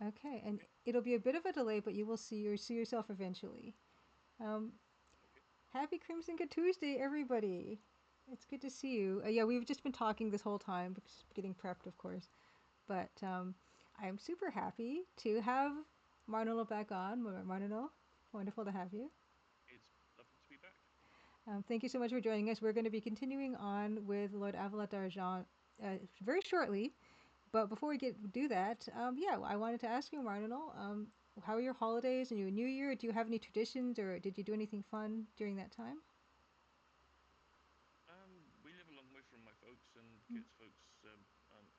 Okay, and it'll be a bit of a delay, but you will see yourself eventually. Um, Happy Crimson Good Tuesday, everybody! It's good to see you. Yeah, we've just been talking this whole time, because getting prepped, of course. But I'm super happy to have Marnanel back on. Marnanel, wonderful to have you. It's lovely to be back. Thank you so much for joining us. We're going to be continuing on with Lord Avalot Darjan very shortly. But before we do that, yeah, I wanted to ask you, Marnanel, how are your holidays and your New Year? Do you have any traditions, or did you do anything fun during that time? We live a long way from my folks, and Kit's folks aren't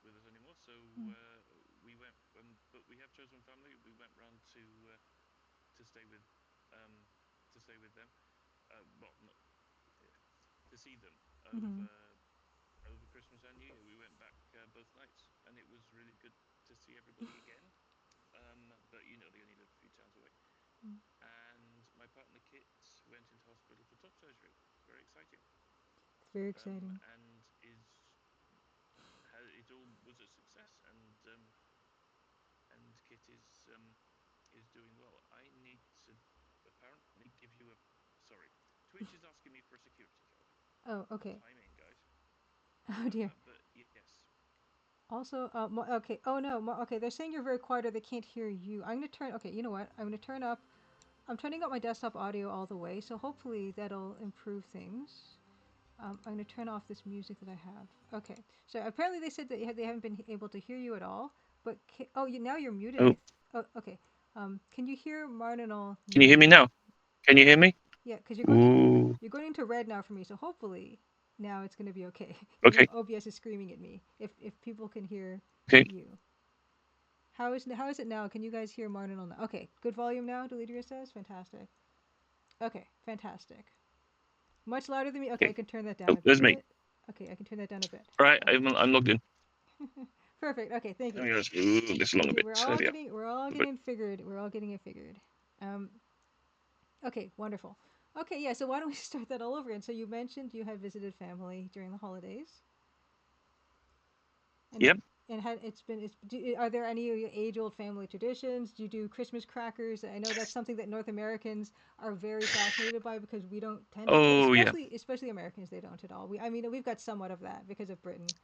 with us anymore. So Mm-hmm. we went, but we have chosen family. We went round to stay with um, to stay with them. Well, not yeah, to see them Mm-hmm. over Christmas and New Year. We went back both nights, and it was really good to see everybody again. But you know, they only live a few towns away. And my partner Kit went into hospital for top surgery. It's very exciting. It's very exciting. And it all was a success, and Kit is doing well. I need to apparently give you a sorry. Twitch is asking me for a security code. Oh, okay. Timing, guys. Oh dear. But yes, Also, okay. Oh no. Okay, they're saying you're very quiet, or they can't hear you. I'm gonna turn. Okay, you know what? I'm gonna turn up. I'm turning up my desktop audio all the way, so hopefully that'll improve things. I'm going to turn off this music that I have. Okay. So apparently they said that they haven't been able to hear you at all. But now you're muted. oh, Oh, okay. Can you hear Martinal can you hear me now? now? Can you hear me? Yeah, because Ooh. you're going into red now for me. So hopefully now it's going to be okay. Even Okay. though OBS is screaming at me, if people can hear Okay. you. How is it now? Can you guys hear Martinal now? Okay, good volume now. Deletria says fantastic. Okay, fantastic. Much louder than me. Okay, I Okay. can turn that down Oh, a there's me. bit. Okay, I can turn that down a bit. All right. Okay. I'm logged in. Perfect. Okay, thank Let you. me just move this along a Okay, bit. There we are. we're all Perfect. getting it figured. We're all getting it figured. Um, okay, wonderful. Okay, yeah. So why don't we start that all over again? So you mentioned you had visited family during the holidays, and Yep. had it's been are there any age old family traditions? Do you do Christmas crackers? I know that's something that North Americans are very fascinated by, because we don't tend to do that, Oh yeah. especially Americans. They don't at all. I mean, we've got somewhat of that because of Britain,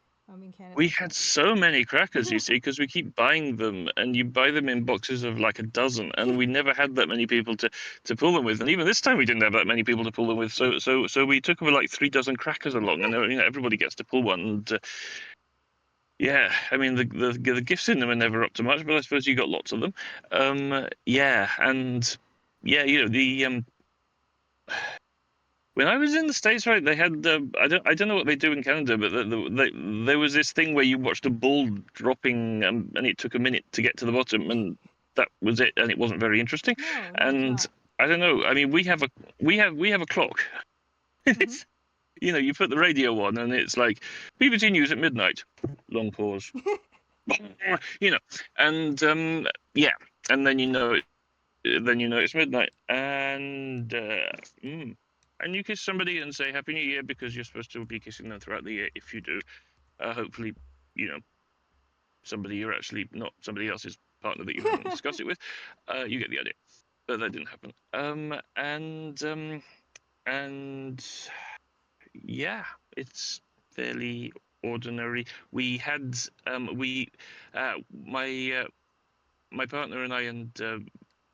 in We Canada, had but so many crackers, you see, because we keep buying them, and you buy them in boxes of like a dozen, and we never had that many people to pull them with. And even this time, we didn't have that many people to pull them with. So we took over like 3 dozen crackers along, and you know, everybody gets to pull one. And yeah, I mean the gifts in them are never up to much, but I suppose you got lots of them. Yeah, and yeah, you know when I was in the States, right, they had I don't know what they do in Canada, but there was this thing where you watched a ball dropping, and it took a minute to get to the bottom, and that was it, and it wasn't very interesting. no, no, it's And not. I don't know. I mean, we have a clock. Hmm. It's you know you put the radio on, and it's like BBC News at midnight. Long pause. You know, and yeah, and then you know it's midnight, mm, and you kiss somebody and say Happy New Year because you're supposed to be kissing them throughout the year. If you do, hopefully, you know somebody you're actually not somebody else's partner that you haven't discussed it with. You get the idea, but that didn't happen. And yeah, it's fairly ordinary. We had my my partner and I and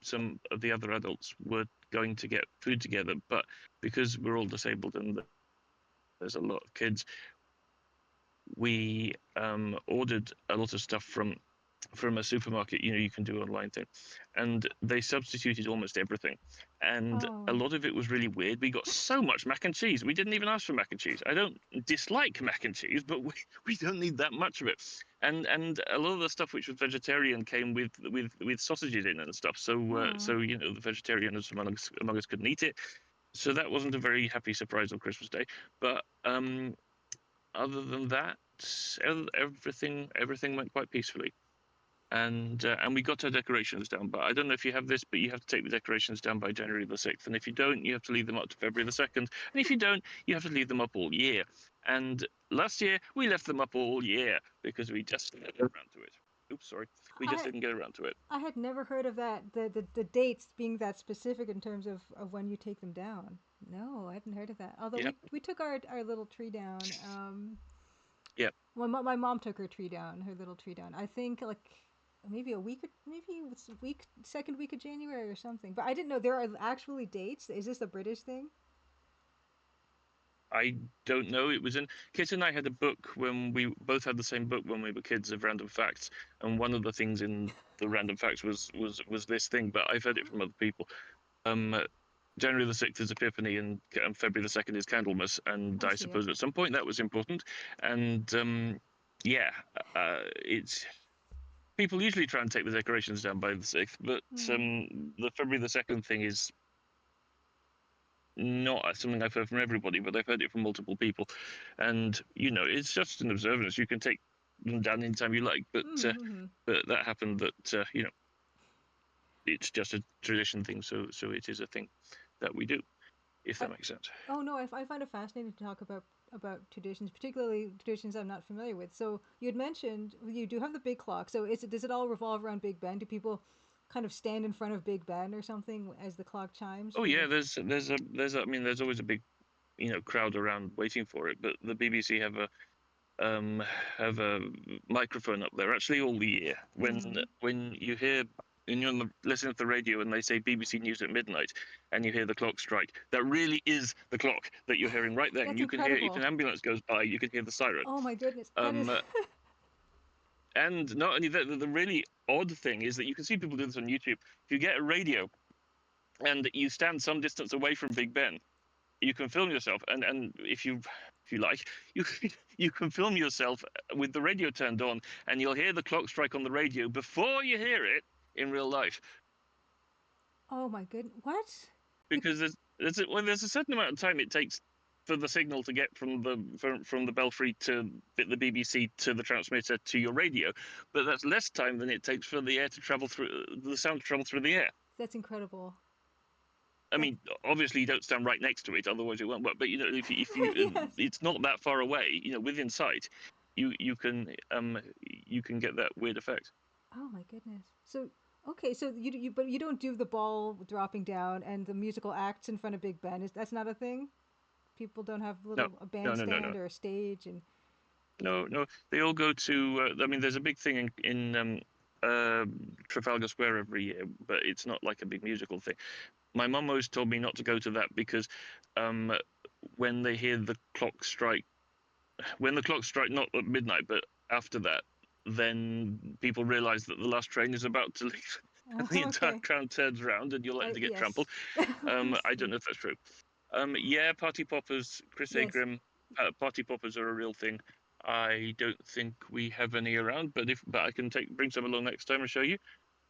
some of the other adults were going to get food together, but because we're all disabled and there's a lot of kids, we ordered a lot of stuff from a supermarket. You know, you can do an online thing, and they substituted almost everything, and a Oh. lot of it was really weird. We got so much mac and cheese. We didn't even ask for mac and cheese. I don't dislike mac and cheese, but we don't need that much of it. And a lot of the stuff which was vegetarian came with sausages in and stuff. Oh. So you know the vegetarians among us couldn't eat it. So that wasn't a very happy surprise on Christmas Day. But other than that, everything went quite peacefully. And we got our decorations down. But I don't know if you have this, but you have to take the decorations down by January the 6th. And if you don't, you have to leave them up to February the 2nd. And if you don't, you have to leave them up all year. And last year we left them up all year because we just never got around to it. Oops, sorry. We just I didn't get around to it. I had never heard of that. The dates being that specific in terms of when you take them down. No, I hadn't heard of that. Although Yeah, we took our little tree down. yeah. Well, my mom took her tree down, her little tree down. I think like maybe a week, maybe it's week second week of January or something. But I didn't know there are actually dates. Is this a British thing? I don't know. It was in Kit and I had a book when we both had the same book when we were kids of random facts, and one of the things in the random facts was this thing. But I've heard it from other people. Um, January the 6th is Epiphany, and February the 2nd is Candlemas, and I I see it. suppose at some point that was important. And yeah, it's people usually try and take the decorations down by the 6th, but Hmm. the February the 2nd thing is not something I've heard from everybody, but I've heard it from multiple people. And it's just an observance. You can take them down anytime you like, Mm-hmm. but that happened that it's just a tradition thing. So it is a thing that we do, if I, that makes sense. oh no, I find it fascinating to talk about traditions, particularly traditions I'm not familiar with. So you had mentioned you do have the big clock. So does it all revolve around Big Ben? Do people kind of stand in front of Big Ben or something as the clock chimes Oh for yeah, the? I mean, there's always a big crowd around waiting for it. But the BBC um have a microphone up there actually all the year. Mm-hmm. When you hear and you're listening to the radio and they say BBC News at midnight, and you hear the clock strike, that really is the clock that you're hearing right then. That's You can hear if incredible. an ambulance goes by, you can hear the siren. Oh my goodness, that is. Um, and not only that, the really odd thing is that you can see people do this on YouTube. If you get a radio and you stand some distance away from Big Ben, you can film yourself, and if you like, you you can film yourself with the radio turned on, and you'll hear the clock strike on the radio before you hear it in real life, Oh my goodness, what? The, because there's a certain amount of time it takes for the signal to get from the belfry to the BBC to the transmitter to your radio, but that's less time than it takes for the sound to travel through the air. that's incredible. I That's mean, obviously you don't stand right next to it, otherwise it won't work. But if you yes. it's not that far away, within sight, you can get that weird effect. Oh my goodness. So okay, so but you don't do the ball dropping down and the musical acts in front of Big Ben. Is that's not a thing? People don't have No, a no, no, no, bandstand no, or a stage and no, no. They all go to. I mean, there's a big thing uh, Trafalgar Square every year, but it's not like a big musical thing. My mum always told me not to go to that because um, when they hear the clock strike when the clocks strike not at midnight but after that, then people realize that the last train is about to leave and the entire okay. crowd turns around and you're likely to get Yes. trampled. I don't Understood. know if that's true. Yeah, party poppers, Chris Yes. Agrim, party poppers are a real thing. I don't think we have any around, but I can bring some along next time and show you.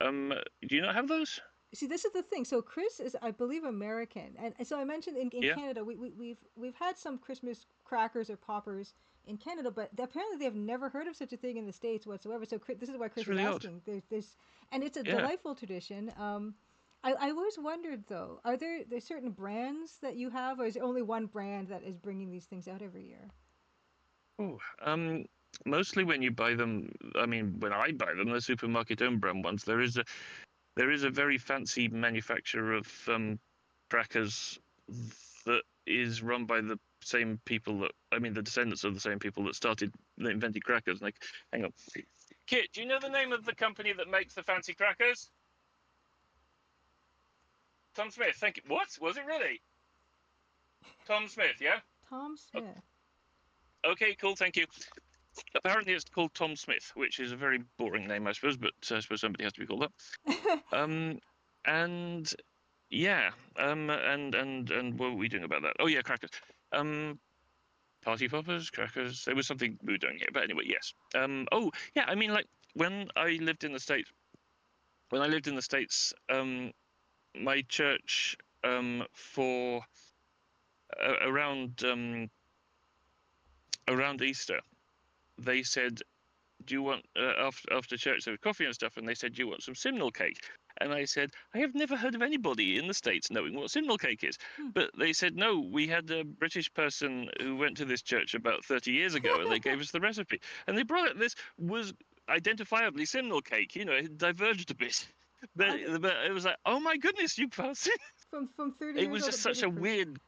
Do you not have those? See, this is the thing. So Chris is, I believe, American, and so I mentioned in Yeah, Canada, we've had some Christmas crackers or poppers in Canada, but apparently they've never heard of such a thing in the States whatsoever. So this is why it's Chris is really odd. asking. There's, and it's a Yeah. delightful tradition. I always wondered though, are there certain brands that you have, or is there only one brand that is bringing these things out every year? Oh, mostly when you buy them. I mean, when I buy them, the supermarket own brand ones. There is a very fancy manufacturer of crackers that is run by the same people the descendants of the same people that invented crackers. Like, hang on, Kit, do you know the name of the company that makes the fancy crackers? Tom Smith. Thank you. What was it really? Tom Smith, yeah. Tom Smith. Okay, cool. Thank you. Apparently, it's called Tom Smith, which is a very boring name, I suppose, but I suppose somebody has to be called that. Um, and Yeah, and what were we doing about that? Oh yeah, crackers. Um, Party poppers, crackers. There was something we were doing here, but anyway, yes. Oh yeah, I mean, like when I lived in the States, my church for around around Easter, they said, do you want after church there was coffee and stuff, and they said, do you want some simnel cake? And I said, I have never heard of anybody in the States knowing what simnel cake is. Hmm. But they said, no, we had a British person who went to this church about 30 years ago, and they gave us the recipe. And they brought it. This was identifiably Simnel cake. It diverged a bit, but it was like, oh my goodness, you passed it. from 30 It years was old just at such British a person. weird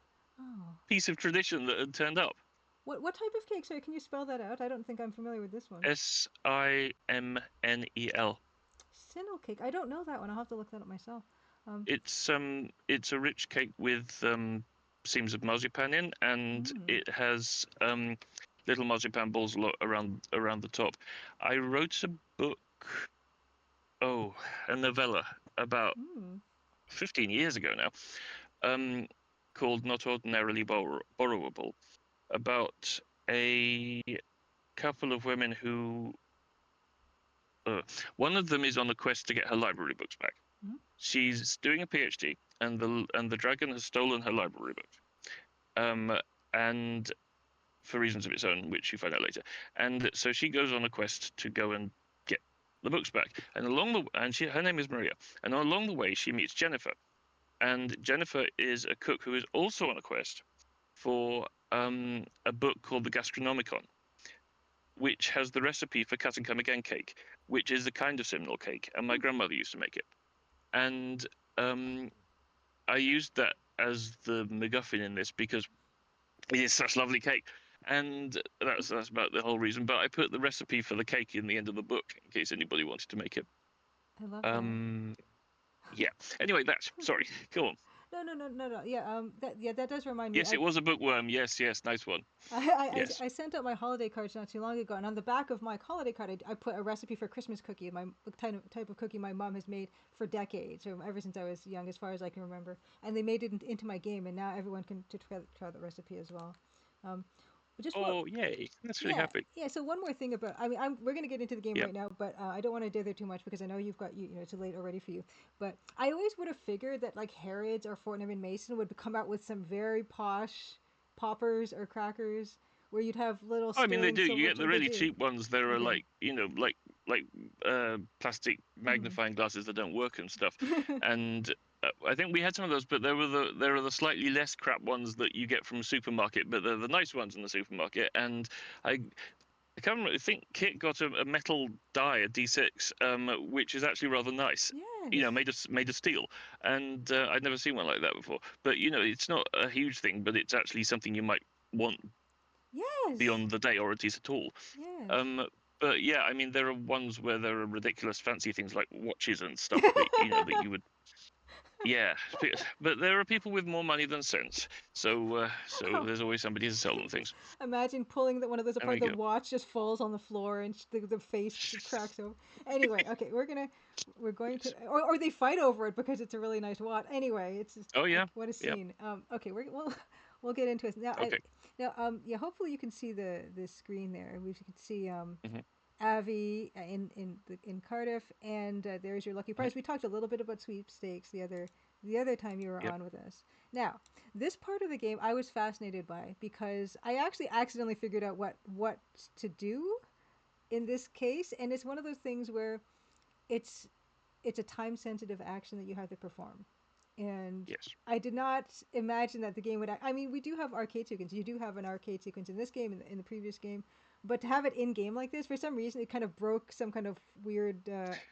Oh. piece of tradition that had turned up. What type of cake? Sorry, can you spell that out? I don't think I'm familiar with this one. Simnel. Cinnal cake. I don't know that one. I'll have to look that up myself. It's a rich cake with seams of marzipan in, and Mm, it has little marzipan balls around the top. I wrote a book, a novella about mm, 15 years ago now, called Not Ordinarily Borrowable, about a couple of women who one of them is on a quest to get her library books back. mm. She's doing a PhD, and the dragon has stolen her library books. And for reasons of its own, which you find out later. And so she goes on a quest to go and get the books back. And her name is Maria. And along the way, she meets Jennifer. And Jennifer is a cook who is also on a quest for a book called the Gastronomicon, which has the recipe for cut and come again cake, which is the kind of Simnel cake, and my grandmother used to make it. And I used that as the MacGuffin in this because it is such lovely cake, and that's about the whole reason. But I put the recipe for the cake in the end of the book in case anybody wanted to make it. I love that. Yeah. Anyway, sorry. Go on. No. That does remind me. Yes, it was a bookworm. Yes, nice one. Yes. I sent out my holiday cards not too long ago, and on the back of my holiday card, I put a recipe for Christmas cookie, my type of cookie my mom has made for decades, or ever since I was young, as far as I can remember. And they made it into my game, and now everyone can try the recipe as well. Um, but just what Oh, yay! That's really Yeah, happy. yeah. So one more thing about, I mean, we're gonna get into the game Yep. right now, but I don't want to dither too much because I know you've got it's late already for you. But I always would have figured that like Harrods or Fortnum and Mason would come out with some very posh poppers or crackers where you'd have little Oh, I mean, they sterling do. You silver. get the They really do. cheap ones. There are Okay. like plastic Mm. magnifying glasses that don't work and stuff. And I think we had some of those, but there are the slightly less crap ones that you get from a supermarket, but they're the nice ones in the supermarket. And I I can't remember. I think Kit got a metal die, a D6, which is actually rather nice. Yes. Made of steel, and I'd never seen one like that before. But it's not a huge thing, but it's actually something you might want Yes. beyond the day or at least at all. Yes. Um, but yeah, I mean, there are ones where there are ridiculous, fancy things like watches and stuff that that you would. Yeah, but there are people with more money than sense, so Oh, there's always somebody to sell them things. imagine pulling one of those There apart. we The go. watch just falls on the floor and the face cracks open. Anyway, okay, we're going to, or they fight over it because it's a really nice watch. Anyway, it's just Oh yeah, what a yeah. scene. Okay, we'll get into it now. Okay. Yeah. Hopefully you can see the screen there. We can see Hmm. Avi in Cardiff, and there's your lucky Hmm. prize. We talked a little bit about sweepstakes the other time you were Yep. on with us. Now, this part of the game I was fascinated by because I actually accidentally figured out what to do in this case, and it's one of those things where it's it's a time sensitive action that you have to perform. And Yes. I did not imagine that the game would. I mean, we do have arcade sequence. You do have an arcade sequence in this game, in the previous game, but to have it in game like this, for some reason, it kind of broke some kind of weird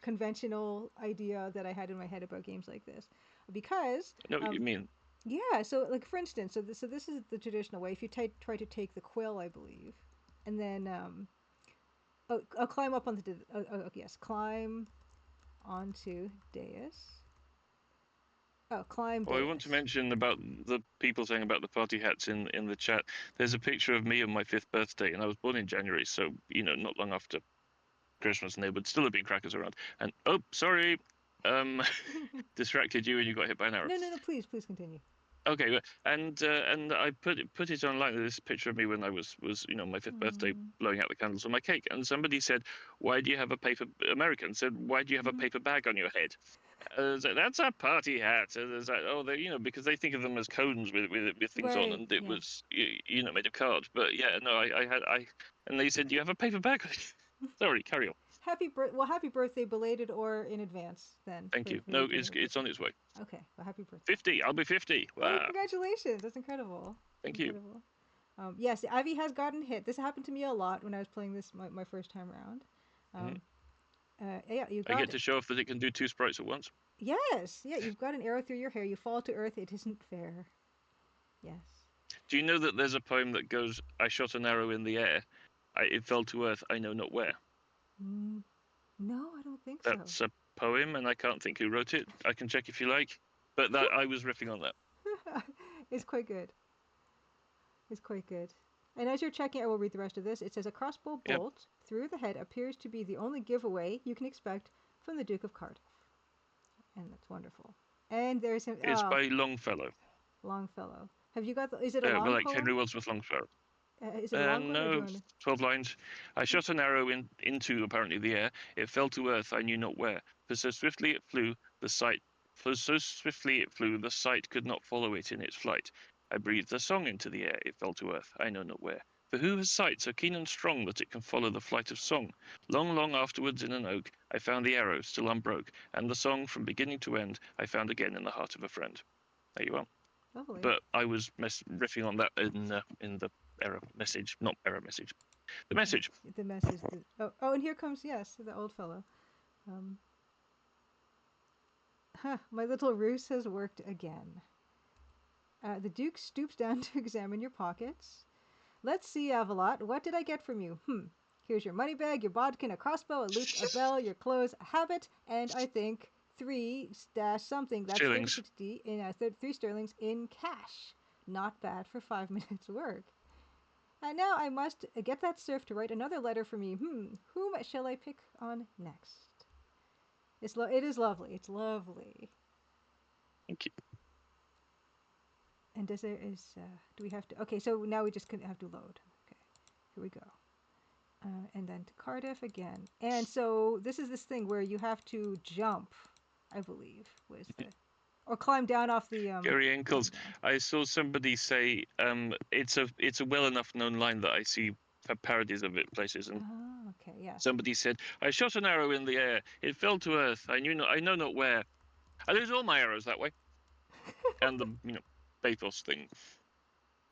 conventional idea that I had in my head about games like this. Because, I know what you mean. yeah, so like for instance, so this is the traditional way. If you try to take the quill, I believe, and then I'll climb up on yes, climb onto dais. Oh, climb Well, I want to dais. mention about the people saying about the party hats in the chat. There's a picture of me on my 5th birthday, and I was born in January, so not long after Christmas, and there would still have been crackers around. And oh, sorry, um, distracted you, and you got hit by an arrow. No. Please continue. Okay, and I put it online. This picture of me when I was my 5th birthday, Mm. blowing out the candles on my cake, and somebody said, "Why do you have a paper?" American said, "Why do you have a Mhm. paper bag on your head?" So that's a party hat. It's like, oh, they because they think of them as cones with things on, Right. and it Yeah. was made of card. But yeah, no, and they said, "Do you have a paper bag?" Sorry, carry on. Happy birthday, belated or in advance, then Thank for you. for No, your for your it's birthday. on its way. Okay. Well, happy birthday. 50. I'll be 50. Oh, Wow. congratulations! That's incredible. Thank you. Incredible. Yes, Ivy has gotten hit. This happened to me a lot when I was playing this my first time around. Mhm. Yeah, you I got get it. to show off that it can do 2 sprites at once. Yes, yeah, you've got an arrow through your hair. You fall to earth. It isn't fair. Yes. Do you know that there's a poem that goes, I shot an arrow in the air, it fell to earth, I know not where. No, I don't think so. That's a poem, and I can't think who wrote it. I can check if you like. But that I was riffing on that. It's quite good. It's quite good. And as you're checking, I will read the rest of this. It says a crossbow Yep. bolt through the head appears to be the only giveaway you can expect from the Duke of Cardiff. And that's wonderful. And there's a It's by Longfellow. Longfellow. Have you got is it a long Well, like Henry poem? Wadsworth Longfellow. Is it a long one or do you No, want to? 12 lines. I shot an arrow into apparently the air. It fell to earth, I knew not where. For so swiftly it flew, the sight could not follow it in its flight. I breathed a song into the air. It fell to earth, I know not where. For who has sight so keen and strong that it can follow the flight of song? Long, long afterwards in an oak, I found the arrow still unbroke, and the song from beginning to end I found again in the heart of a friend. There you are. Lovely. But I was riffing on that in the error message, not error message, the message. The message. Oh, and here comes the old fellow. My little ruse has worked again. The Duke stoops down to examine your pockets. Let's see, Avalot. What did I get from you? Here's your money bag, your bodkin, a crossbow, a lute, a bell, your clothes, a habit, and I think 3 something. That's Sterlings. 30 in 3 sterlings in cash. Not bad for 5 minutes work. And now I must get that serf to write another letter for me. Whom shall I pick on next? It is lovely. It's lovely. Thank you. And do we have to? Okay, so now we just have to load. Okay, here we go. And then to Cardiff again. And so this is this thing where you have to jump, I believe, or climb down off the. Gary Ankles. I saw somebody say it's a well enough known line that I see parodies of it places, and okay, yeah. somebody said, I shot an arrow in the air, it fell to earth, I know not where. I lose all my arrows that way. And the pathos thing.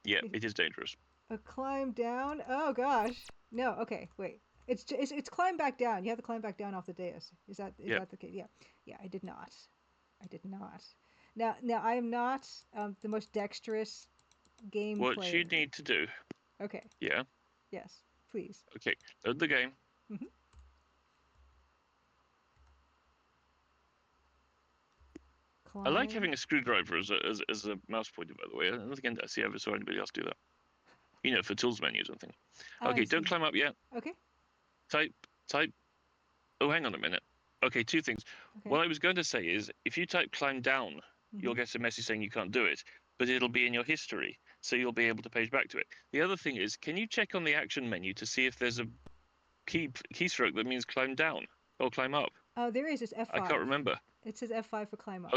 Yeah, it is dangerous. A climb down? Oh gosh. No, okay, wait. It's climb back down. You have to climb back down off the dais. Is that the case? Yeah. Yeah, I did not. Now I am not the most dexterous game what player. you need to do. Okay. Yeah. Yes, please. Okay, load the game. I like having a screwdriver as a mouse pointer, by the way. I don't think I ever saw anybody else do that. For tools menus and things. Okay, don't climb up yet. Okay. Type. Oh, hang on a minute. Okay, 2 things. Okay. What I was going to say is, if you type climb down, you'll get a message saying you can't do it, but it'll be in your history, so you'll be able to page back to it. The other thing is, can you check on the action menu to see if there's a keystroke that means climb down or climb up? Oh, there is. It's F5. I can't remember. It says F5 for climb up.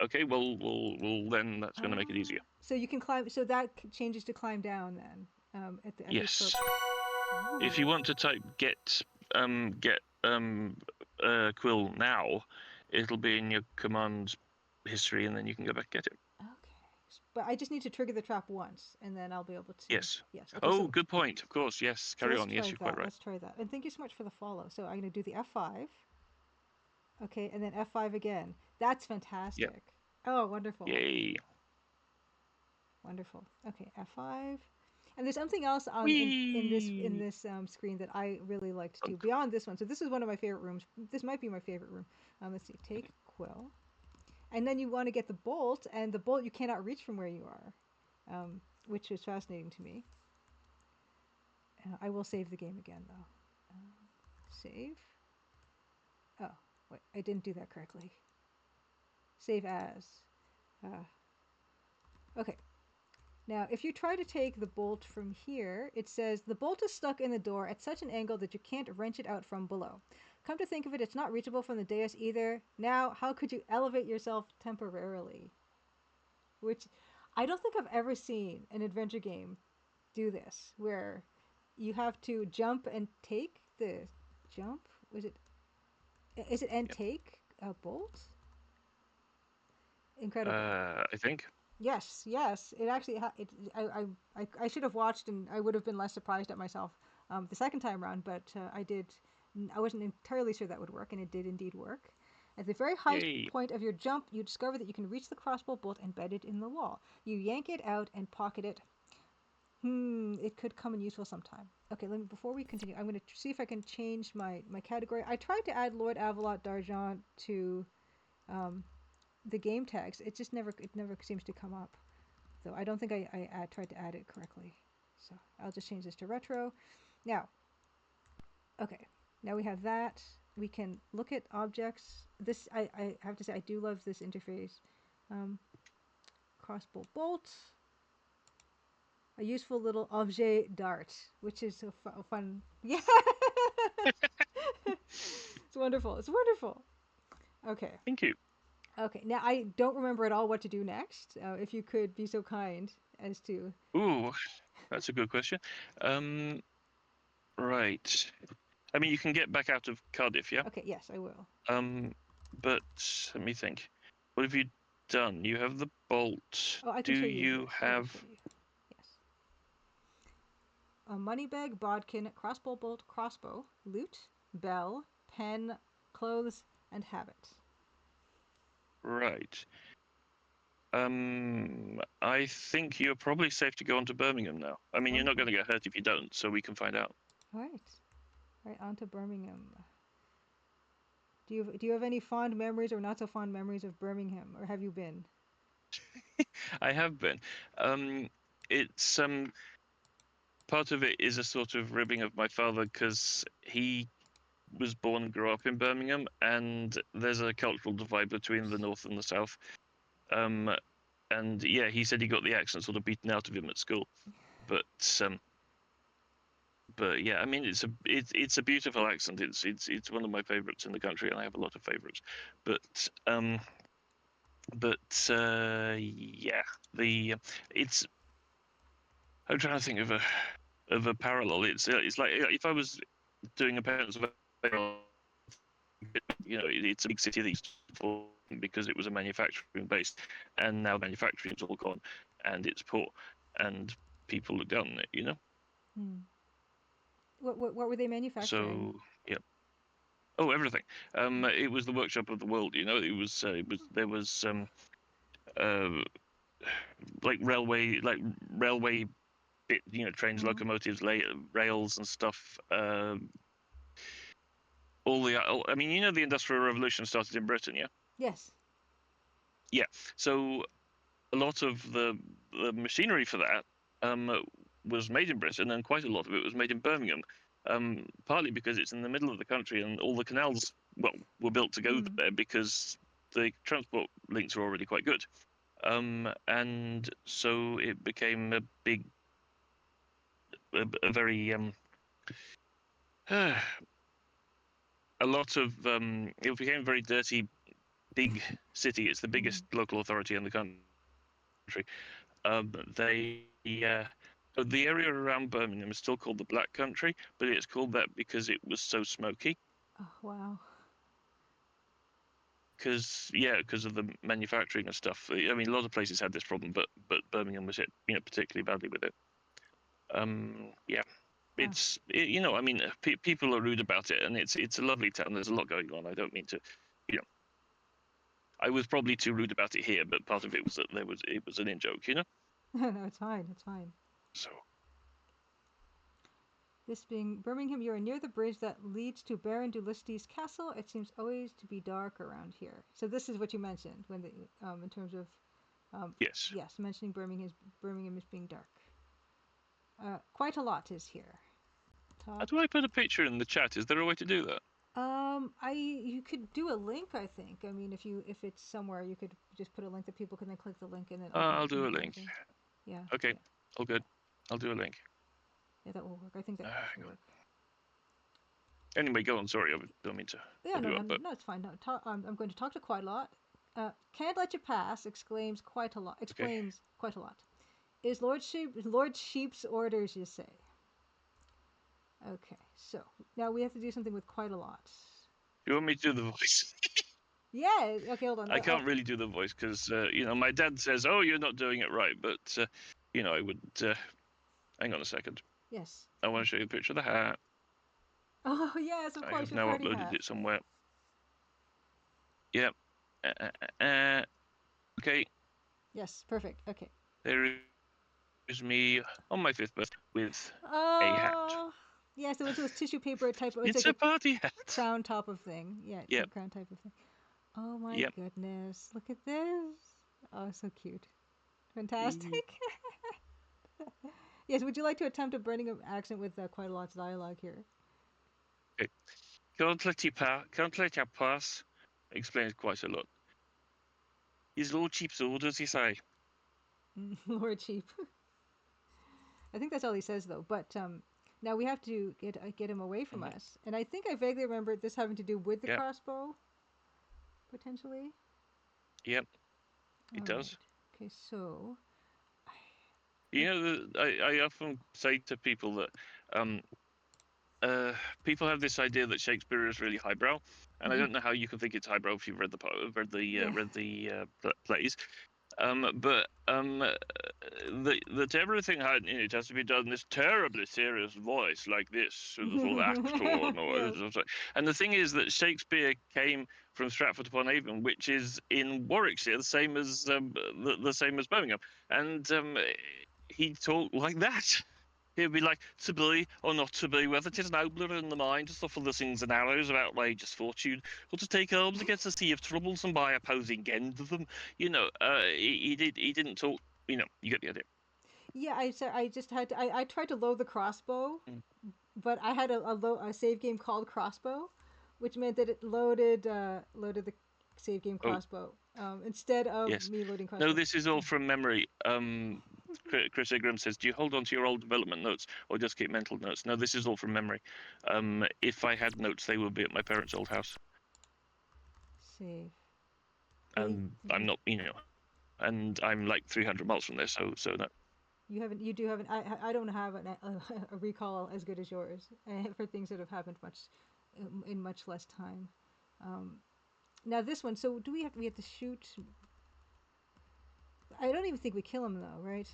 Okay, well, then that's going to make it easier. So you can climb. So that changes to climb down then. Yes. If you want to type get quill now, it'll be in your command history, and then you can go back and get it. Okay, but I just need to trigger the trap once, and then I'll be able to. Yes. Yes. Okay, good point. Of course. Yes. Carry on. Yes, you're quite right. Let's try that. And thank you so much for the follow. So I'm going to do the F5. Okay, and then F5 again. That's fantastic. Yep. Oh, wonderful. Yay. Wonderful. Okay, F5. And there's something else in this screen that I really like to do beyond this one. So this is one of my favorite rooms. This might be my favorite room. Let's see. Take quill. And then you want to get the bolt, and the bolt you cannot reach from where you are, which is fascinating to me. I will save the game again, though. Save. Oh, wait. I didn't do that correctly. Save as. Okay. Now, if you try to take the bolt from here, it says the bolt is stuck in the door at such an angle that you can't wrench it out from below. Come to think of it, it's not reachable from the dais either. Now, how could you elevate yourself temporarily? Which I don't think I've ever seen an adventure game do this, where you have to jump and take the jump. Is it and take a bolt? Incredible. I think. Yes. It actually. I should have watched, and I would have been less surprised at myself the second time around. But I did I wasn't entirely sure that would work, and it did indeed work. At the very highest Yay! point of your jump, you discover that you can reach the crossbow bolt embedded in the wall. You yank it out and pocket it. It could come in useful sometime. Okay, before we continue, I'm going to see if I can change my category. I tried to add Lord Avalot d'Argent to um, the game tags. It never seems to come up. So I don't think I tried to add it correctly. So I'll just change this to retro. Now, okay, now we have that. We can look at objects. I have to say, I do love this interface. Um, Crossbow bolt, a useful little objet dart, which is a fun. Yeah, it's wonderful. It's wonderful. Okay. Thank you. Okay. Now I don't remember at all what to do next. If you could be so kind as to. Ooh, that's a good question. Right. I mean, you can get back out of Cardiff, yeah. Okay. Yes, I will. But let me think. What have you done? You have the bolt. Oh, I Do can show you you this. I will have? show you. Yes. A money bag, bodkin, crossbow bolt, crossbow, loot, bell, pen, clothes, and habit. Right. I think you're probably safe to go on to Birmingham now. I mean, you're not Wonderful. going to get hurt if you don't, so we can find out. All right. Right on to Birmingham. Do you have any fond memories or not so fond memories of Birmingham, or have you been? I have been. It's part of it is a sort of ribbing of my father because he was born and grew up in Birmingham, and there's a cultural divide between the north and the south. And yeah, he said he got the accent sort of beaten out of him at school, but yeah, I mean it's a beautiful accent. It's one of my favorites in the country, and I have a lot of favorites. But yeah, the it's I'm trying to think of a parallel. It's like if I was doing a Pennsylvania, it's a big city that used to because it was a manufacturing base, and now manufacturing is all gone, and it's poor, and people look down on it. Hmm. What were they manufacturing? So yeah. Oh, everything. It was the workshop of the world. There was uh, like railway bit, trains, Mm-hmm. locomotives, rails and stuff. I mean, the Industrial Revolution started in Britain, yeah. Yes. Yeah. So a lot of the machinery for that was made in Britain, and quite a lot of it was made in Birmingham. Partly because it's in the middle of the country, and all the canals, were built to go Mm. there because the transport links are already quite good. And so it became a very a lot of it became a very dirty, big city. It's the biggest local authority in the country. They so the area around Birmingham is still called the Black Country, but it's called that because it was so smoky. Oh, wow. Because of the manufacturing and stuff. I mean, a lot of places had this problem, but Birmingham was hit, particularly badly with it. Yeah, Huh. I mean, people are rude about it, and it's a lovely town. There's a lot going on. I don't mean to, you know, I was probably too rude about it here, but part of it was that it was an in joke. No, it's fine. It's fine. So This being Birmingham, you are near the bridge that leads to Baron Dulisti's castle. It seems always to be dark around here. So this is what you mentioned when in terms of yes. yes, mentioning Birmingham as being dark. Quite a lot is here. How Top. do I put a picture in the chat? Is there a way to do that? You could do a link. I think. I mean, if it's somewhere, you could just put a link that people can then click the link and then open I'll it from do the a link. browser. Yeah. Okay, Yeah. all good. I'll do a link. Yeah, that will work. I think that Hang should on. work. Anyway, go on. Sorry, I don't mean to Yeah, hold no, you no, up, but no, it's fine. No, I'm going to talk to quite a lot. Can't let you pass. Exclaims quite a lot. okay. Explains quite a lot. Is Lord Sheep's orders? You say. Okay, so now we have to do something with quite a lot. You want me to do the voice? Yeah. Okay, hold on. I can't really do the voice because my dad says, "Oh, you're not doing it right," but I would. Hang on a second. Yes. I want to show you a picture of the hat. Oh yes, of I course, have your now party uploaded hat. it somewhere. Yep. Okay, Yes, perfect. Okay. there is me on my fifth birthday with a hat. Oh, yes, it was those tissue paper type. It's It's like a a party hat. crown top of thing. Yeah, Yep. crown type of thing. Oh my Yep. goodness, look at this. Oh, so cute. Fantastic. Okay. Yes, would you like to attempt a Birmingham accent with quite a lot of dialogue here? Can't let you pass. Explains quite a lot. His lordship's orders, you say? Lord Cheap. I think that's all he says though. But now we have to get him away from Mm-hmm. us. And I think I vaguely remember this having to do with the Yep. crossbow, potentially. Yep. All It right. does. Okay, so You know, I often say to people that um, people have this idea that Shakespeare is really highbrow, and I mhm. don't know how you can think it's highbrow if you've read the Yeah. plays. That everything had in it has to be done in this terribly serious voice like this, with a sort of actor Yes. noise. And the thing is that Shakespeare came from Stratford upon Avon, which is in Warwickshire, the same as Birmingham, and he talked like that. He'd be like, to be or not to be, whether 'tis nobler in the mind to suffer the sins and arrows of outrageous fortune, or to take arms against the sea of troubles and by opposing end of them. He didn't talk. You get the idea. Yeah, I just had to, I tried to load the crossbow, Mm. but I had a save game called Crossbow, which meant that it loaded the save game Oh, crossbow instead of yes. me loading No, crossbow. this is all from memory. Chris Ingram says, do you hold on to your old development notes or just keep mental notes? No, this is all from memory. If I had notes, they would be at my parents' old house. Save. And I'm not, and I'm like 300 miles from there, so no. You do have an, I don't have a recall as good as yours for things that have happened much in much less time. Um, Now this one, so we have to shoot? I don't even think we kill him though, right?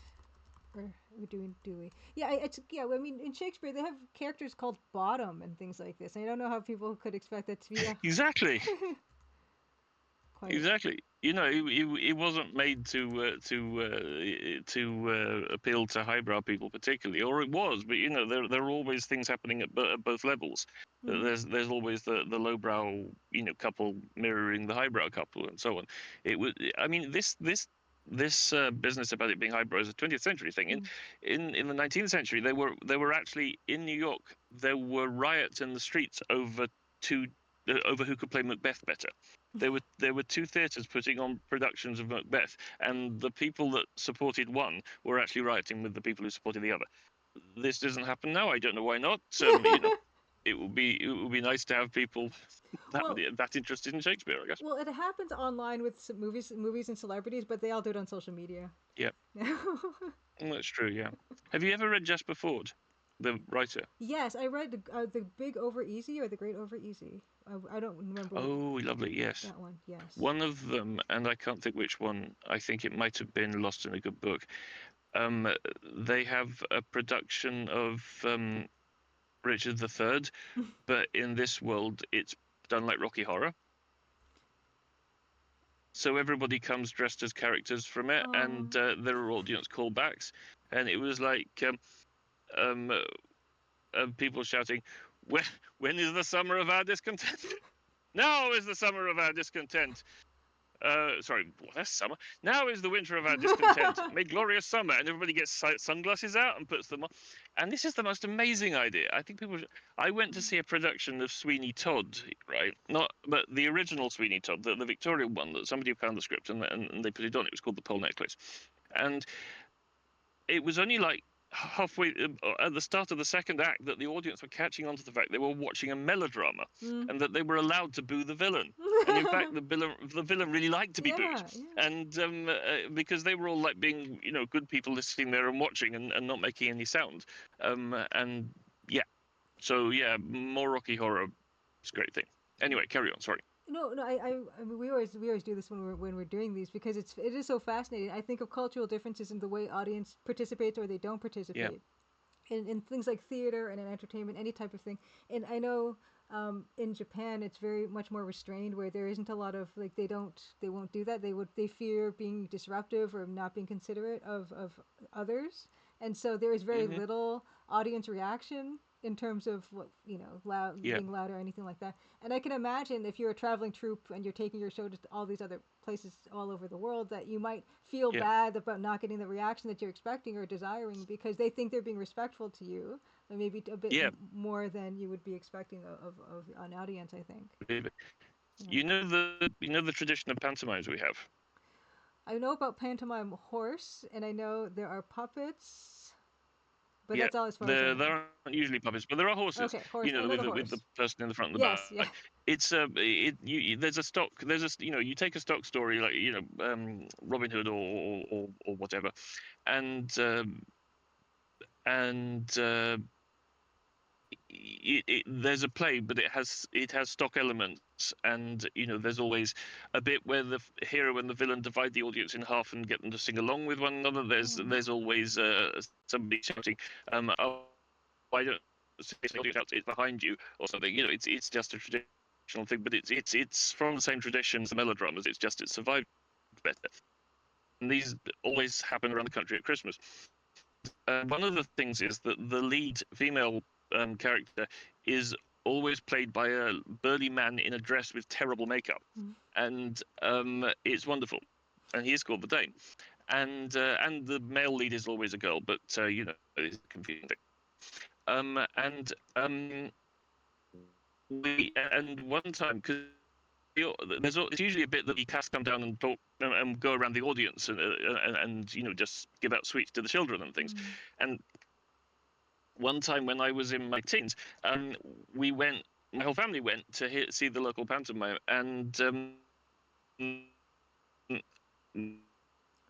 Or do we? Yeah, it's yeah. I mean, in Shakespeare they have characters called Bottom and things like this. I don't know how people could expect that to be Exactly. quite a. Exactly. He wasn't made to appeal to highbrow people particularly, or it was, but there are always things happening at both levels. Mm-hmm. There's always the lowbrow couple mirroring the highbrow couple, and so on. It was. I mean, this business about it being highbrow is a 20th century thing. In the 19th century, they were actually in New York. There were riots in the streets two over who could play Macbeth better. There were two theatres putting on productions of Macbeth, and the people that supported one were actually rioting with the people who supported the other. This doesn't happen now. I don't know why not. It would be nice to have people well, that interested in Shakespeare, I guess. well, it happens online with some movies and celebrities, but they all do it on social media. Yeah, that's true. Yeah. Have you ever read Jasper Ford, the writer? Yes, I read the Big Over Easy or the Great Over Easy. I don't remember Oh, lovely. Yes. that one. Yes. One of them, and I can't think which one. I think it might have been Lost in a Good Book. Um, they have a production of Richard III, but in this world, it's done like Rocky Horror. So everybody comes dressed as characters from it, Oh. and there are audience callbacks. And it was like um, people shouting, when is the summer of our discontent? Now is the summer of our discontent. Sorry, that's summer. Now is the winter of our discontent. May glorious summer, and everybody gets sunglasses out and puts them on. And this is the most amazing idea. I think people. I went to see a production of Sweeney Todd, right? Not, but the original Sweeney Todd, the Victorian one that somebody found the script and they put it on. It was called The Pearl Necklace, and it was only like halfway at the start of the second act that the audience were catching on to the fact they were watching a melodrama Mm. and that they were allowed to boo the villain. And in fact, the villain really liked to be booed, Yeah, yeah. and because they were all like being good people sitting there and watching and not making any sound, and yeah, so yeah, more Rocky Horror is a great thing. Anyway, carry on. Sorry. No, no. I mean, we always do this when we're doing these because it is so fascinating. I think of cultural differences in the way audience participates or they don't Yeah. participate. in things like theater and in entertainment, any type of thing. And I know in Japan it's very much more restrained, where there isn't a lot of like they won't do that. They fear being disruptive or not being considerate of others, and so there is very Hmm. little audience reaction in terms of what loud, Yeah, being loud or anything like that. And I can imagine if you're a traveling troupe and you're taking your show to all these other places all over the world, that you might feel yeah, bad about not getting the reaction that you're expecting or desiring, because they think they're being respectful to you, and maybe a bit yeah. more than you would be expecting of an audience, I think. Yeah. You know the tradition of pantomimes we have. I know about pantomime horse, and I know there are puppets, but Yeah, that's all as far as I know. there aren't usually puppets, but there are horses. Okay, You horse. know, I know the with the horse. person in the front and the Yes, yeah. back. It's there's a stock you take a stock story like Robin Hood or whatever, and and there's a play, but it has stock elements, and there's always a bit where the hero and the villain divide the audience in half and get them to sing along with one another. Mm. There's always somebody shouting, "Oh, why don't say the audience out? It's behind you," or something. It's just a traditional thing, but it's from the same tradition as the melodramas. It's just it survived better, and these always happen around the country at Christmas. One of the things is that the lead female character is always played by a burly man in a dress with terrible makeup, Mm. and it's wonderful. And he is called the Dane, and the male lead is always a girl, but it's a confusing thing. And we and one time because there's usually a bit that he has to come down and talk and go around the audience and just give out sweets to the children and things. Mm. And one time when I was in my teens, we went, my whole family went to see the local pantomime, and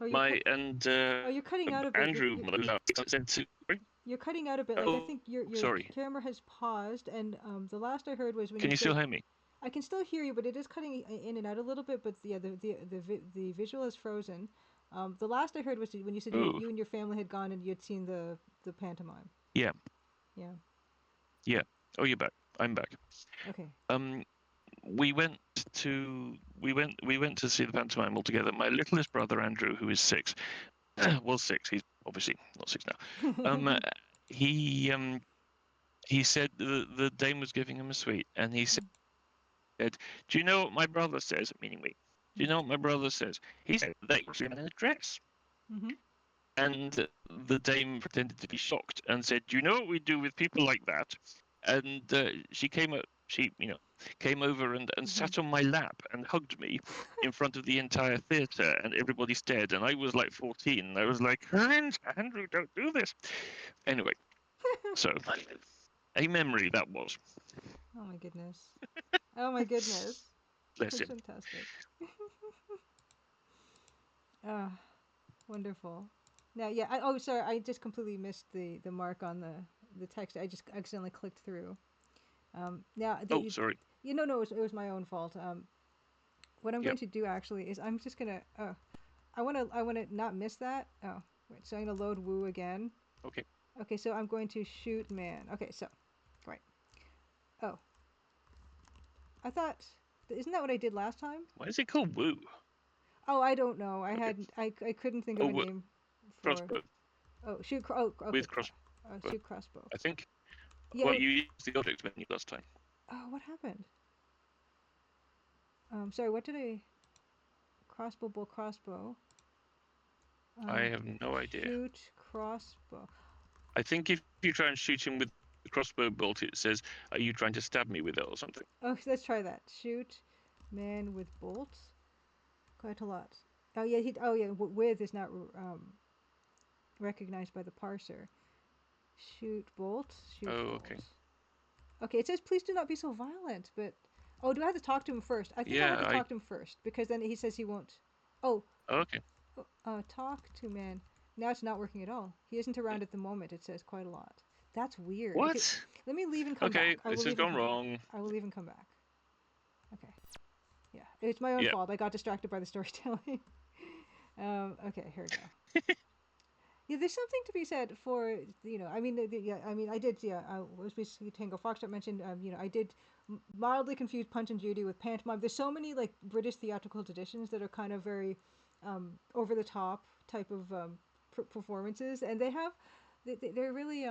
Oh, my and you're cutting out a bit. Andrew said to, You're cutting out a bit. Like I oh, think your sorry, camera has paused, and the last I heard was when can you you still said, hear me? I can still hear you, but it is cutting in and out a little bit. But yeah, the visual is frozen. The last I heard was when you said Oh, you and your family had gone and you had seen the pantomime. yeah, Yeah. yeah. Oh, you're back. I'm back. Okay. Um, we went to see the pantomime all together. My littlest brother Andrew, who is 6, was 6. He's obviously not 6 now. He he said the dame was giving him a sweet, and he said, "Do you know what my brother says?" Meaning me. Do you know what my brother says? He said that you're in a dress. Mm-hmm. And the dame pretended to be shocked and said, "Do you know what we do with people like that?" And she came over and Mm-hmm. sat on my lap and hugged me in front of the entire theatre, and everybody stared. And I was like 14. And I was like, Andrew, don't do this. Anyway, so a memory that was. Oh my goodness. Oh my goodness. Bless That's him. fantastic. Ah, wonderful. Now, yeah. Oh, sorry. I just completely missed the mark on the text. I just accidentally clicked through. Now, Oh, sorry. no, it was my own fault. What I'm going Yep. to do actually is I'm just gonna. I wanna not miss that. Oh, wait. So I'm gonna load Woo again. Okay. Okay, so I'm going to shoot man. Okay, so, right. Oh, I thought. Isn't that what I did last time? Why is it called Woo? Oh, I don't know. I Okay. had I couldn't think of Oh, a name for. crossbow. Oh, shoot. Oh, okay. With crossbow, Shoot crossbow. I think. Yeah. Well, you used the object menu last time. Oh, what happened? Sorry. What did I? Crossbow, bow, crossbow. I Um, have no idea. shoot crossbow. I think if you try and shoot him with the crossbow bolt, it says, "Are you trying to stab me with it or something?" Oh, let's try that. Shoot man with bolts. Quite a lot. Oh yeah. Oh yeah. With is not recognized by the parser. Shoot bolt. Shoot Oh, bolt. okay. Okay, it says please do not be so violent, but oh, do I have to talk to him first? I think I have Yeah, to talk to him first because then he says he won't. Oh, okay. talk to man. Now it's not working at all. He isn't around at the moment. It says quite a lot. That's weird. Okay, What? let me leave and come Okay, back. I will this has leave and gone come back. wrong. I will leave and come back. Okay. Yeah, it's my own Yeah. fault. I got distracted by the storytelling. Okay, here we go. Yeah, there's something to be said for I mean, yeah, I mean, I did, yeah, I was basically Tango Foxtrot mentioned, I did mildly confuse Punch and Judy with pantomime. There's so many like British theatrical traditions that are kind of very over the top type of performances, and they're really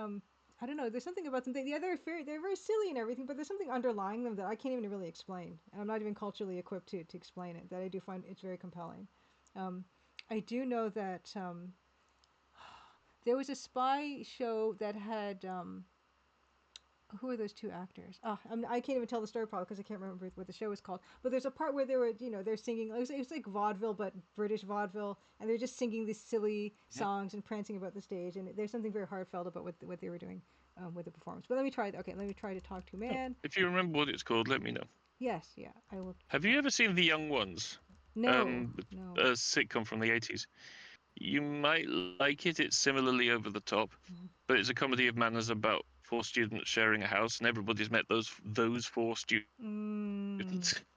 I don't know. There's something about them. Yeah, they're very silly and everything, but there's something underlying them that I can't even really explain, and I'm not even culturally equipped to explain it. That I do find it's very compelling. Um, I do know that there was a spy show that had who are those two actors? Oh, I can't even tell the story probably because I can't remember what the show was called. But there's a part where they were, they're singing. It was like vaudeville, but British vaudeville, and they're just singing these silly Mhm. songs and prancing about the stage. And there's something very heartfelt about what they were doing with the performance. But let me try. Okay, let me try to talk to Oh, man. if you remember what it's called, let me know. Yes, yeah, I will. Have you ever seen The Young Ones? No, no. A sitcom from the 80s. You might like it. It's similarly over the top, but it's a comedy of manners about four students sharing a house, and everybody's met those four Mm, students.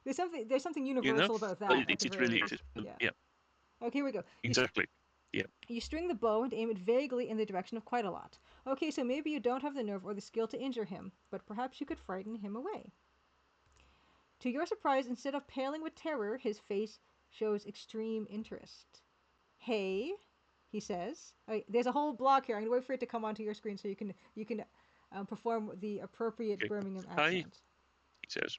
there's something You know, universal about but that at the it's very really least. Yeah. yeah, Okay, here we go. exactly. Yeah. You string the bow and aim it vaguely in the direction of quite a lot. Okay, so maybe you don't have the nerve or the skill to injure him, but perhaps you could frighten him away. To your surprise, instead of paling with terror, his face shows extreme interest. Hey, he says. There's a whole block here. I'm gonna wait for it to come onto your screen so you can perform the appropriate Okay. Birmingham Hi, accent. he says.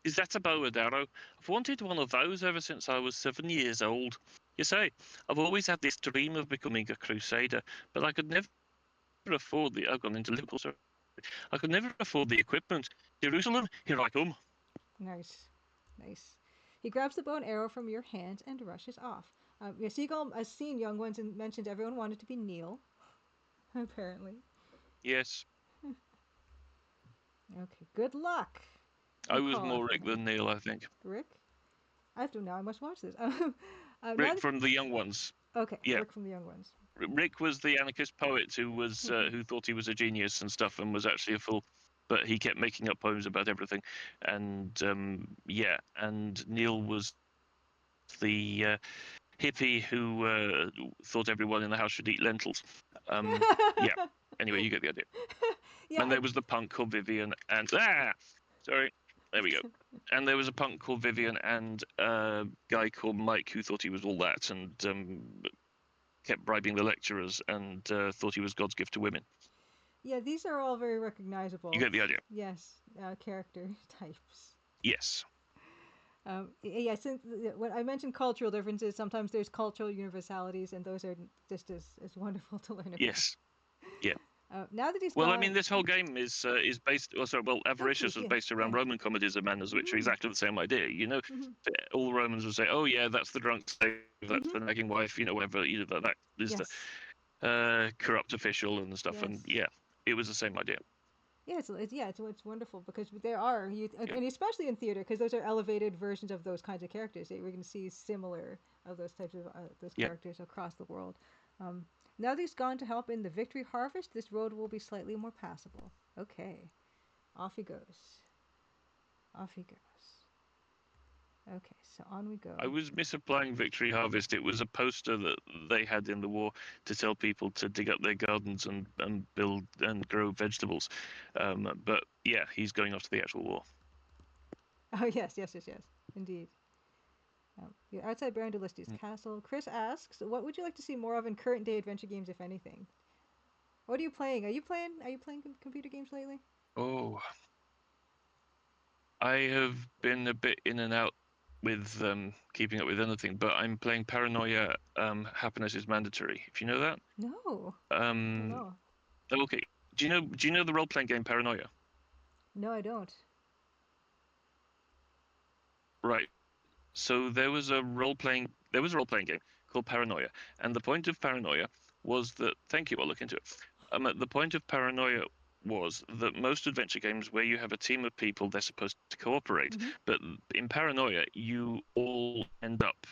Is that a bow and arrow? I've wanted one of those ever since I was 7 years old. You say, I've always had this dream of becoming a crusader, but I could never afford the. I've gone into Liverpool, sorry. I could never afford the equipment. Jerusalem, here I come. Nice, nice. He grabs the bow and arrow from your hand and rushes off. Yeah, Seagull has seen young ones and mentioned everyone wanted to be Neil, apparently. Yes, Okay, good luck. I You was call more after Rick him. than Neil, I think. Rick? I have to now. I must watch this. Now Rick that, from the Young Ones. okay, Yeah, Rick from the Young Ones. Rick was the anarchist poet who thought he was a genius and stuff, and was actually a fool. But he kept making up poems about everything, and yeah, and Neil was the hippie who thought everyone in the house should eat lentils. Yeah. Anyway, you get the idea. Yeah, And there was the punk called Vivian, and sorry, there we go. And there was a punk called Vivian and a guy called Mike who thought he was all that, and kept bribing the lecturers, and thought he was God's gift to women. yeah. These are all very You recognizable. get the idea. Yes, character types. Yes. Yeah, since when I mentioned cultural differences, sometimes there's cultural universalities, and those are just as wonderful to learn about. Yes. Yeah. Now that he's Well, I mean, gone, this whole game is based. Oh, sorry. Well, oh Avaricious please, was yeah, based yeah. around Roman comedies of manners, which are Mhm, exactly the same idea. mhm, All the Romans would say, "Oh yeah, that's the drunk slave, that's mhm. the nagging wife, whatever. That is the Yes, corrupt official and stuff." And yes. yeah, it was the same idea. Yeah, it's wonderful because there are you Yeah. and especially in theater because those are elevated versions of those kinds of characters. We're going to see similar of those types of those Yeah. characters across the world. Um, now that he's gone to help in the victory harvest, this road will be slightly more passable. Okay, off he goes. Off he goes. Okay, so on we I go. was misapplying Victory Harvest. It was a poster that they had in the war to tell people to dig up their gardens and build and grow vegetables. But yeah, he's going off to the actual war. Oh yes, yes, yes, yes, indeed. You're outside Baron de Listy's Mm. castle. Chris asks, "What would you like to see more of in current day adventure games, if anything?" What are you playing? Are you playing computer games lately? Oh, I have been a bit in and out with keeping up with anything, but I'm playing Paranoia. Happiness is mandatory. If you know that. No, don't Um, know. okay. Do you know the role playing game Paranoia? No, I don't. Right. So there was a role playing game called Paranoia, and the point of Paranoia was that thank you. I'll look into it. The point of Paranoia was that most adventure games where you have a team of people, they're supposed to cooperate, Hmm. but in Paranoia you all end up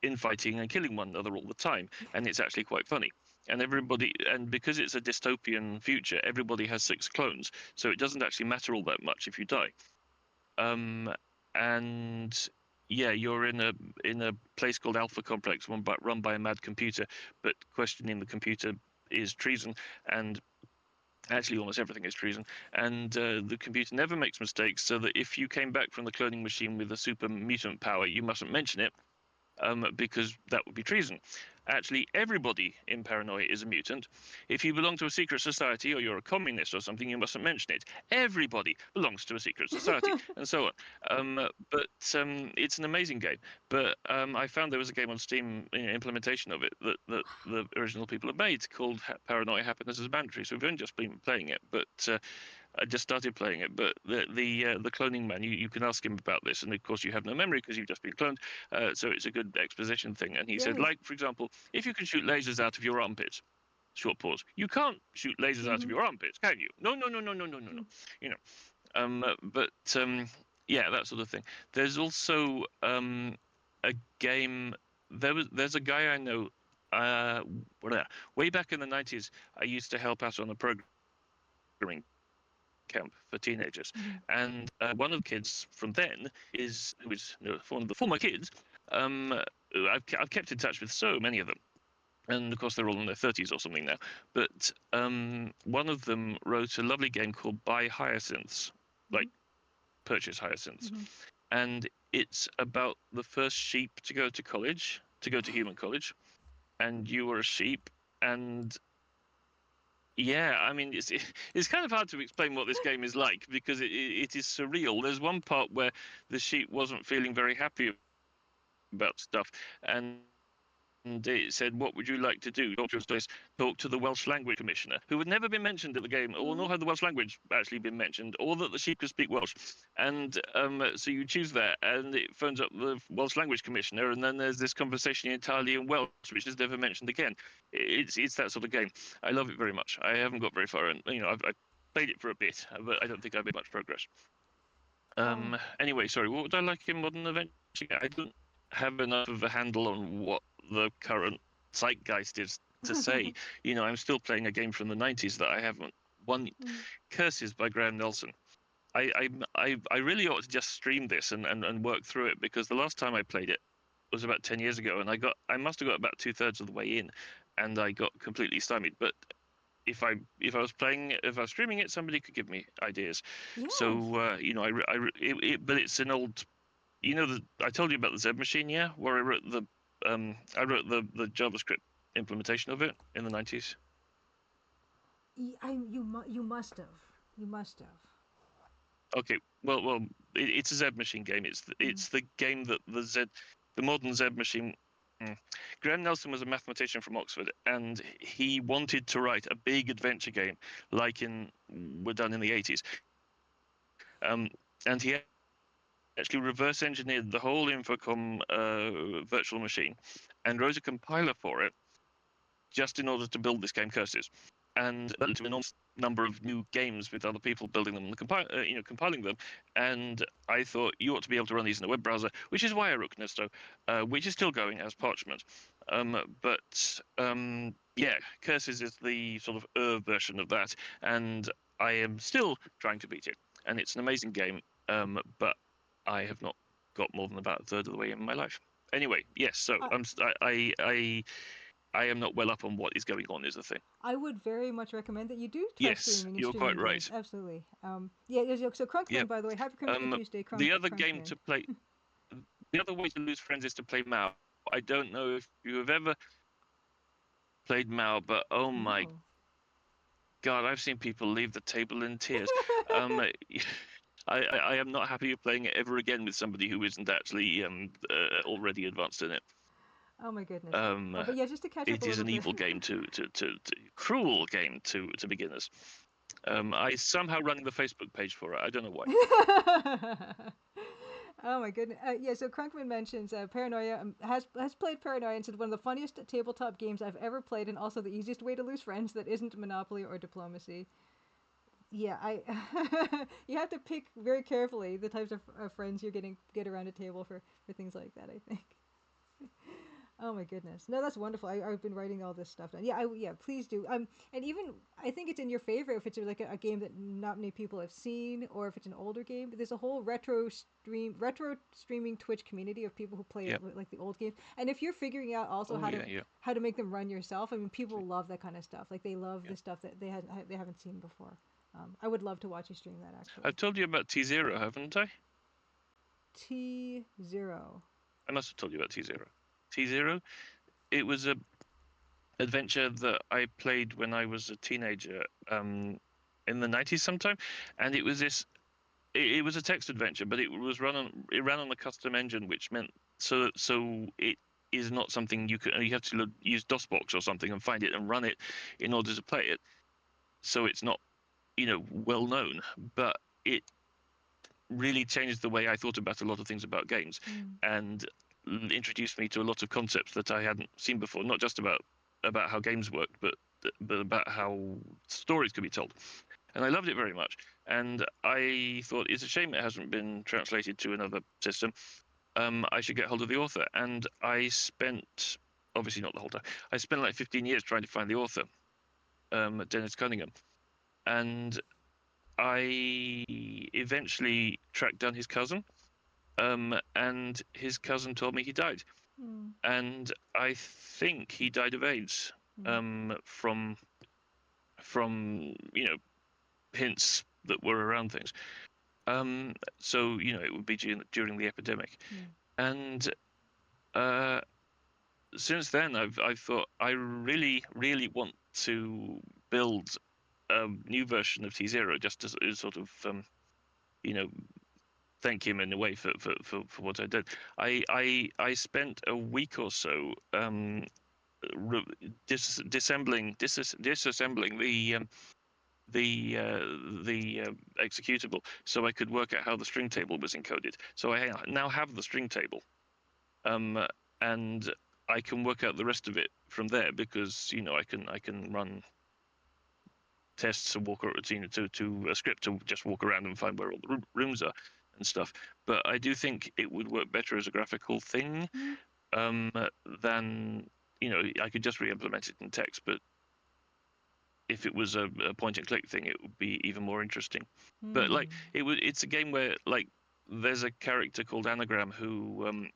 infighting and killing one another all the time, and it's actually quite funny. And because it's a dystopian future, everybody has 6 clones, so it doesn't actually matter all that much if you die. Um, and yeah, you're in a place called Alpha Complex, run by a mad computer, but questioning the computer is treason, and actually almost everything is treason. And the computer never makes mistakes, so that if you came back from the cloning machine with a super mutant power, you mustn't mention it, because that would be treason. Actually, everybody in Paranoia is a mutant. If you belong to a secret society or you're a communist or something, you mustn't mention it. Everybody belongs to a secret society, and so on. But it's an amazing game. But I found there was a game on Steam, implementation of it, that the original people had made, called Paranoia Happiness is Mandatory. So we've only just been playing it, but I just started playing it. But the cloning man, you can ask him about this, and of course you have no memory because you've just been cloned. So it's a good exposition thing. And he said, Yes. like, for example, if you can shoot lasers out of your armpits, short pause, you can't shoot lasers out of Mm-hmm. your armpits, can you? No, no, no, no, no, no, no, no. You know. But yeah, that sort of thing. There's also a game. There's a guy I know. Uh, way back in the 90s, I used to help out on a programming camp for teenagers, Mm-hmm. and one of the kids from then who is one of the former kids. Um, I've kept in touch with so many of them, and of course they're all in their 30s or something now. But one of them wrote a lovely game called Buy Hyacinths, Mm-hmm. like purchase hyacinths, Mm-hmm. and it's about the first sheep to go to college, to go to human college, and you were a sheep, and yeah, I mean, it's kind of hard to explain what this game is like because it is surreal. There's one part where the sheep wasn't feeling very happy about stuff, and it said, "What would you like to do?" Your options is talk to the Welsh language commissioner, who had never been mentioned at the game, or nor had the Welsh language actually been mentioned, or that the sheep could speak Welsh. And so you choose that, and it phones up the Welsh language commissioner, and then there's this conversation entirely in Welsh, which is never mentioned again. It's that sort of game. I love it very much. I haven't got very far, and I've played it for a bit, but I don't think I've made much progress. Oh. Anyway, sorry, what would I like in modern adventure? I don't have enough of a handle on what the current zeitgeist is to say. I'm still playing a game from the 90s that I haven't won. Mm. Curses by Graham Nelson. I really ought to just stream this and work through it, because the last time I played it was about 10 years ago, and I must have got about 2/3 of the way in, and I got completely stymied. But if I was streaming it, somebody could give me ideas. Yes. So but it's an old. I told you about the Z machine, yeah, where I wrote the JavaScript implementation of it in the 90s. You must have. You must have. Okay, well, it's a Z machine game. Mm. It's the game that the modern Z machine. mm. Graham Nelson was a mathematician from Oxford, and he wanted to write a big adventure game like were done in the 80s. And he actually reverse engineered the whole Infocom virtual machine and wrote a compiler for it just in order to build this game, Curses, and to an enormous number of new games with other people building them and compiling them. And I thought, you ought to be able to run these in a web browser, which is why I wrote Knisto, which is still going as Parchment. Yeah, Curses is the sort of version of that, and I am still trying to beat it. And it's an amazing game, but I have not got more than about a third of the way in my life. Anyway, yes. So I I am not well up on what is going on, is the thing. I would very much recommend that you do try Yes, streaming and you're streaming quite games. right. Absolutely. Yeah. So Crunkman, Yep. by the way, happy Crimson Tuesday, The other game Crunkman. to play, the other way to lose friends is to play Mao. I don't know if you have ever played Mao, but oh my No. God, I've seen people leave the table in tears. Um, I am not happy playing it ever again with somebody who isn't actually already advanced in it. Oh my goodness. Um, But yeah, just to catch up a it is little an bit. evil game to cruel game to beginners. I somehow running the Facebook page for it. I don't know why. Oh my goodness. Yeah, so Crunkman mentions Paranoia has played Paranoia and said one of the funniest tabletop games I've ever played, and also the easiest way to lose friends that isn't Monopoly or Diplomacy. Yeah, I you have to pick very carefully the types of friends you're getting get around a table for things like that, I think. Oh my goodness. No, that's wonderful. I've been writing all this stuff down. Yeah, yeah, please do. And even I think it's in your favor if it's like a game that not many people have seen, or if it's an older game. There's a whole retro streaming Twitch community of people who play Yeah. like the old games. And if you're figuring out also Oh yeah, yeah. how to make them run yourself, I mean, people love that kind of stuff. Like they love Yeah. the stuff that they haven't seen before. I would love to watch you stream that actually. I've told you about T0, haven't I? T0. I must have told you about T0. T0. It was a adventure that I played when I was a teenager, in the 90s sometime, and it was this. It was a text adventure, but it ran on a custom engine, which meant so it is not something you have to use DOSBox or something and find it and run it in order to play it. So it's not well known, but it really changed the way I thought about a lot of things about games, and introduced me to a lot of concepts that I hadn't seen before. Not just about how games worked, but about how stories could be told. And I loved it very much. And I thought it's a shame it hasn't been translated to another system. I should get hold of the author. And I spent, obviously not the whole time, I spent like 15 years trying to find the author, Dennis Cunningham. And I eventually tracked down his cousin, and his cousin told me he died. And I think he died of AIDS, from hints that were around things. So it would be during the epidemic, and since then I've thought I really want to build a new version of T0, just to sort of thank him in a way for what I did. I spent a week or so disassembling the executable, so I could work out how the string table was encoded. So I now have the string table, and I can work out the rest of it from there, because I can run tests and walk to a script to just walk around and find where all the rooms are and stuff. But I do think it would work better as a graphical thing, than I could just re-implement it in text. But if it was a point and click thing, it would be even more interesting. But like it's a game where like there's a character called Anagram who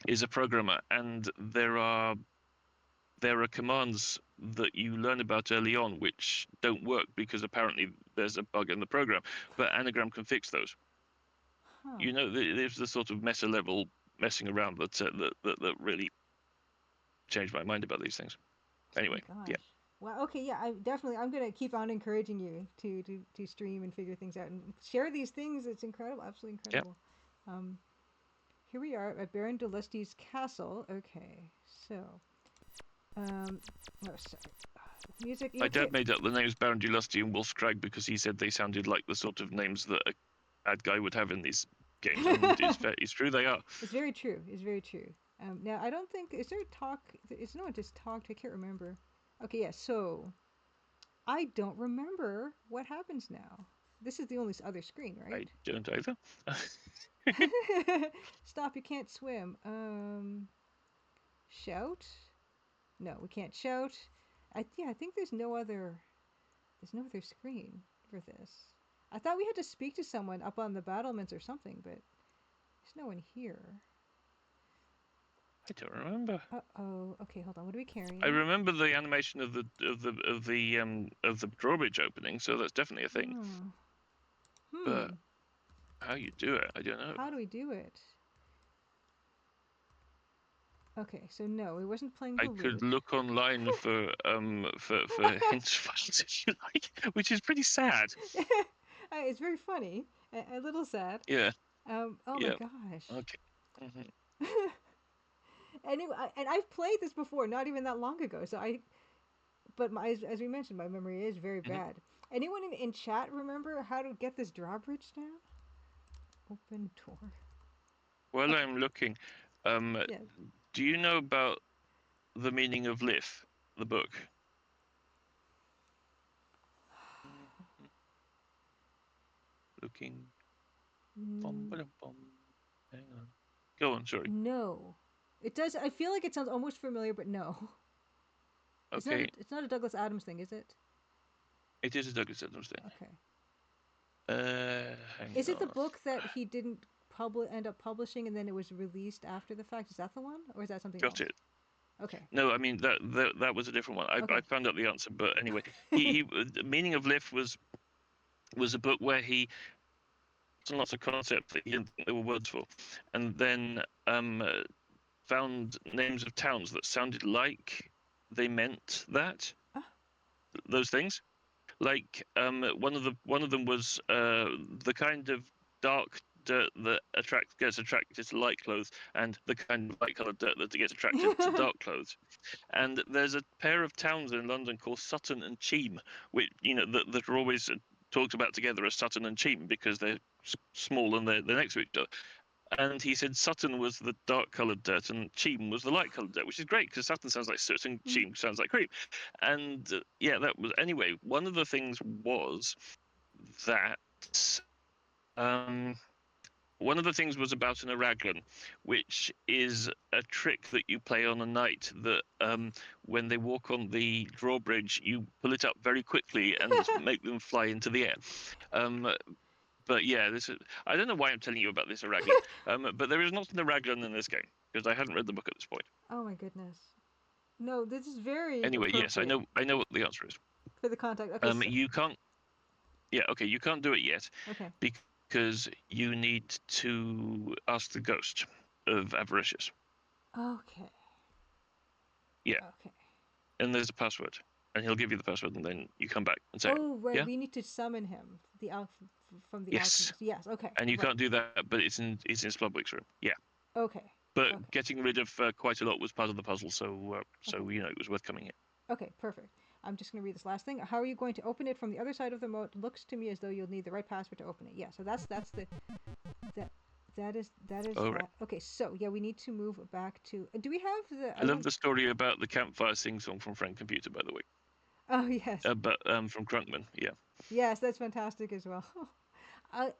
is a programmer, and there are commands that you learn about early on which don't work because apparently there's a bug in the program, but Anagram can fix those. There's the sort of meta level messing around that really changed my mind about these things. Anyway, oh my yeah. gosh. Wow. Okay. Yeah. I'm gonna keep on encouraging you to stream and figure things out and share these things. It's incredible. Absolutely incredible. Yeah. Here we are at Baron de Lusty's castle. Okay. So. Oh, sorry. Music. My dad made up the names Baron de Lusty and Wolf's Crag because he said they sounded like the sort of names that a bad guy would have in these games, and it's true, they are. It's very true. It's very true. Now I don't think is there talk. It's not just talked. I can't remember. Okay. Yeah. So. I don't remember what happens now. This is the only other screen, right? I don't either. Stop, you can't swim. Shout? No, we can't shout. I think there's no other screen for this. I thought we had to speak to someone up on the battlements or something, but there's no one here. I don't remember. Uh-oh. Okay, hold on. What are we carrying? I remember the animation of the drawbridge opening, so that's definitely a thing. But how you do it, I don't know. How do we do it? Okay, so no, we wasn't playing I could look online for hint files if you like, which is pretty sad. It's very funny, a little sad. Yeah. Oh yeah. my gosh. Okay. Anyway, and I've played this before, not even that long ago. So but as we mentioned, my memory is very bad. Anyone in chat remember how to get this drawbridge down? Open door. While I'm looking, Yeah. do you know about the meaning of Lith, the book? Looking. Hang on. Go on, sorry. No. It does. I feel like it sounds almost familiar, but no. It's not. Okay, It's not a Douglas Adams thing, is it? it is a Douglas Adams thing. Okay. Hang Is it the on. book that he didn't end up publishing and then it was released after the fact? Is that the one, or is that something Got else? it. Okay. No, I mean that was a different one. I Okay. found out the answer, but anyway, he the Meaning of Lift was a book where he lots of concepts that he didn't think there were words for, and then found names of towns that sounded like they meant Ah, those things. Like one of them was the kind of dark dirt that gets attracted to light clothes, and the kind of light coloured dirt that gets attracted to dark clothes. And there's a pair of towns in London called Sutton and Cheam, which that are always talked about together as Sutton and Cheam because they're small and they're next to each other. And he said Sutton was the dark coloured dirt and Cheam was the light coloured dirt, which is great because Sutton sounds like soot and mm, Cheam sounds like cream. And yeah, that was anyway. One of the things was that um, one of the things was about an Araglan, which is a trick that you play on a knight that when they walk on the drawbridge, you pull it up very quickly and make them fly into the air. Um, but yeah, I don't know why I'm telling you about this Araglan, but there is not an Araglan in this game because I hadn't read the book at this point. Oh my goodness. No, this is very Anyway, yes, appropriate I know what the answer is. for the contact. Okay. So, You can't. Yeah, okay, you can't do it yet okay. because you need to ask the ghost of Avaricious. Okay. Yeah, Okay. and there's a password, and he'll give you the password, and then you come back and say, Oh right. yeah, We need to summon him. From the yes, alchemist. Yes. Okay. and you Right. can't do that, but it's in Splodwick's room. Yeah, Okay. but Okay. getting rid of quite a lot was part of the puzzle, so Okay. it was worth coming here. Okay. Perfect. I'm just going to read this last thing. How are you going to open it from the other side of the moat? Looks to me as though you'll need the right password to open it. Yeah. So that's the that that is All right. that. Okay. So yeah, we need to move back to. Do we have the? I love the story about the campfire sing song from Frank Computer, by the way. Oh yes. But from Crunkman, yeah. Yes, that's fantastic as well. I,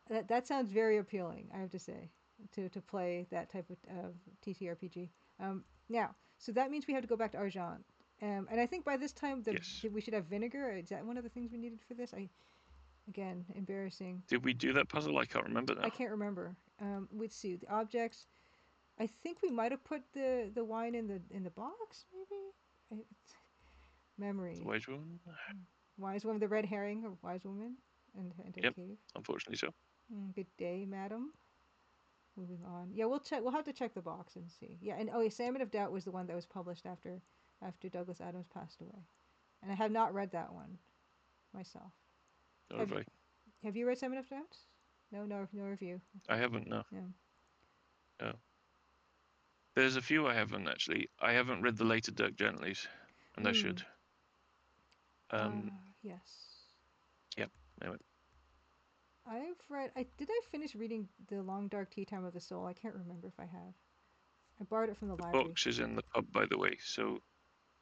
that sounds very appealing. I have to say, to play that type of TTRPG. Now, so that means we have to go back to Argent, and I think by this time Yes. we should have vinegar. Is that one of the things we needed for this? Again, embarrassing. Did we do that puzzle? I can't remember I now. can't remember. Let's see the objects. I think we might have put the wine in the box, maybe. The Memory. wage one? Wise woman, the red herring, or wise woman, and a Yep, cave. unfortunately so. Good day, madam. Moving on. Yeah, we'll check. We'll have to check the box and see. Yeah, and oh, yeah, Salmon of Doubt was the one that was published after Douglas Adams passed away, and I have not read that one myself. Nor Have have I. Have you read Salmon of Doubt? No, no review. I Okay. haven't, no. Yeah. No. There's a few I haven't, actually. I haven't read the later Dirk Gentleys, and I Hmm. should. Um, Yes. yeah, anyway. I've read. Did I finish reading The Long Dark Tea Time of the Soul? I can't remember if I have. I borrowed it from the The library. box is in the pub, by the way, so...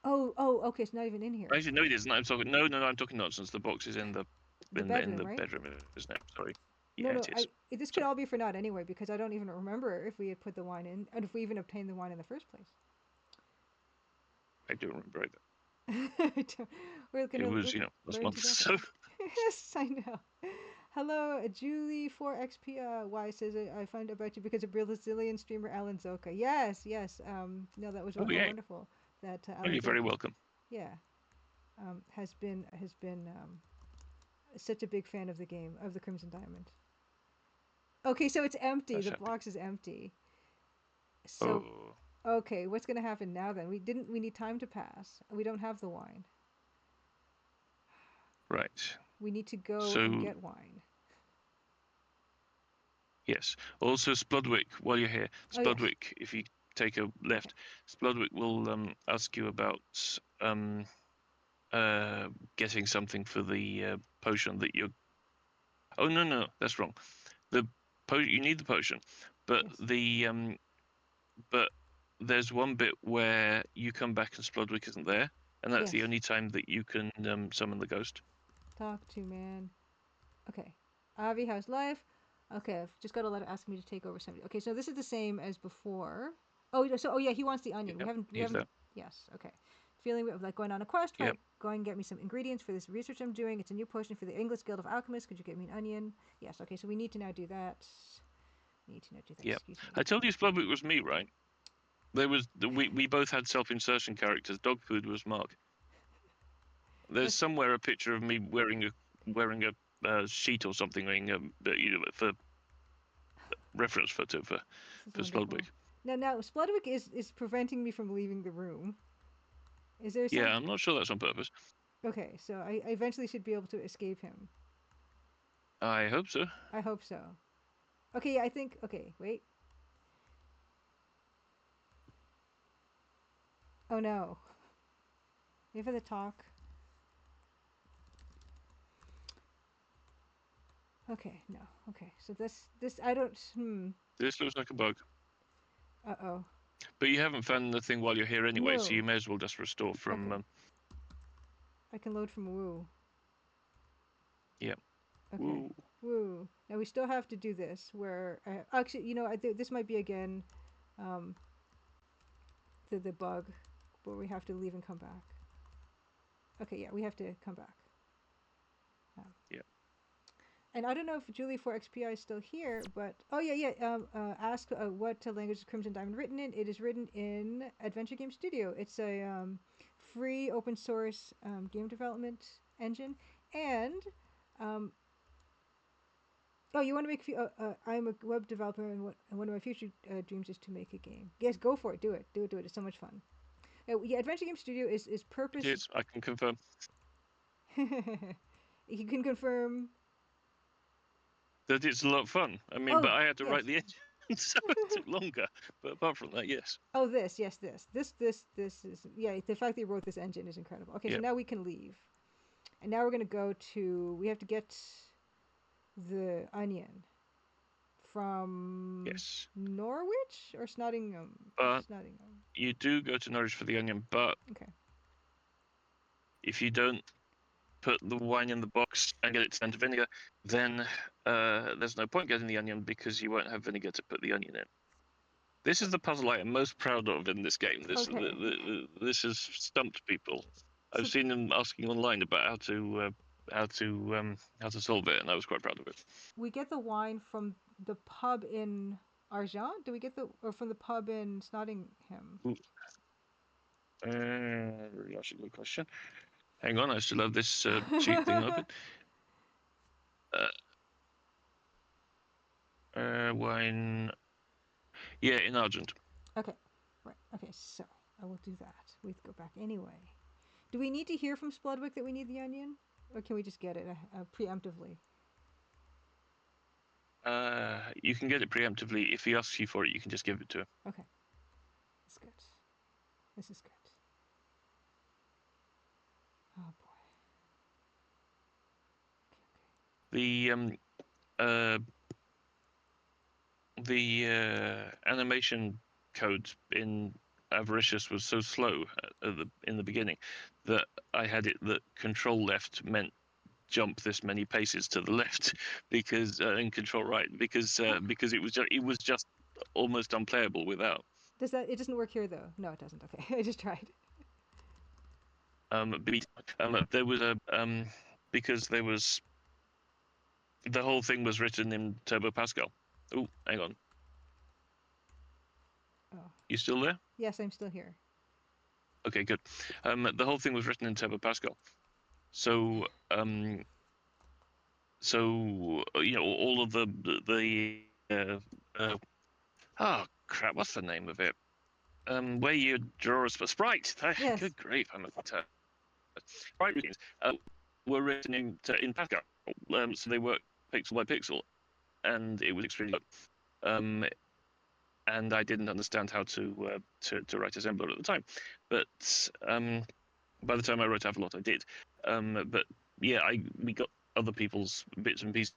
Oh, okay. It's not even in here. Actually, no, it isn't. I'm talking... No, I'm talking nonsense. The box is in the The in bedroom, the right? bedroom, isn't it? Sorry. No, Yeah, no. it is. This could Sorry. all be for naught anyway because I don't even remember if we had put the wine in and if we even obtained the wine in the first place. I don't remember either. We're It gonna was, last learn month, together. so... Yes, I know. Hello, Julie 4XP. Says I found out about you because of Brazilian streamer Alan Zoka. Yes, yes. No, that was Oh, yeah. wonderful. That Oh, Alan you're very Zoka, welcome. yeah, has been such a big fan of the game of the Crimson Diamond. Okay, so it's empty. That's The happy. box is empty. So Oh, okay, what's gonna happen now then? We need time to pass. We don't have the wine. right. We need to go and So, get wine. yes. Also, Splodwick, while you're here, Oh yes, Splodwick, if you take a okay. left, Splodwick will ask you about um, getting something for the potion that you're. Oh no, that's wrong. The you need the potion, but Yes. but there's one bit where you come back and Splodwick isn't there, and that's the Yes. only time that you can summon the ghost. Talk to man. Okay. Avi, how's life? Okay, I've just got a letter asking me to take over somebody. Okay, so this is the same as before. So yeah, he wants the onion. We Yep, haven't we use haven't. that. Yes, okay. Feeling of like going on a quest, Yep, right? Go and get me some ingredients for this research I'm doing. It's a new potion for the English Guild of Alchemists. Could you get me an onion? Yes, okay. So we need to now do that. Need to now do that. yep. Excuse me. I told you Spellbook was me, right? We both had self-insertion characters. Dog food was Mark. There's That's somewhere a picture of me wearing a sheet or something, for reference photo for this is wonderful. Spellbook. Now Spludwick is preventing me from leaving the room. Is there Yeah, some? I'm not sure that's on purpose. Okay, so I eventually should be able to escape him. I hope so. I hope so. Okay, yeah, I think. Okay, wait. Oh no. We have the talk. Okay, no. Okay, so this I don't. This looks like a bug. Uh-oh. But you haven't found the thing while you're here anyway, so No. you may as well just restore from. Okay. I can load from Woo. Yeah. Okay. Woo. Woo. Now we still have to do this. Where actually, I think this might be again, um, the bug, where we have to leave and come back. Okay, yeah, we have to come back. Yeah. And I don't know if Julie for XPI is still here, but oh yeah. Ask what language is Crimson Diamond written in. It is written in Adventure Game Studio. It's a free open source game development engine, and um, oh, you want to make? I'm a web developer, and one of my future dreams is to make a game. Yes, go for it. Do it. Do it. Do it. It's so much fun. Yeah, Adventure Game Studio is It purpose. is. I can confirm. You can confirm. That it's a lot of fun. I mean, but Oh I had to yes. write the engine, so it took longer. But apart from that, yes. Oh, this is yeah. The fact that you wrote this engine is incredible. Okay, so Yeah. now we can leave, and now we're gonna go to. We have to get the onion from Yes. Norwich or Snottingham. But Snottingham. you do go to Norwich for the onion, but Okay. if you don't put the wine in the box and get it turned to vinegar, then there's no point getting the onion because you won't have vinegar to put the onion in. This is the puzzle I am most proud of in this game. Okay. This has stumped people. So I've seen them asking online about how to solve it, and I was quite proud of it. we get the wine from the pub in Argent. Do we get the or from the pub in Snottingham? Really, that's a good question. Hang on, I still have this cheat thing open. Wine. Yeah, in Argent. Okay. Right. Okay. So I will do that. We have to go back anyway. Do we need to hear from Spludwick that we need the onion, or can we just get it preemptively? You can get it preemptively. If he asks you for it, you can just give it to him. Okay. That's good. This is good. Oh boy. The animation code in Avaricious was so slow in the beginning that I had it that control left meant jump this many paces to the left because and control right because it was just almost unplayable without. Does that? It doesn't work here though. No, it doesn't. Okay, I just tried. There was a because there was the whole thing was written in Turbo Pascal. Oh, hang on. Oh. You still there? Yes, I'm still here. Okay, good. The whole thing was written in Turbo Pascal, so all of the oh crap, what's the name of it? Where you draw a sprite. Yes. Good grief, I'm a sprite routines were written in Pascal, so they work pixel by pixel, and it was extremely low. And I didn't understand how to write assembler at the time, but by the time I wrote Avalot, I did. But yeah, we got other people's bits and pieces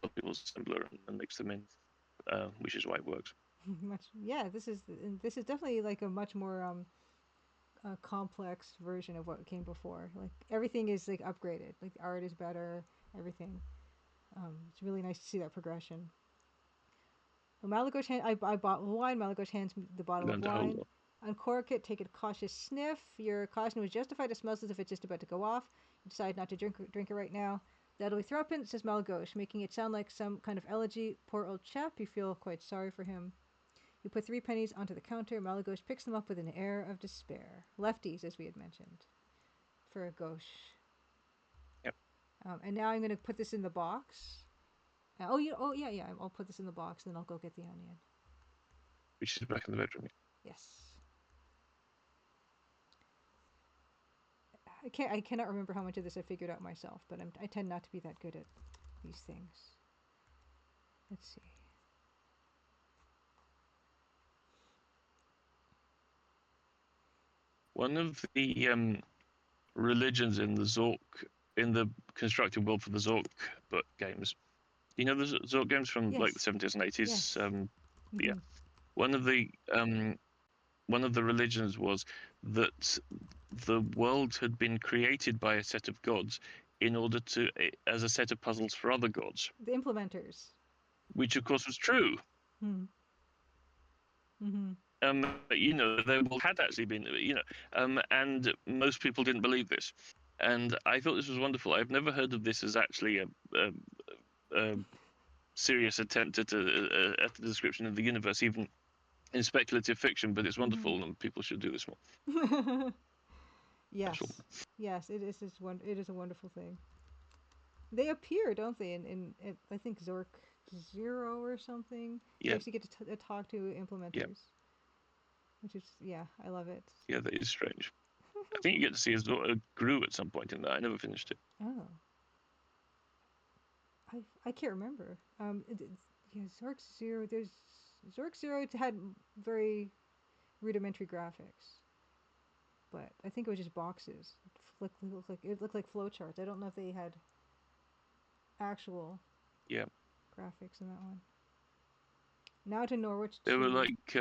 of people's assembler and mixed them in, which is why it works. Yeah. This is definitely like a much more complex version of what came before. Like everything is like upgraded. Like the art is better. Everything. It's really nice to see that progression. Malagos I bought wine. Malagos hands me the bottle of Learned a whole wine. lot. Uncork it. Take a cautious sniff. Your caution was justified. It smells as if it's just about to go off. You decide not to drink it right now. That'll be threepence, says Malagos, making it sound like some kind of elegy. Poor old chap. You feel quite sorry for him. You put 3 pennies onto the counter. Malagos picks them up with an air of despair. Lefties, as we had mentioned, for a gauche. Yep. And now I'm going to put this in the box. Yeah. I'll put this in the box, and then I'll go get the onion. Which is back in the bedroom. Yes. I cannot remember how much of this I figured out myself, but I tend not to be that good at these things. Let's see. One of the religions in the constructed world for the Zork book games. You know the Zork games from Yes. like the 70s and 80s. Yes. Yeah. One of the religions was that the world had been created by a set of gods in order to as a set of puzzles for other gods. The implementers. Which of course was true. The world had actually been, and most people didn't believe this. And I thought this was wonderful. I've never heard of this as actually a serious attempt at a description of the universe, even in speculative fiction. But it's wonderful, and people should do this more. Yes, yes, it is. It is a wonderful thing. They appear, don't they? In I think Zork Zero or something. Yeah. You actually get to talk to implementers. Yeah. Which is, I love it. Yeah, that is strange. I think you get to see a Gru at some point in that. I never finished it. Oh. I can't remember. Zork Zero. Zork Zero had very rudimentary graphics, but I think it was just boxes. It looked like flowcharts. I don't know if they had actual graphics in that one. Now to Norwich. They were like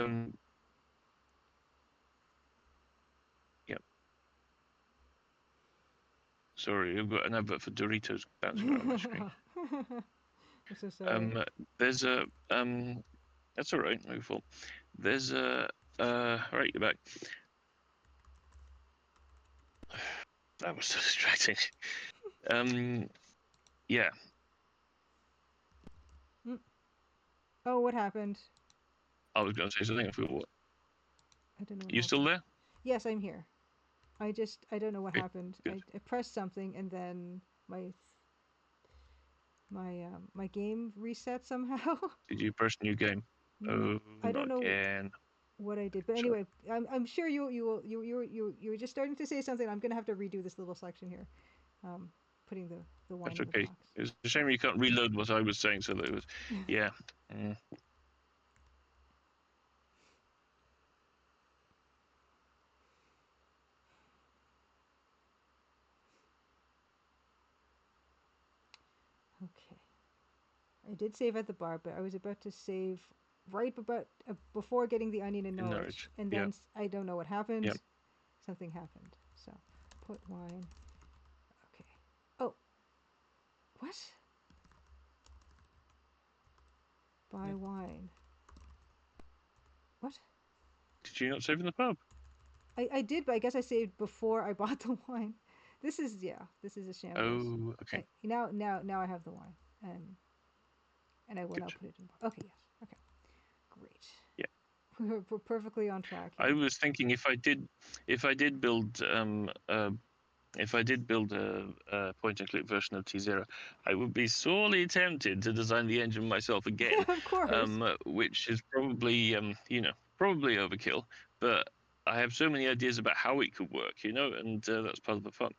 Sorry, I've got an advert for Doritos bouncing around my screen. I'm so sorry. There's a that's all right. No fault. There's a right, you're back. That was so distracting. Yeah. Oh, what happened? I was going to say something. I forgot what. I don't know. You still there? Yes, I'm here. I don't know what happened. I pressed something and then my game reset somehow. Did you press new game? Oh, I don't know again. what I did, but anyway, I'm sure you were just starting to say something. I'm gonna have to redo this little section here, putting the wine. That's in okay. the box. It's a shame you can't reload what I was saying, so that it was yeah. Okay. I did save at the bar, but I was about to save right before getting the onion in Norwich. And then I don't know what happened. Yep. Something happened. So, put wine. Okay. Oh. What? Buy wine. What? Did you not save in the pub? I did, but I guess I saved before I bought the wine. This is a shambles. Oh, okay. Now I have the wine, and I will now put it in. Okay, yes, okay, great. Yeah, we're perfectly on track here. I was thinking if I did build a point-and-click version of T0, I would be sorely tempted to design the engine myself again. Of course. Which is probably probably overkill, but I have so many ideas about how it could work, and that's part of the fun.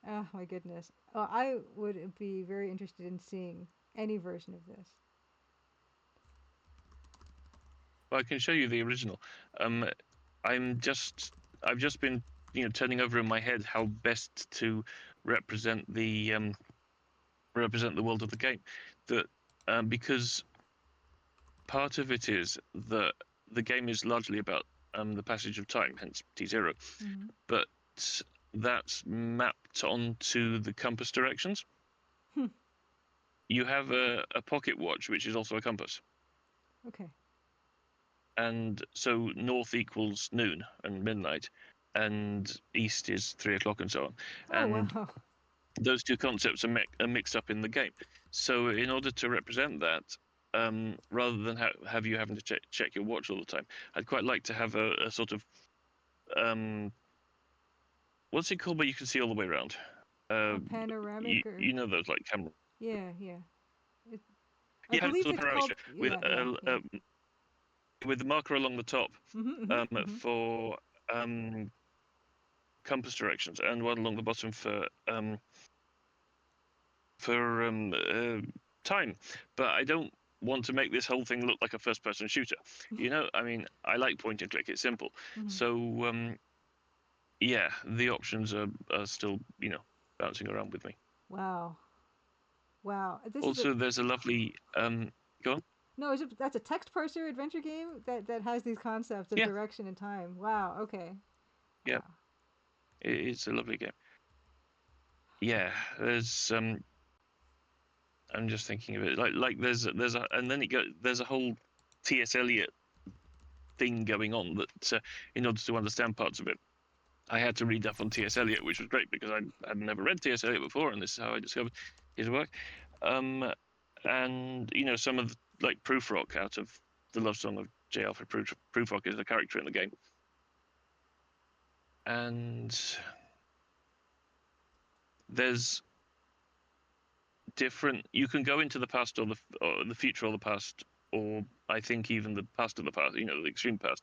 Oh my goodness. I would be very interested in seeing any version of this. Well, I can show you the original. I've just been turning over in my head how best to represent the world of the game. That because part of it is that the game is largely about the passage of time, hence T0, but that's mapped onto the compass directions. you have a pocket watch, which is also a compass. Okay. And so north equals noon and midnight, and east is 3 o'clock, and so on. Oh And wow. those two concepts are mixed up in the game. So in order to represent that, rather than have you having to check your watch all the time, I'd quite like to have a sort of what's it called? But you can see all the way around. A panoramic or You know those like camera. yeah, yeah. It, I Yeah, believe the it's panoramic called with yeah. with the marker along the top for compass directions, and one along the bottom for time. But I don't want to make this whole thing look like a first-person shooter. I mean, I like point and click. It's simple. So yeah, the options are still bouncing around with me. Wow. Wow. Also, there's a lovely go on. No, that's a text parser adventure game that has these concepts of Yeah, direction and time. Wow. Okay. yeah, Wow. it's a lovely game. Yeah, there's I'm just thinking of it like there's a and then there's a whole T.S. Eliot thing going on that in order to understand parts of it, I had to read up on T.S. Eliot, which was great because I had never read T.S. Eliot before, and this is how I discovered his work. And some of like Prufrock out of the Love Song of J. Alfred Prufrock is a character in the game, and there's different. You can go into the past or the future or the past, or I think even the past of the past. The extreme past.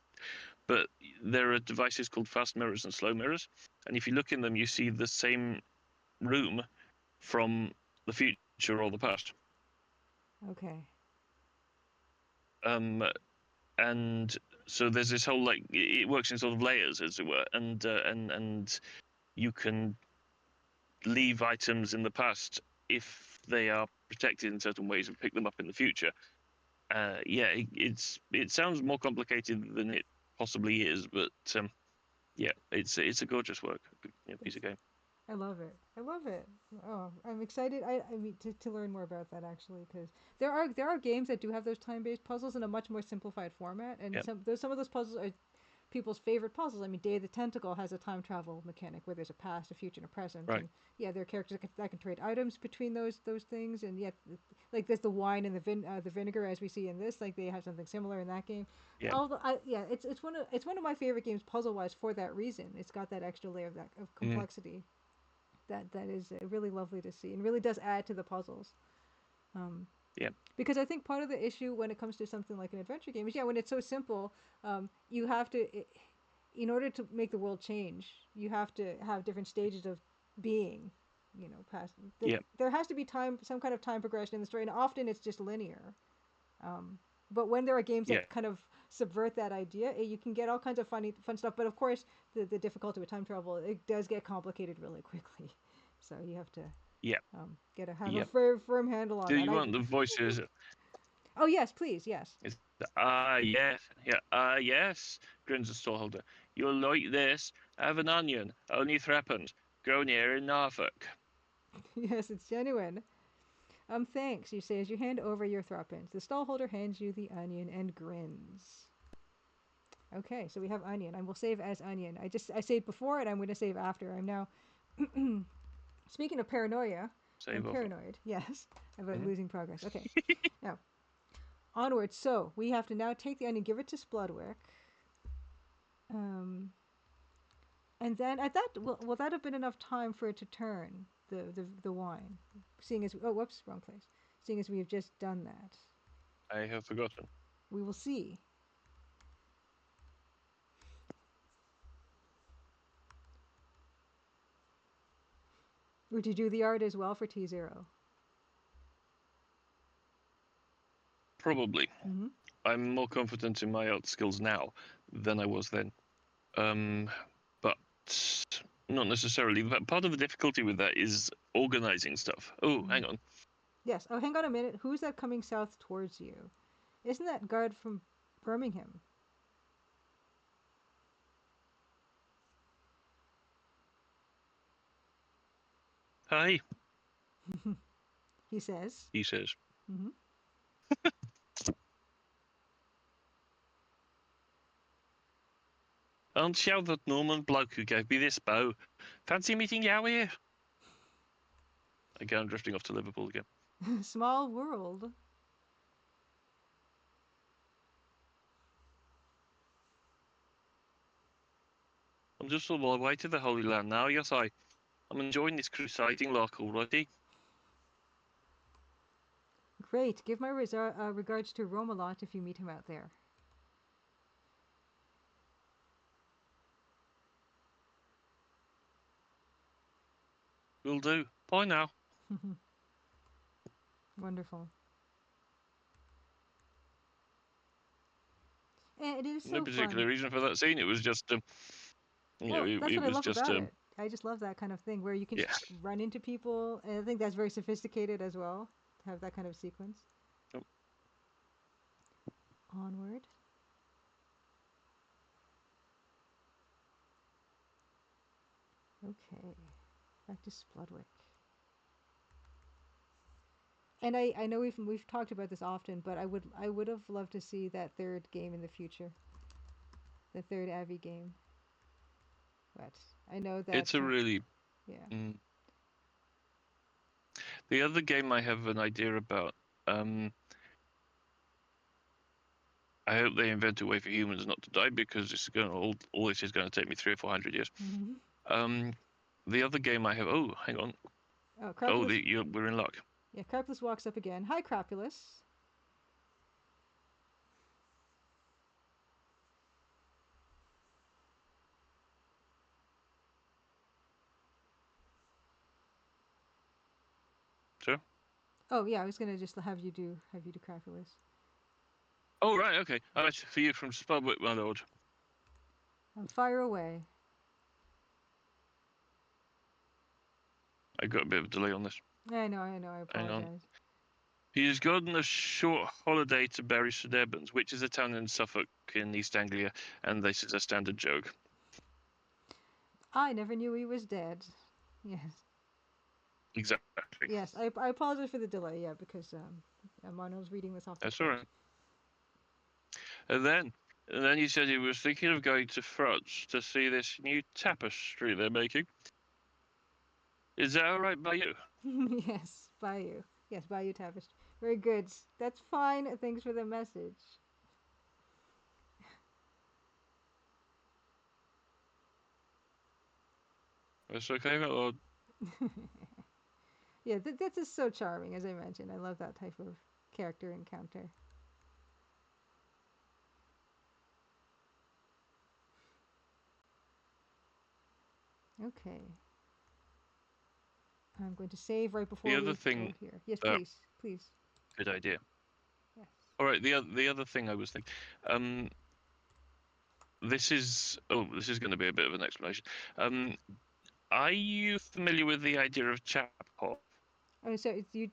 But there are devices called fast mirrors and slow mirrors, and if you look in them, you see the same room from the future or the past. Okay. And so there's this whole it works in sort of layers, as it were, and you can leave items in the past if they are protected in certain ways and pick them up in the future. Yeah, it sounds more complicated than it possibly is, but yeah, it's a gorgeous work, piece of game. I love it. I love it. Oh, I'm excited. I mean to learn more about that actually because there are games that do have those time based puzzles in a much more simplified format, and Yep. some of those puzzles are people's favorite puzzles. I mean, Day of the Tentacle has a time travel mechanic where there's a past, a future, and a present, Right. and yeah, there are characters that can trade items between those things, and yet like there's the wine and the vinegar as we see in this, like they have something similar in that game. Yeah. Yeah, it's one of my favorite games puzzle wise for that reason. It's got that extra layer of Mm. complexity that is really lovely to see and really does add to the puzzles. Yeah. Because I think part of the issue when it comes to something like an adventure game is when it's so simple, you have to, in order to make the world change, you have to have different stages of being, past. Yeah. There has to be some kind of time progression in the story, and often it's just linear. But when there are games Yeah. that kind of subvert that idea, you can get all kinds of fun stuff. But of course, the difficulty with time travel, it does get complicated really quickly. So you have to Yeah. have Yeah. a firm handle on Do that. you want the voices? Oh yes, please, yes. It's yes, yeah, yes, grins the stallholder. You'll like this. Have an onion, only threepence. Grown here in Norfolk. Yes, it's genuine. Thanks, you say as you hand over your threepence. The stallholder hands you the onion and grins. Okay, so we have onion. I will save as onion. I saved before and I'm going to save after. I'm now. Speaking of paranoia, I'm Save over. paranoid. Yes, about losing progress. Okay, now onwards. So we have to now take the onion, give it to Spludwick. And then at that, will that have been enough time for it to turn the wine? Seeing as whoops, wrong place. Seeing as we have just done that, I have forgotten. we will see. Would you do the art as well for T0? Probably. Mm-hmm. I'm more confident in my art skills now than I was then. But not necessarily. But part of the difficulty with that is organizing stuff. Oh, hang on. Yes. Oh, hang on a minute. Who's that coming south towards you? Isn't that guard from Birmingham? Hi. he says. he says. Hmm. Aren't you that Norman bloke who gave me this bow? Fancy meeting you here? Again, I'm drifting off to Liverpool again. Small world. I'm just on my way to the Holy Land now, yes, I'm enjoying this crusading lark already. Great. Give my regards to Romalot if you meet him out there. Will do. Bye now. Wonderful. And it is No so particular fun. reason for that scene. It was just, Well, that's it what I was love just, about it. I just love that kind of thing where you can yeah. just run into people, and I think that's very sophisticated as well to have that kind of sequence. Oh. Onward. Okay, back to Spludwick. And I know we've talked about this often, but I would have loved to see that third game in the future, the third Avi game. But I know that It's a really. yeah. Mm. The other game I have an idea about. I hope they invent a way for humans not to die because this is going all this is going to take me 300 or 400 years. Mm-hmm. The other game I have. Oh, hang on. Oh, Oh, Crapulus. we're in luck. Yeah, Crapulus walks up again. Hi, Crapulus. Sure. Oh yeah, I was gonna just have you do Crapulus. Oh right, okay. All right, for you from Spudwick, my lord. Fire away. I got a bit of a delay on this. I know, I Hang on. apologize. He's gotten a short holiday to Bury St Edmunds, which is a town in Suffolk in East Anglia, and this is a standard joke. I never knew he was dead. Yes. Exactly. Yes, I apologize for the delay, yeah, because Marnel's reading this off the That's all script. right. And then he said he was thinking of going to France to see this new tapestry they're making. Is that all right by you? Yes, Bayou. Yes, Bayou Tapestry. Very good. That's fine. Thanks for the message. That's okay, my lord. Yeah, this is so charming, as I mentioned. I love that type of character encounter. Okay. I'm going to save right The before other we thing go here. Yes, that please. Please. good idea. Yes. All right, the other thing I was thinking, this is going to be a bit of an explanation. Are you familiar with the idea of chap hop? Oh, so you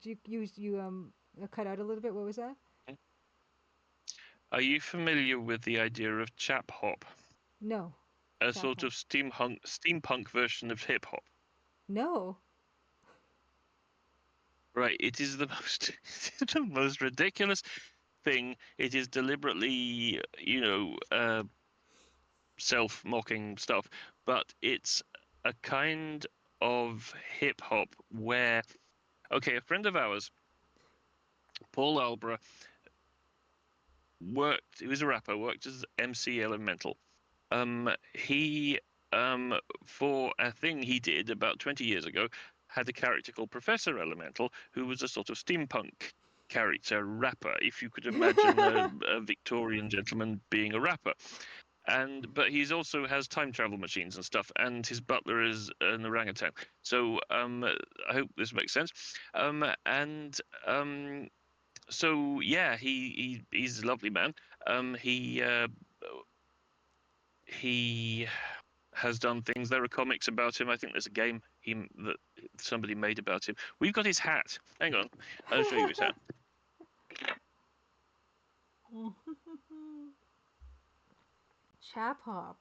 cut out a little bit. What was that? Are you familiar with the idea of chap hop? No. A Chap sort hop. of steampunk version of hip hop. No. Right, it is the most the most ridiculous thing. It is deliberately, self-mocking stuff, but it's a kind of hip hop where, okay, a friend of ours, Paul Albra, he was a rapper, worked as MC Elemental. He, for a thing he did about 20 years ago, had a character called Professor Elemental, who was a sort of steampunk character rapper, if you could imagine a Victorian gentleman being a rapper. But he's also has time travel machines and stuff, and his butler is an orangutan. So I hope this makes sense. And so yeah, he's a lovely man. He has done things. There are comics about him. I think there's a game that somebody made about him. We've got his hat. Hang on, I'll show you his hat. Chap hop.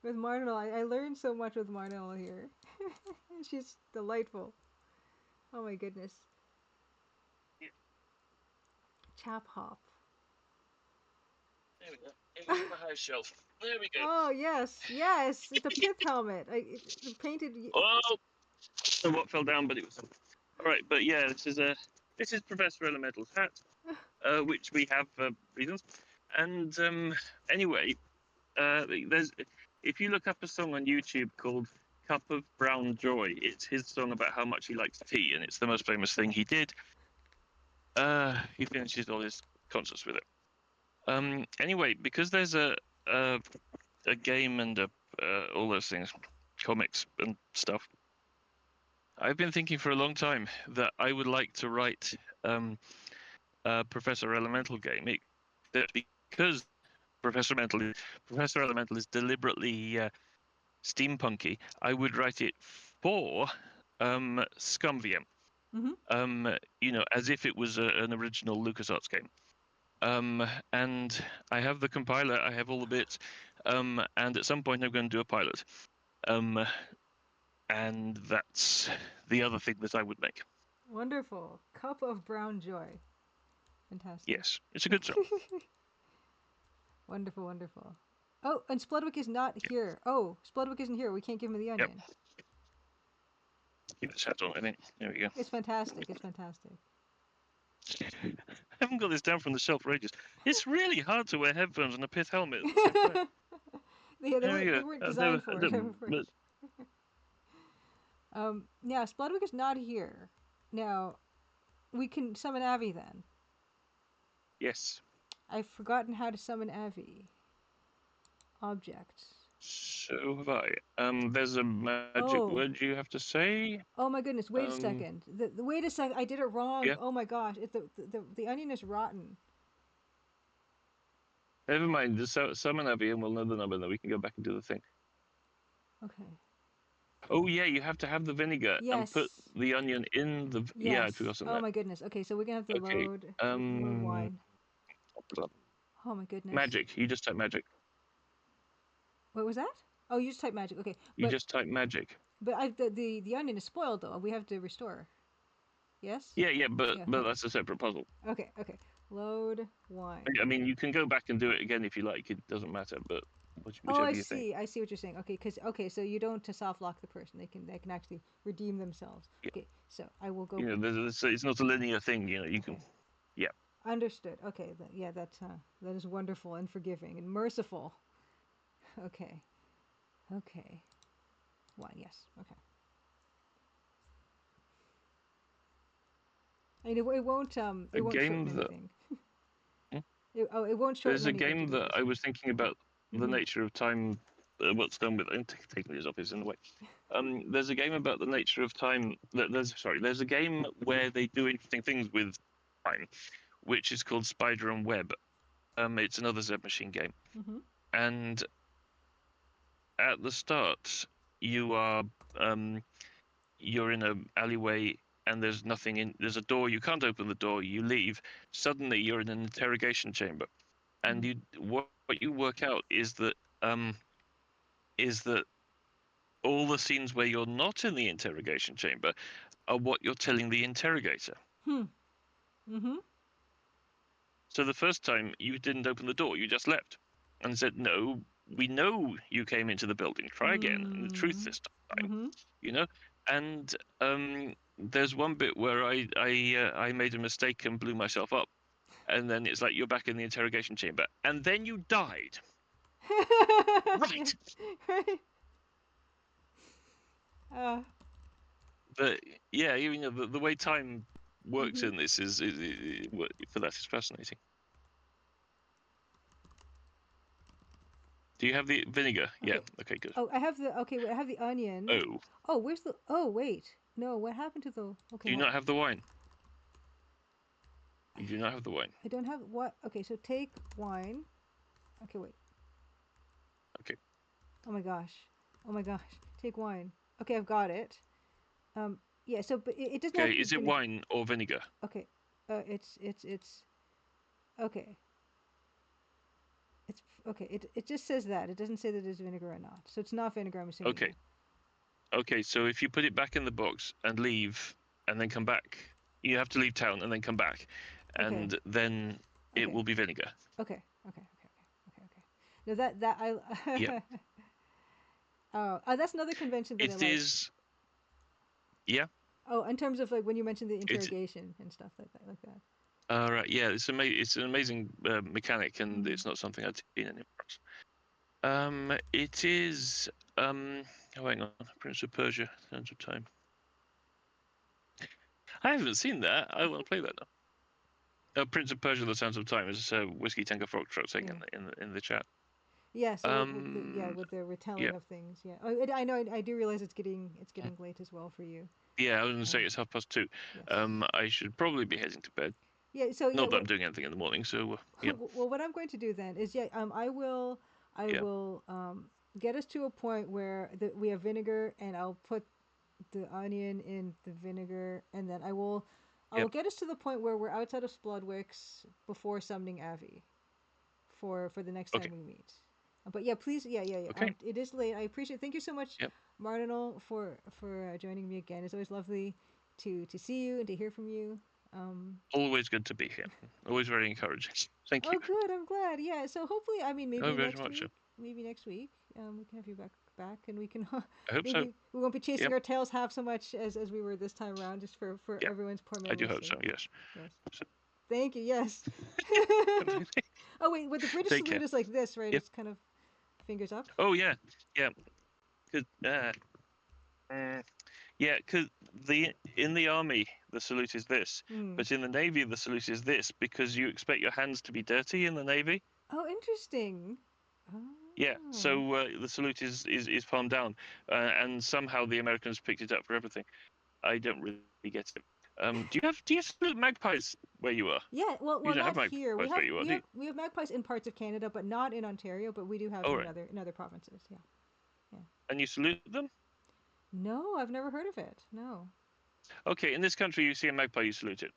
With Marnanel, I learned so much with Marnanel here. She's delightful. Oh my goodness. Chap hop. There we go. It was on the house shelf. There we go. Oh yes, yes. It's a pith helmet. It's painted. Oh, so what fell down, but it was. All right, but yeah, this is Professor Elemental's hat, which we have for reasons. And anyway, there's if you look up a song on YouTube called "Cup of Brown Joy," it's his song about how much he likes tea, and it's the most famous thing he did. He finishes all his concerts with it. Anyway, because there's a game and all those things, comics and stuff. I've been thinking for a long time that I would like to write a Professor Elemental game. Because Professor Elemental is deliberately steampunky. I would write it for ScumVM. As if it was an original LucasArts game. And I have the compiler, I have all the bits, and at some point I'm going to do a pilot. And that's the other thing that I would make. Wonderful. Cup of Brown Joy. Fantastic. Yes, it's a good song. Wonderful, wonderful. Oh, and Spludwick is not here. Oh, Spludwick isn't here. We can't give him the onion. Keep this hat on, I think. There we go. It's fantastic. It's fantastic. I haven't got this down from the shelf for ages. It's really hard to wear headphones and a pith helmet. They weren't designed for it. Yeah, Spludwick is not here. Now, we can summon Avi then. Yes. I've forgotten how to summon Avi. Object. So have I. There's a magic word you have to say. Oh my goodness! Wait a second. Wait a second. I did it wrong. Yeah. Oh my gosh! The onion is rotten. Never mind. Just summon Avi, and we'll know the number, and then we can go back and do the thing. Okay. Oh yeah, you have to have the vinegar and put the onion in the. Yes. Yeah, I forgot that. Oh my goodness. Okay, so we're gonna have to load wine. Oh my goodness. Magic. You just type magic. What was that? Oh, you just type magic. Okay. You just type magic. But the onion is spoiled though. We have to restore. Yes. Yeah, but that's a separate puzzle. Okay. Load wine. I mean, you can go back and do it again if you like. It doesn't matter, but whichever I you see. think. I see what you're saying. Okay, so you don't to soft lock the person. They can actually redeem themselves. Yeah. Okay, so I will go. It's not a linear thing. You can. Yeah. Understood. Okay. That is wonderful and forgiving and merciful. Okay. Wine. Yes. Okay. And it won't shorten anything. It won't shorten. There's a game that I was thinking about the nature of time. What's done with it? Taking his office in the way. There's a game about the nature of time. There's a game where they do interesting things with time, which is called Spider and Web. It's another Z Machine game, and at the start you are you're in an alleyway and there's nothing in. There's a door. You can't open the door. You leave. Suddenly you're in an interrogation chamber, and what you work out is that all the scenes where you're not in the interrogation chamber are what you're telling the interrogator. So the first time you didn't open the door, you just left and said, "No, we know you came into the building. Try again, and the truth this time." And there's one bit where I made a mistake and blew myself up, and then it's like you're back in the interrogation chamber, and then you died. Right. But yeah, the way time works in this is for that is fascinating. Do you have the vinegar? Okay. Yeah. Okay, good. Oh, I have the onion. Oh, where's the? Oh, wait. No, what happened to the? Okay. Do you not have the wine? You do not have the wine. I don't have what? Okay, so take wine. Okay, wait. Okay. Oh my gosh. Take wine. Okay, I've got it. Yeah. So, but it doesn't. Okay. Is it wine or vinegar? Okay. It's. Okay. Okay, it just says that. It doesn't say that it's vinegar or not. So it's not vinegar, I'm assuming Okay. then. Okay, so if you put it back in the box and leave and then come back, you have to leave town and then come back, Okay. and then it Okay. will be vinegar. Okay. Okay. Okay. Okay. Okay. Okay. No, that Yep. I. Oh, that's another convention that I It like. is. Yeah. Oh, in terms of like when you mentioned the It's interrogation and stuff like that. right. Yeah. It's an amazing mechanic, and Mm. it's not something I've seen anywhere else. It is. Oh, hang on. Prince of Persia. Sands of Time. I haven't seen that. I want to play that now. Prince of Persia: The Sands of Time is Whiskey Tango Foxtrot saying Yeah. in the chat. Yeah. So yeah, Um. with the Yeah. retelling of things. Yeah. Oh, I know. I do realize it's getting late as well for you. Yeah, I was going to say Um. it's 2:30. Yes. I should probably be heading to bed. Yeah. So yeah. Not that I'm doing anything in the morning, so yeah, Well, what I'm going to do then is, yeah, I yeah, will get us to a point where we have vinegar, and I'll put the onion in the vinegar, and then I will yep, get us to the point where we're outside of Splodwicks before summoning Avi for the next okay, time we meet. But yeah, please, yeah, yeah, yeah. okay, It is late. I appreciate. Thank you so much, yep. Marnanel, for joining me again. It's always lovely to see you and to hear from you. Um, Always good to be here. Always very encouraging. Thank you. Oh, good. I'm glad. Yeah. So hopefully, I mean, Oh, maybe very next much so. week. Maybe next week, we can have you back, and we can I hope so. maybe we won't be chasing Yep, our tails half so much as we were this time around, just for yeah, everyone's poor I do memory's hope so. sake. Yes. Yes. So, Thank you. Yes. Oh wait, with the British take salute care. is like this, right? Yep. It's kind of fingers up. Oh yeah, yeah. Cause uh, yeah, because the in the army the salute is this, Hmm. but in the navy the salute is this because you expect your hands to be dirty in the navy. Oh, interesting. Yeah, Oh. so the salute is palm down, and somehow the Americans picked it up for everything. I don't really get it. Do you salute magpies where you are? Yeah. Well, You well, don't have not here. We magpies where have you are, we do have you? we have magpies in parts of Canada, but not in Ontario. But we do have Oh, them right. in other provinces. Yeah. Yeah. And you salute them? No, I've never heard of it. No. Okay, in this country, you see a magpie, you salute it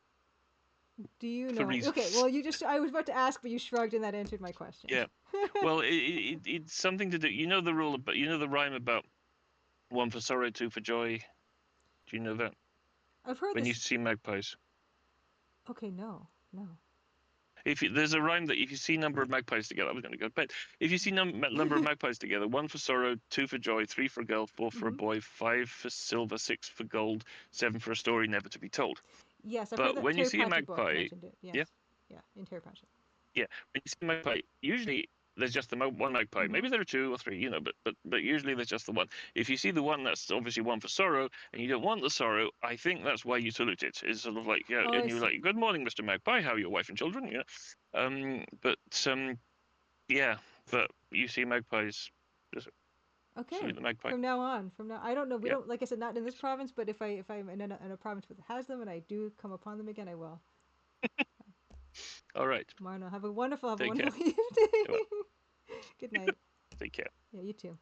Do you for know? Okay, reasons. well, I was about to ask, but you shrugged, and that answered my question. Yeah. Well, it's something to do. You know the rule about, you know the rhyme about one for sorrow, two for joy. Do you know that? I've heard When you this. see magpies. Okay, no, no. There's a rhyme that if you see number of magpies together, I was going to go to bed. If you see number of magpies together, one for sorrow, two for joy, three for a girl, four for a Hmm. boy, five for silver, six for gold, seven for a story never to be told. Yes, I've heard But that. when you Terry see a Pratchett book magpie, mentioned it. yeah, Yes, yeah, in Terry Pratchett. yeah, when you see a magpie, usually there's just the one magpie. Hmm. Maybe there are two or three, but usually there's just the one. If you see the one, that's obviously one for sorrow, and you don't want the sorrow. I think that's why you salute it. It's sort of like, yeah, Oh, I and you're see. like, good morning, Mr. Magpie. How are your wife and children? Yeah. But yeah, but you see magpies, just salute Okay, the magpie. from now, I don't know. We Yeah. don't, like I said, not in this province, but if I'm in a province that has them, and I do come upon them again, I will. All right. Marno, have a Take care. wonderful evening. Well, Good night. take care. Yeah, you too.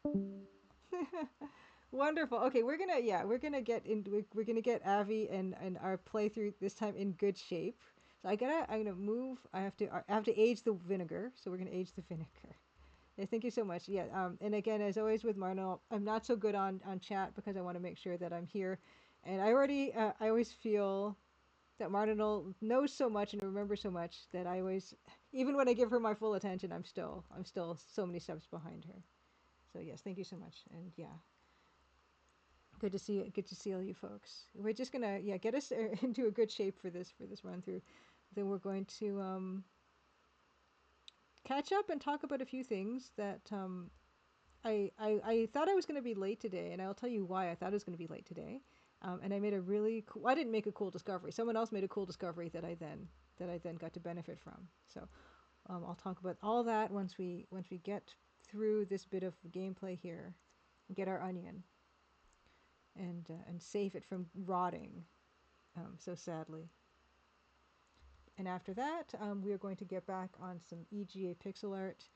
Wonderful. Okay, we're gonna we're gonna get Avi and our playthrough this time in good shape. So I'm gonna move. I have to age the vinegar. So we're gonna age the vinegar. Yeah, thank you so much. Yeah. And again, as always with Marno, I'm not so good on chat because I want to make sure that I'm here. And I always feel that Martinel knows so much and remembers so much that I always, even when I give her my full attention, I'm still so many steps behind her. So yes, thank you so much. And yeah, good to see all you folks. We're just gonna, yeah, get us into a good shape for this run through. Then we're going to catch up and talk about a few things that I thought I was going to be late today, and I'll tell you why I thought I was going to be late today. And I made a really cool, I didn't make a cool discovery. Someone else made a cool discovery that I then got to benefit from. So I'll talk about all that once we get through this bit of gameplay here, and get our onion, and save it from rotting so sadly. And after that, we are going to get back on some EGA pixel art.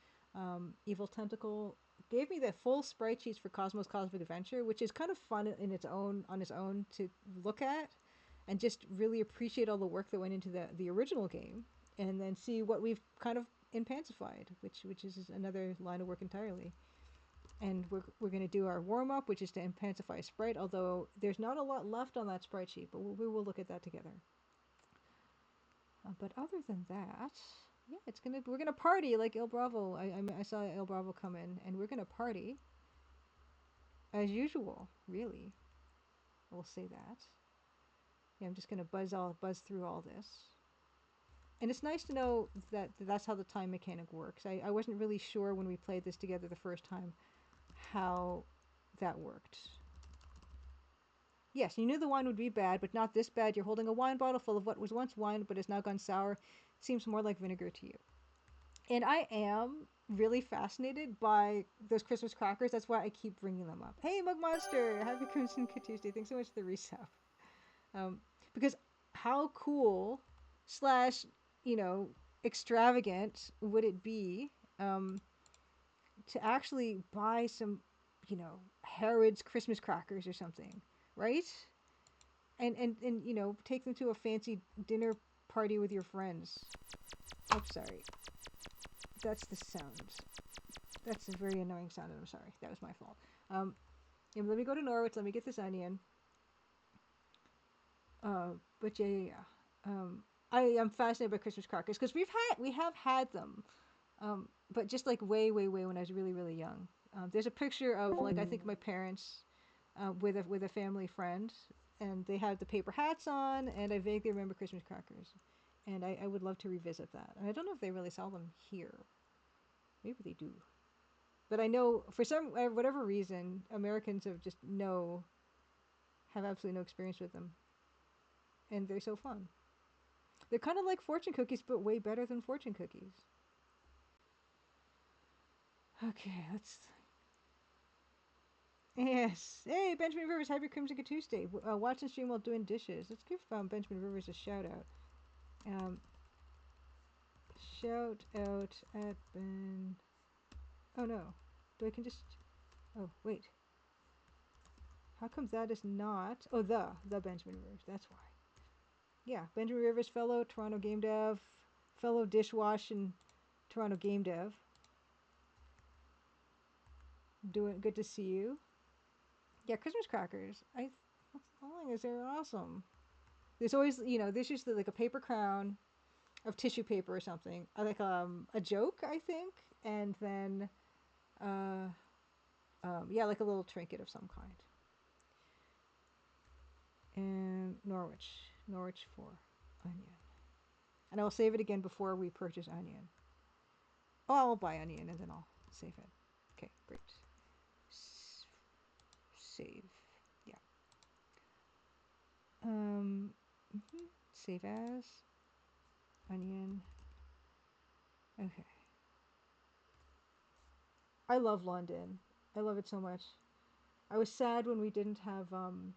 Evil Tentacle gave me the full sprite sheets for Cosmos Cosmic Adventure, which is kind of fun in its own on its own to look at, and just really appreciate all the work that went into the original game, and then see what we've kind of in Pansified, which is another line of work entirely. And we're going to do our warm up, which is to Impensify Sprite. Although there's not a lot left on that sprite sheet, but we will look at that together. But other than that, yeah, we're gonna party like El Bravo. I saw El Bravo come in, and we're gonna party as usual. Really, we'll say that. Yeah, I'm just gonna buzz through all this, and it's nice to know that that's how the time mechanic works. I wasn't really sure when we played this together the first time how that worked. Yes, you knew the wine would be bad, but not this bad. You're holding a wine bottle full of what was once wine but has now gone sour. Seems more like vinegar to you. And I am really fascinated by those Christmas crackers. That's why I keep bringing them up. Hey, Mug Monster! Happy Crimson Tuesday. Thanks so much for the resub. Because how cool slash, you know, extravagant would it be to actually buy some, you know, Harrods Christmas crackers or something, right? And you know, take them to a fancy dinner party with your friends. Oh, sorry. That's the sound. That's a very annoying sound, and I'm sorry. That was my fault. Yeah, let me go to Norwich. Let me get this onion. But yeah. I am fascinated by Christmas crackers because we have had them, but just like way when I was really young. There's a picture of like I think my parents with a family friend, and they had the paper hats on, and I vaguely remember Christmas crackers, and I would love to revisit that. And I don't know if they really sell them here. Maybe they do, but I know for some whatever reason Americans have absolutely no experience with them, and they're so fun. They're kind of like fortune cookies, but way better than fortune cookies. Okay, let's. Yes. Hey, Benjamin Rivers, happy Crimson Tuesday. Watch and stream while doing dishes. Let's give Benjamin Rivers a shout out. Shout out at Ben. Oh no. I can just. Oh, wait. How come that is not. Oh, the Benjamin Rivers. That's why. Yeah, Benjamin Rivers, fellow Toronto game dev, fellow dishwash and Toronto game dev. Doing good to see you. Yeah, Christmas crackers. What's the thing is they're awesome. There's always, you know, there's usually like a paper crown of tissue paper or something, like a joke, I think, and then uh, yeah, like a little trinket of some kind. And Norwich for onion, and I'll save it again before we purchase onion. Oh, I'll buy onion and then I'll save it. Okay, great. Save. Yeah. Save as onion. Okay. I love London. I love it so much. I was sad when we didn't have an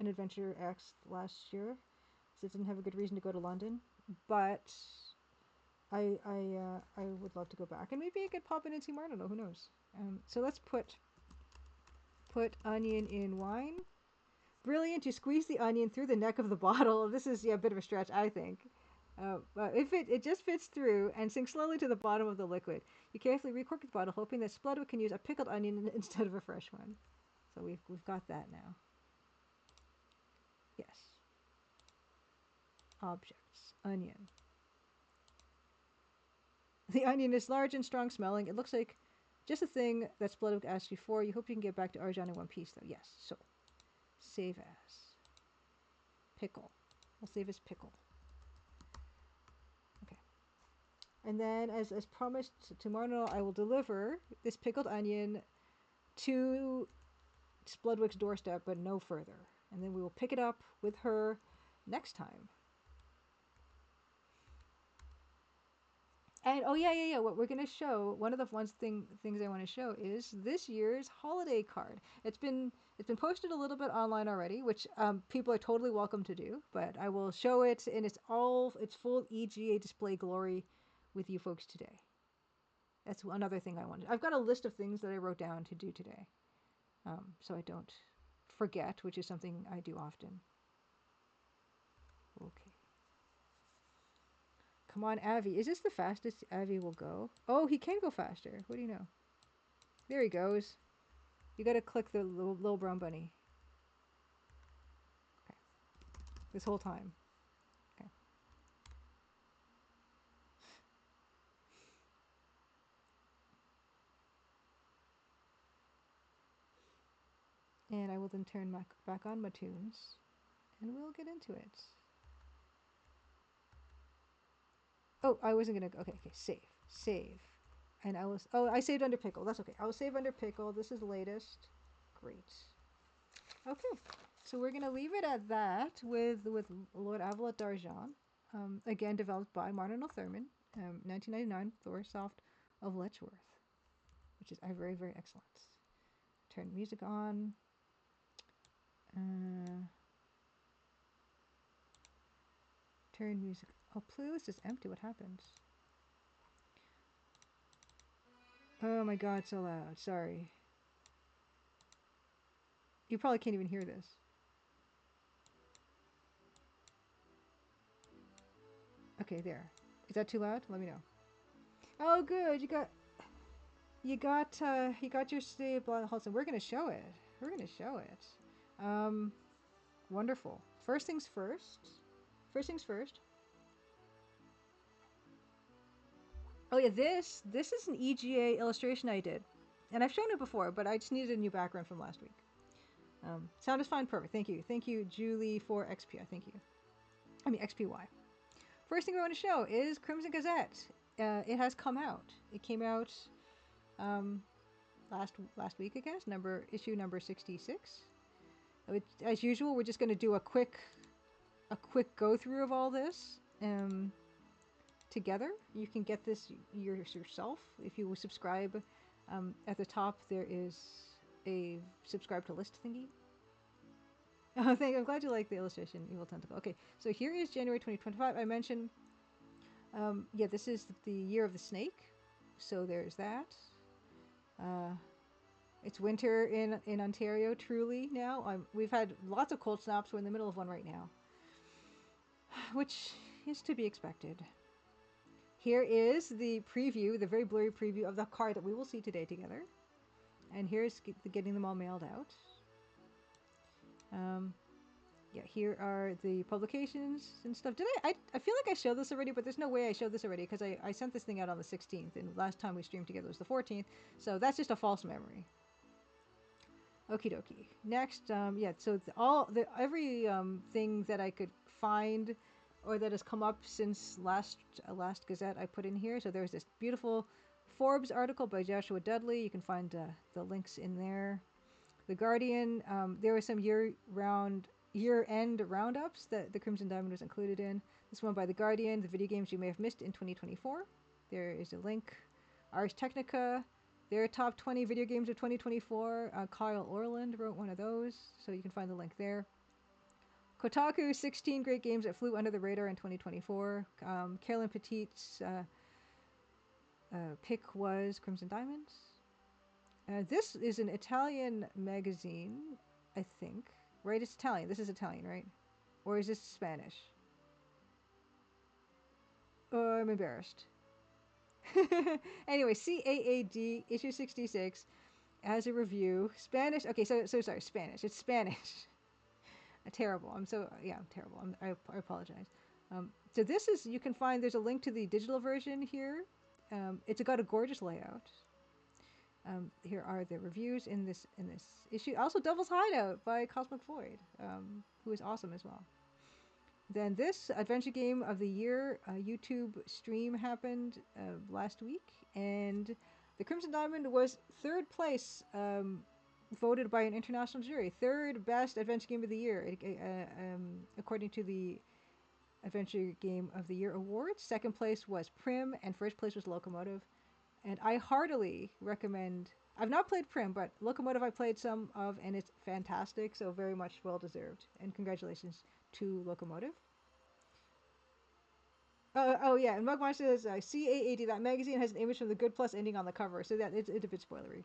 Adventure X last year, so it didn't have a good reason to go to London. But I would love to go back, and maybe I could pop in and see Marnanel. Who knows? So let's put onion in wine. Brilliant! You squeeze the onion through the neck of the bottle. This is a bit of a stretch, I think. But if it just fits through and sinks slowly to the bottom of the liquid, you carefully recork the bottle, hoping that Spludwick can use a pickled onion instead of a fresh one. So we've got that now. Yes. Objects. Onion. The onion is large and strong smelling. It looks like just a thing that Spludwick asked you for. You hope you can get back to Arjan in one piece, though. Yes. So save as pickle. We'll save as pickle. Okay. And then, as promised tomorrow, I will deliver this pickled onion to Spludwick's doorstep, but no further. And then we will pick it up with her next time. And oh yeah. What we're gonna show, one of the things I want to show is this year's holiday card. It's been posted a little bit online already, which people are totally welcome to do. But I will show it in its full EGA display glory with you folks today. That's another thing I wanted. I've got a list of things that I wrote down to do today, so I don't forget, which is something I do often. Okay. Come on, Avi. Is this the fastest Avi will go? Oh, he can go faster. What do you know? There he goes. You gotta click the little brown bunny. Okay. This whole time. Okay. And I will then turn back on my tunes, and we'll get into it. Oh, I wasn't gonna. Okay, okay. Save. And I was. Oh, I saved under pickle. That's okay. I will save under pickle. This is the latest. Great. Okay. So we're gonna leave it at that with Lord Avalot Darjan. Again developed by Marnanel Thurman. 1999. Thorsoft of Letchworth, which is very very excellent. Turn music on. Turn music. Oh, playlist is empty. What happened? Oh my god, so loud. Sorry. You probably can't even hear this. Okay, there. Is that too loud? Let me know. Oh, good. You got your stable on Hudson. We're gonna show it. We're gonna show it. Um, wonderful. First things first. First things first. Oh yeah, this is an EGA illustration I did, and I've shown it before, but I just needed a new background from last week. Sound is fine, perfect. Thank you, Julie for XP. Thank you. I mean XPY. First thing we want to show is Crimson Gazette. It has come out. It came out um, last week, I guess. Issue number 66. As usual, we're just going to do a quick go through of all this together. You can get this yourself if you subscribe. At the top there is a subscribe to list thingy. Oh, I'm glad you like the illustration, Evil Tentacle. Okay, so here is January 2025. I mentioned, yeah, this is the year of the snake. So there's that. It's winter in Ontario, truly, now. We've had lots of cold snaps. We're in the middle of one right now, which is to be expected. Here is the preview, the very blurry preview of the card that we will see today together. And here's getting them all mailed out. Yeah, here are the publications and stuff. I feel like I showed this already, but there's no way I showed this already because I sent this thing out on the 16th, and last time we streamed together was the 14th, so that's just a false memory. Okie dokie. Next, yeah, so every thing that I could find or that has come up since last Gazette I put in here. So there's this beautiful Forbes article by Joshua Dudley. You can find the links in there. The Guardian, there were some year-end roundups that the Crimson Diamond was included in. This one by The Guardian, the video games you may have missed in 2024. There is a link. Ars Technica, their top 20 video games of 2024. Kyle Orland wrote one of those, so you can find the link there. Kotaku, 16 great games that flew under the radar in 2024. Carolyn Petit's pick was Crimson Diamonds. This is an Italian magazine, I think. Right? It's Italian. This is Italian, right? Or is this Spanish? Oh, I'm embarrassed. Anyway, CAAD, issue 66, as a review. Spanish. Okay, so sorry, Spanish. It's Spanish. Terrible. I'm terrible. I apologize. So this is, you can find, there's a link to the digital version here. It's got a gorgeous layout. Here are the reviews in this issue. Also, Devil's Hideout by Cosmic Void, who is awesome as well. Then this Adventure Game of the Year YouTube stream happened last week, and the Crimson Diamond was third place, voted by an international jury. Third best Adventure Game of the Year, according to the Adventure Game of the Year Awards. Second place was Prim, and first place was Locomotive. And I heartily recommend. I've not played Prim, but Locomotive I played some of, and it's fantastic, so very much well deserved. And congratulations to Locomotive. Oh yeah, and Mugmar says CAAD, that magazine has an image from the Good Plus ending on the cover, so that it's a bit spoilery.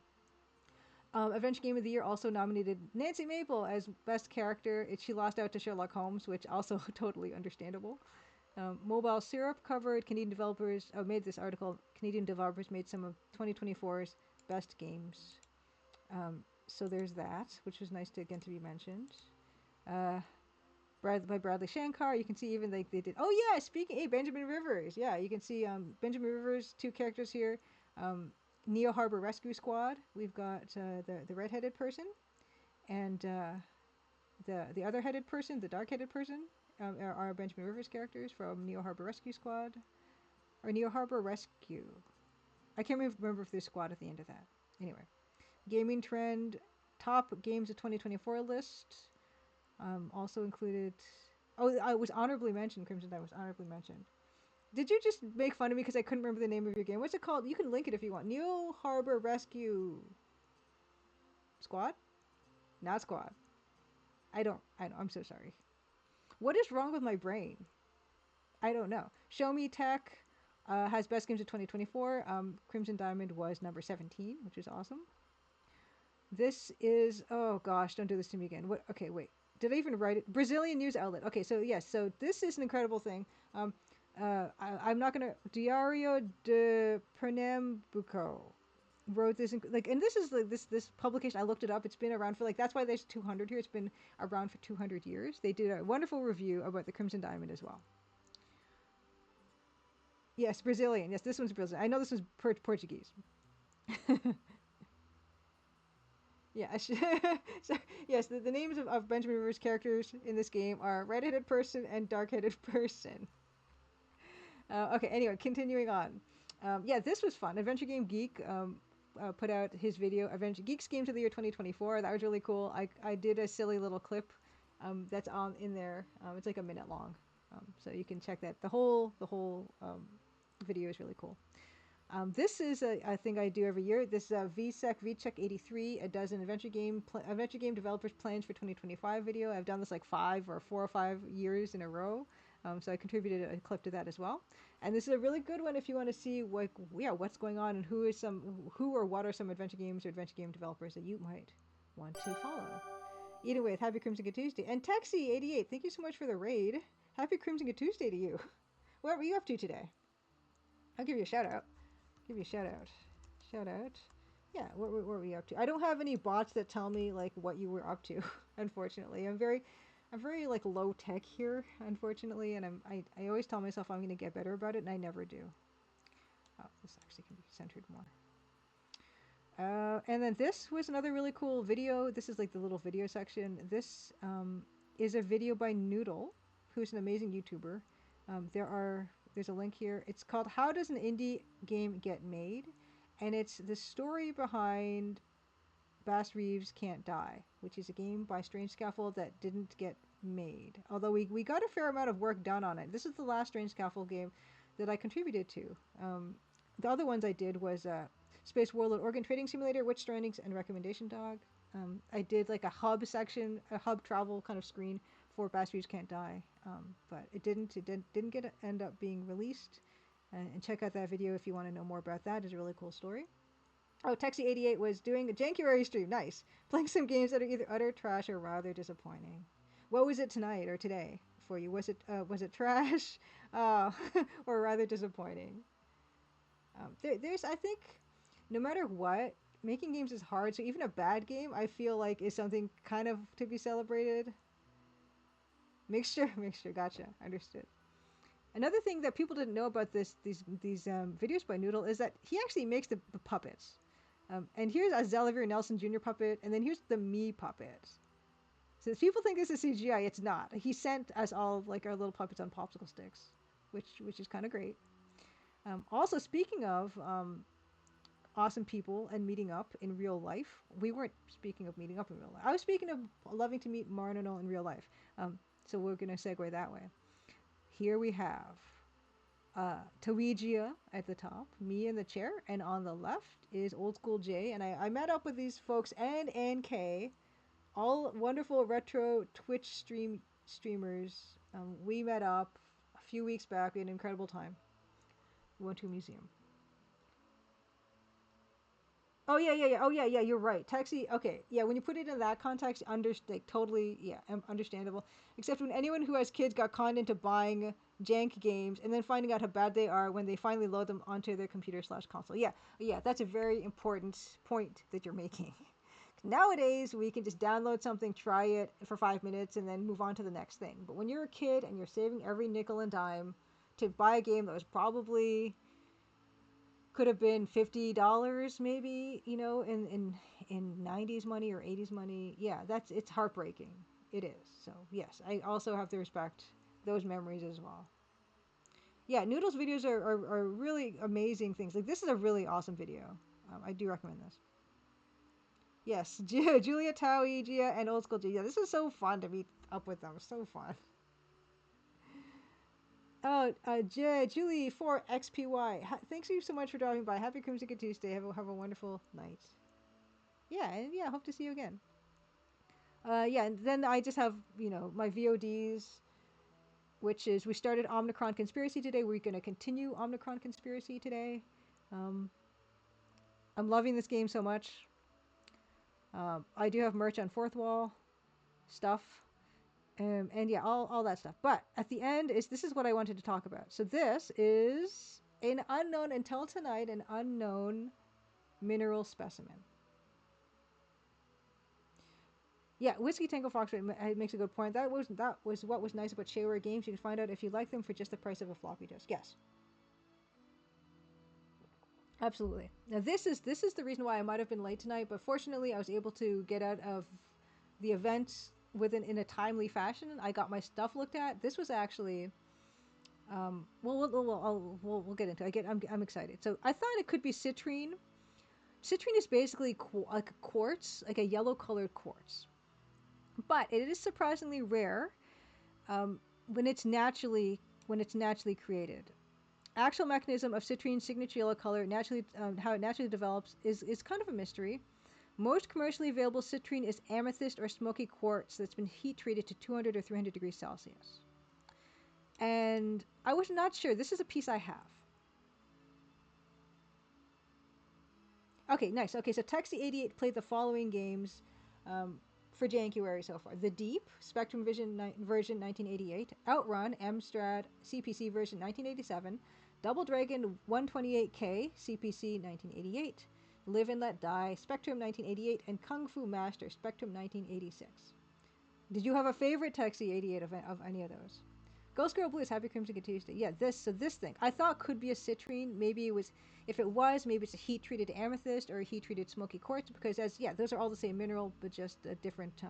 Adventure Game of the Year also nominated Nancy Maple as best character. She lost out to Sherlock Holmes, which also totally understandable. Mobile syrup covered Canadian developers made this article. Canadian developers made some of 2024's best games. So there's that, which was nice to again to be mentioned. Uh, by Bradley Shankar, you can see even like they did. Oh yeah, speaking, hey Benjamin Rivers, yeah, you can see Benjamin Rivers, two characters here. Um, Neo Harbor Rescue Squad. We've got the redheaded person and the other headed person, the dark headed person, are Benjamin Rivers characters from Neo Harbor Rescue Squad or Neo Harbor Rescue. I can't remember if there's squad at the end of that. Anyway, gaming trend top games of 2024 list also included. Oh, I was honorably mentioned. Crimson Tide was honorably mentioned. Did you just make fun of me because I couldn't remember the name of your game? What's it called? You can link it if you want. Neo Harbor Rescue Squad? Not Squad. I don't. I'm so sorry. What is wrong with my brain? I don't know. Show Me Tech has best games of 2024. Crimson Diamond was number 17, which is awesome. This is oh gosh, don't do this to me again. What? Okay, wait. Did I even write it? Brazilian news outlet. Okay, so yes, so this is an incredible thing. I'm not gonna. Diario de Pernambuco wrote this, and this is like this publication. I looked it up. It's been around for like that's why there's 200 here. It's been around for 200 years. They did a wonderful review about the Crimson Diamond as well. Yes, Brazilian. Yes, this one's Brazilian. I know this was Portuguese. Yeah. So, yes, the names of Benjamin Rivers' characters in this game are red-headed person and dark-headed person. Okay. Anyway, continuing on. Yeah, this was fun. Adventure Game Geek put out his video, Adventure Geeks Games of the Year 2024. That was really cool. I did a silly little clip that's on in there. It's like a minute long, so you can check that. The whole video is really cool. This is a thing I do every year. This VSEC 83, a dozen adventure game developers plans for 2025 video. I've done this like 4 or 5 years in a row. So I contributed a clip to that as well. And this is a really good one if you want to see what's going on and who or what are some adventure games or adventure game developers that you might want to follow. Either way, happy Crimson Good Tuesday. And Texie88, thank you so much for the raid. Happy Crimson Good Tuesday to you. What were you up to today? I'll give you a shout out. Give you a shout out. Shout out. Yeah, what were we up to? I don't have any bots that tell me like what you were up to. Unfortunately, I'm very like low tech here. Unfortunately, and I always tell myself I'm going to get better about it, and I never do. Oh, this actually can be centered more. And then this was another really cool video. This is like the little video section. This is a video by Noodle, who's an amazing YouTuber. There's a link here. It's called How Does an Indie Game Get Made? And it's the story behind Bass Reeves Can't Die, which is a game by Strange Scaffold that didn't get made. Although we got a fair amount of work done on it. This is the last Strange Scaffold game that I contributed to. The other ones I did was Space Warlord Organ Trading Simulator, Witch Strandings, and Recommendation Dog. I did like a hub section, a hub travel kind of screen for Bass Reeves Can't Die, but it didn't end up being released. And check out that video if you want to know more about that. It's a really cool story. Oh, Texie88 was doing a Jankuary stream. Nice. Playing some games that are either utter trash or rather disappointing. What was it tonight or today for you? Was it trash or rather disappointing? There's I think no matter what, making games is hard. So even a bad game, I feel like is something kind of to be celebrated. Mixture. Gotcha. Understood. Another thing that people didn't know about these videos by Noodle is that he actually makes the puppets. And here's a Zelivir Nelson Jr. puppet, and then here's the me puppet. So if people think this is CGI, it's not. He sent us all like our little puppets on popsicle sticks, which is kind of great. Also, speaking of awesome people and meeting up in real life, we weren't speaking of meeting up in real life. I was speaking of loving to meet Marnanel in real life. So we're gonna segue that way. Here we have Tawigia at the top, me in the chair, and on the left is Old School J. And I met up with these folks and NK, all wonderful retro Twitch streamers. We met up a few weeks back. We had an incredible time. We went to a museum. Oh yeah, yeah, yeah. Oh yeah, yeah. You're right. Taxi. Okay, yeah. When you put it in that context, like totally, yeah, understandable. Except when anyone who has kids got conned into buying jank games and then finding out how bad they are when they finally load them onto their computer/console. Yeah, yeah. That's a very important point that you're making. Nowadays, we can just download something, try it for 5 minutes, and then move on to the next thing. But when you're a kid and you're saving every nickel and dime to buy a game that was probably could have been $50 maybe, in 90s money or 80s money. Yeah, it's heartbreaking. It is. So yes, I also have to respect those memories as well. Yeah, Noodles videos are really amazing things. Like this is a really awesome video. I do recommend this. Yes, Julia Towie, Gia, and Old School Gia. Yeah, this is so fun to meet up with them. So fun. Oh, Julie for XPY. Thanks you so much for dropping by. Happy Crimson Tuesday. Have a wonderful night. Yeah, and yeah, hope to see you again. Yeah, and then I just have my VODs, which is we started Omnicron Conspiracy today. We're gonna continue Omnicron Conspiracy today. Um, I'm loving this game so much. I do have merch on Fourth Wall stuff, and yeah, all that stuff. But at the end this is what I wanted to talk about. So this is an unknown until tonight, an unknown mineral specimen. Yeah, Whiskey Tango Fox makes a good point. That was what was nice about shareware games. You can find out if you like them for just the price of a floppy disk. Yes, absolutely. Now this is the reason why I might have been late tonight, but fortunately I was able to get out of the event in a timely fashion. I got my stuff looked at. This was actually we'll get into it. I'm excited. So I thought it could be citrine. Citrine is basically like a quartz, like a yellow colored quartz, but it is surprisingly rare um, when it's naturally created. Actual mechanism of citrine's signature yellow color, naturally how it naturally develops, is kind of a mystery. Most commercially available citrine is amethyst or smoky quartz that's been heat treated to 200 or 300 degrees Celsius. And I was not sure. This is a piece I have. Okay, nice. Okay, so Taxi88 played the following games um, for January so far: The Deep, Spectrum version 1988; Outrun, Amstrad CPC version 1987; Double Dragon 128K CPC 1988; Live and Let Die, Spectrum 1988; and Kung Fu Master, Spectrum 1986. Did you have a favorite Taxi88 of any of those? Ghost Girl Blues, Happy Crimson Tuesday. Yeah, this thing I thought could be a citrine. Maybe it was. If it was, maybe it's a heat treated amethyst or a heat treated smoky quartz, because those are all the same mineral, but just a different.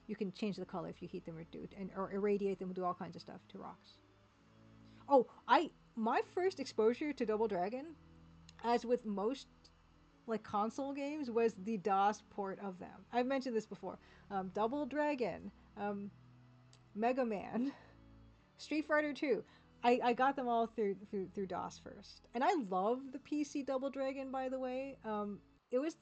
You can change the color if you heat them or irradiate them, do all kinds of stuff to rocks. Oh, I my first exposure to Double Dragon, as with most like console games, was the DOS port of them. I've mentioned this before. Double Dragon, Mega Man, Street Fighter 2. I got them all through DOS first, and I love the PC Double Dragon. By the way, it was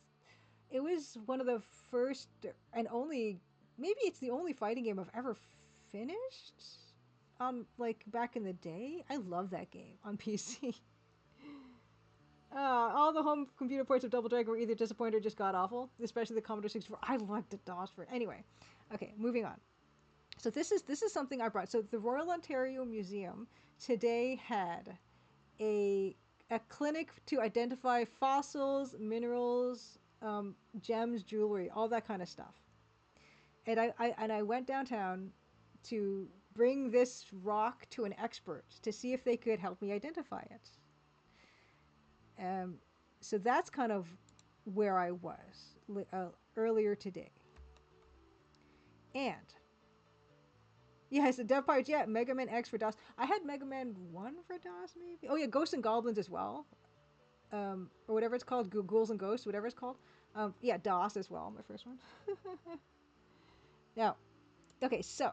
it was one of the first and only, maybe it's the only fighting game I've ever finished. Like back in the day, I love that game on PC. All the home computer ports of Double Dragon were either disappointing or just god awful, especially the Commodore 64. I liked the DOS for it. Anyway, okay, moving on. So this is something I brought. So the Royal Ontario Museum today had a a clinic to identify fossils, minerals, gems, jewelry, all that kind of stuff. And I went downtown to bring this rock to an expert to see if they could help me identify it. Um, so that's kind of where I was earlier today. And yes, the Dev Pirates. Yeah, Mega Man X for DOS. I had Mega Man 1 for DOS, maybe. Oh yeah, Ghosts and Goblins as well, or whatever it's called, Ghouls and Ghosts, whatever it's called. Yeah, DOS as well, my first one. Now, okay, so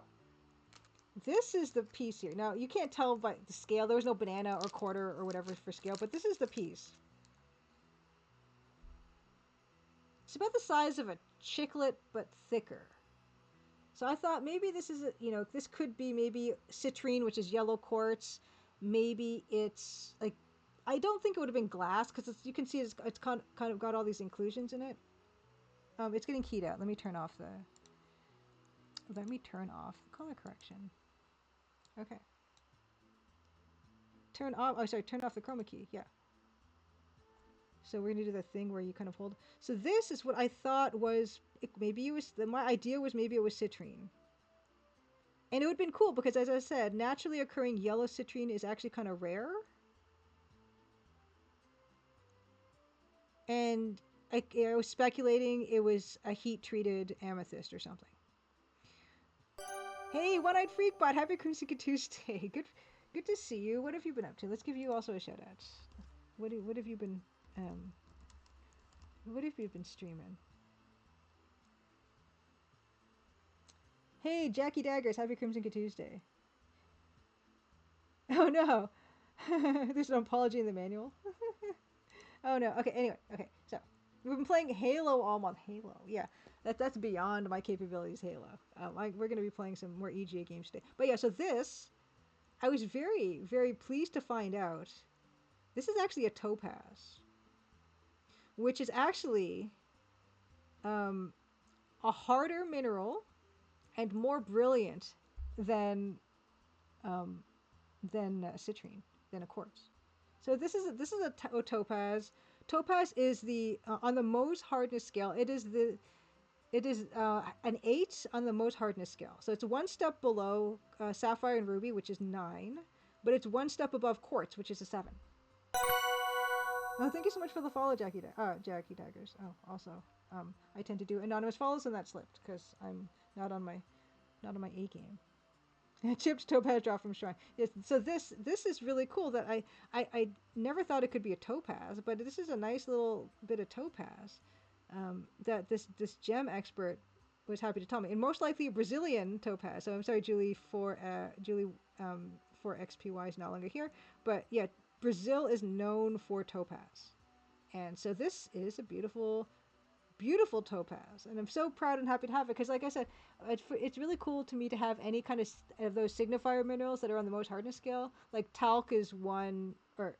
this is the piece here. Now you can't tell by the scale. There was no banana or quarter or whatever for scale, but this is the piece. It's about the size of a chiclet, but thicker. So I thought maybe this could be maybe citrine, which is yellow quartz. Maybe it's like I don't think it would have been glass because you can see it's kind of got all these inclusions in it. It's getting keyed out. Let me turn off the color correction. Okay. Turn off. Oh, sorry. Turn off the chroma key. Yeah. So we're gonna do the thing where you kind of hold. So this is what I thought was maybe it was my idea was maybe it was citrine. And it would have been cool because, as I said, naturally occurring yellow citrine is actually kind of rare. And I was speculating it was a heat-treated amethyst or something. Hey, One-Eyed Freakbot, happy Crimson Tuesday. Good to see you. What have you been up to? Let's give you also a shout-out. What have you been streaming? Hey, Jackie Daggers, happy Crimson Tuesday. Oh no. There's an apology in the manual. Oh no. Okay, anyway. Okay, so we've been playing Halo all month. Halo, yeah. That's beyond my capabilities, Halo. We're going to be playing some more EGA games today. But yeah, so this, I was very, very pleased to find out, this is actually a topaz. Which is actually a harder mineral and more brilliant than citrine, than a quartz. So this is a topaz. Topaz is the on the Mohs hardness scale. It is an 8 on the Mohs hardness scale. So it's one step below sapphire and ruby, which is 9, but it's one step above quartz, which is a 7. Oh, thank you so much for the follow, Jackie Daggers. Oh, also, I tend to do anonymous follows, and that slipped because I'm not on my A game. Chips topaz drop from shrine. Yes, so this is really cool. That I never thought it could be a topaz, but this is a nice little bit of topaz. That this gem expert was happy to tell me, and most likely a Brazilian topaz. So I'm sorry, Julie for XPY is no longer here, but yeah, Brazil is known for topaz, and so this is a beautiful topaz, and I'm so proud and happy to have it because, like I said, it's really cool to me to have any kind of those signifier minerals that are on the Mohs hardness scale. Like talc is 1, or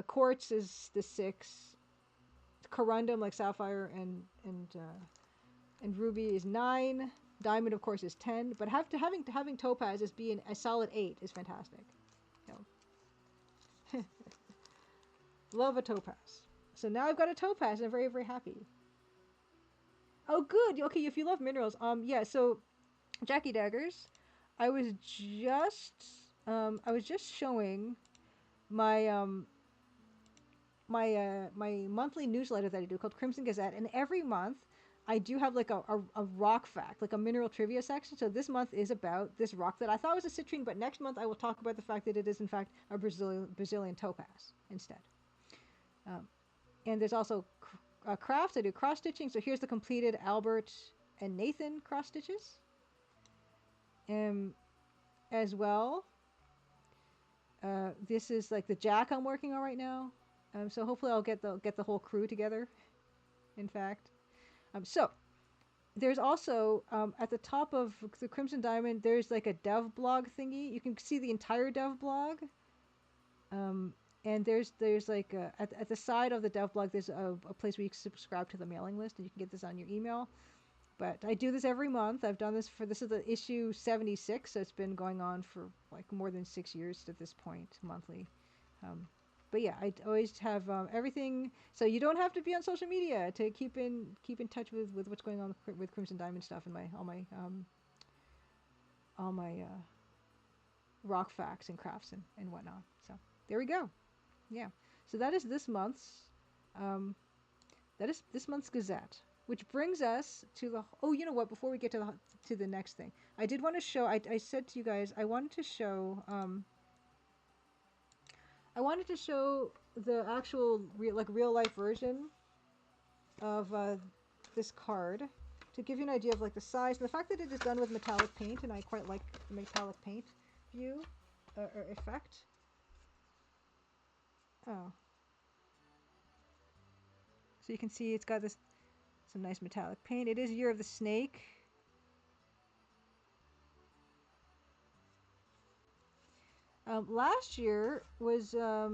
quartz is the 6. Corundum, like sapphire and ruby, is 9. Diamond, of course, is 10. But having topaz as being a solid 8 is fantastic. You know. Love a topaz. So now I've got a topaz, and I'm very, very happy. Oh, good. Okay, if you love minerals, yeah. So, Jackie Daggers, I was just showing my my monthly newsletter that I do called Crimson Gazette, and every month I do have like a rock fact, like a mineral trivia section. So this month is about this rock that I thought was a citrine, but next month I will talk about the fact that it is in fact a Brazilian topaz instead. And there's also crafts. I do cross stitching. So here's the completed Albert and Nathan cross stitches. As well, this is like the jack I'm working on right now. So hopefully I'll get the whole crew together. In fact, so there's also at the top of the Crimson Diamond, there's like a dev blog thingy. You can see the entire dev blog. And there's like at the side of the dev blog, there's a place where you can subscribe to the mailing list, and you can get this on your email. But I do this every month. I've done this this is the issue 76, so it's been going on for like more than 6 years at this point, monthly. But yeah, I always have everything, so you don't have to be on social media to keep in touch with what's going on with Crimson Diamond stuff and all my rock facts and crafts and whatnot. So there we go. Yeah. So that is this month's Gazette. Which brings us to the... Oh, you know what? Before we get to the next thing, I did want to show... I said to you guys, I wanted to show... the actual real life version of this card to give you an idea of like the size and the fact that it is done with metallic paint, and I quite like the metallic paint view or effect. Oh. So you can see it's got some nice metallic paint. It is Year of the Snake. Last year was I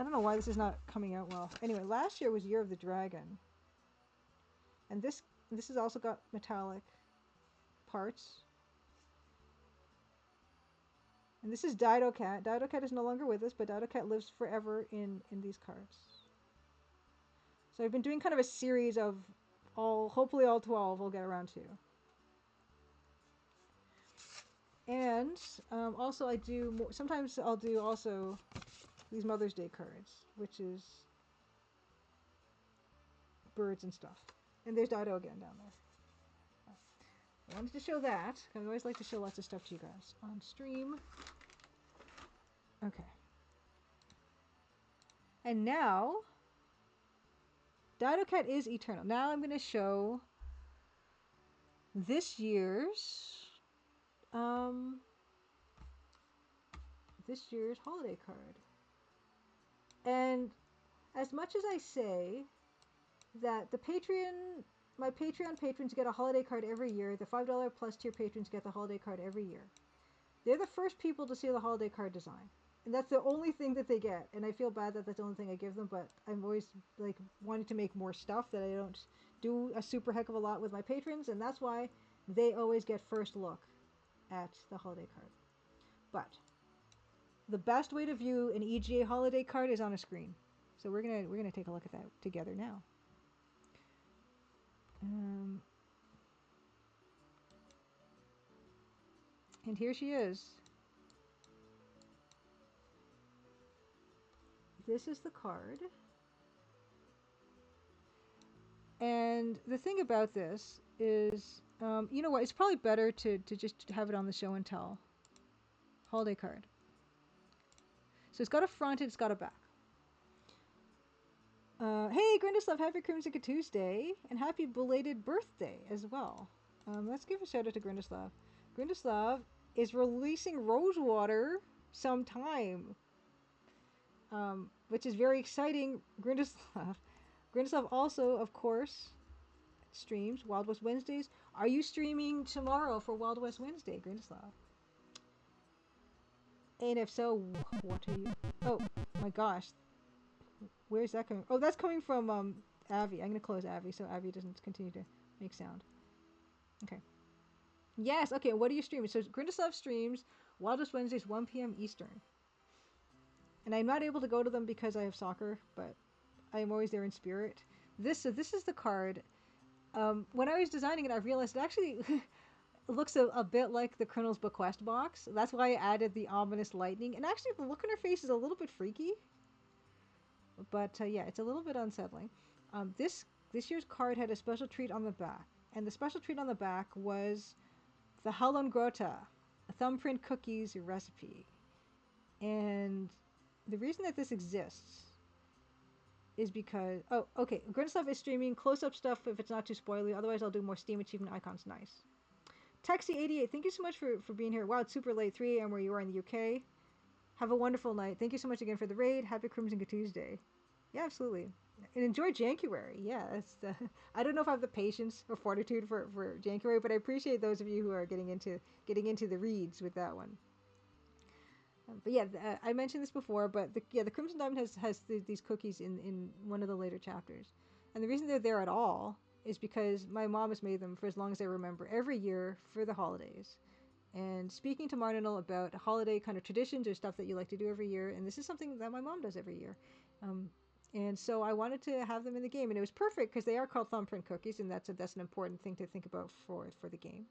don't know why this is not coming out well. Anyway, last year was Year of the Dragon, and this has also got metallic parts. And this is Dido Cat. Dido Cat is no longer with us, but Dido Cat lives forever in these cards. So I've been doing kind of a series of hopefully all 12 we'll get around to. And also I do sometimes I'll do also these Mother's Day cards, which is birds and stuff. And there's Dido again down there. I wanted to show that. I always like to show lots of stuff to you guys on stream. Okay. And now, Dido Cat is eternal. Now I'm going to show this year's holiday card. And as much as I say that my Patreon patrons get a holiday card every year, the $5 plus tier patrons get the holiday card every year. They're the first people to see the holiday card design. And that's the only thing that they get. And I feel bad that that's the only thing I give them, but I'm always like wanting to make more stuff that I don't do a super heck of a lot with my patrons, and that's why they always get first look at the holiday card. But the best way to view an EGA holiday card is on a screen. So we're gonna take a look at that together now. And here she is. This is the card. And the thing about this is, you know what? It's probably better to just have it on the show and tell holiday card. So it's got a front and it's got a back. Hey, Grindeslav, happy Crimson Tuesday, and happy belated birthday as well. Let's give a shout out to Grindeslav. Grindeslav is releasing Rosewater sometime, which is very exciting. Grindeslav also, of course, streams Wild West Wednesdays. Are you streaming tomorrow for Wild West Wednesday, Grindeslav? And if so, what are you? Oh my gosh, where's that coming? Oh, that's coming from Avi. I'm gonna close Avi so Avi doesn't continue to make sound. Okay. Yes. Okay. What are you streaming? So Grindeslav streams Wild West Wednesdays 1 p.m. Eastern, and I'm not able to go to them because I have soccer, but I am always there in spirit. This is the card. When I was designing it, I realized it actually looks a bit like the Colonel's Bequest box. That's why I added the ominous lightning. And actually, the look on her face is a little bit freaky. But yeah, it's a little bit unsettling. This year's card had a special treat on the back. And the special treat on the back was the Halon Grota, a thumbprint cookies recipe. And the reason that this exists is because... Oh, okay. Grindeslav is streaming close-up stuff if it's not too spoilery. Otherwise, I'll do more Steam Achievement icons. Nice. Taxi88, thank you so much for being here. Wow, it's super late, 3 a.m. where you are in the UK. Have a wonderful night. Thank you so much again for the raid. Happy Crimson Tuesday. Yeah, absolutely. And enjoy January. Yeah, I don't know if I have the patience or fortitude for January, but I appreciate those of you who are getting into the reads with that one. But yeah, I mentioned this before, but the Crimson Diamond has these cookies in one of the later chapters. And the reason they're there at all is because my mom has made them for as long as I remember, every year for the holidays. And speaking to Marnanel about holiday kind of traditions or stuff that you like to do every year, and this is something that my mom does every year. And so I wanted to have them in the game, and it was perfect because they are called thumbprint cookies, and that's an important thing to think about for the game.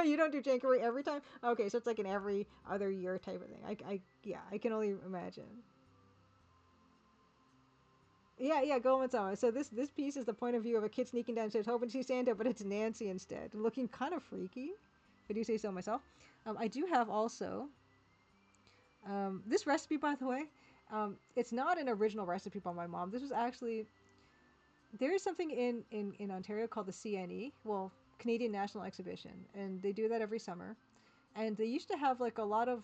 You don't do January every time? Okay, so it's like an every other year type of thing. I can only imagine. Yeah, Gomez-sama. So this piece is the point of view of a kid sneaking downstairs hoping to see Santa, but it's Nancy instead, looking kind of freaky, if I do say so myself. I do have also this recipe, by the way. It's not an original recipe by my mom. This was actually... There is something in Ontario called the CNE, well, Canadian National Exhibition, and they do that every summer. And they used to have like a lot of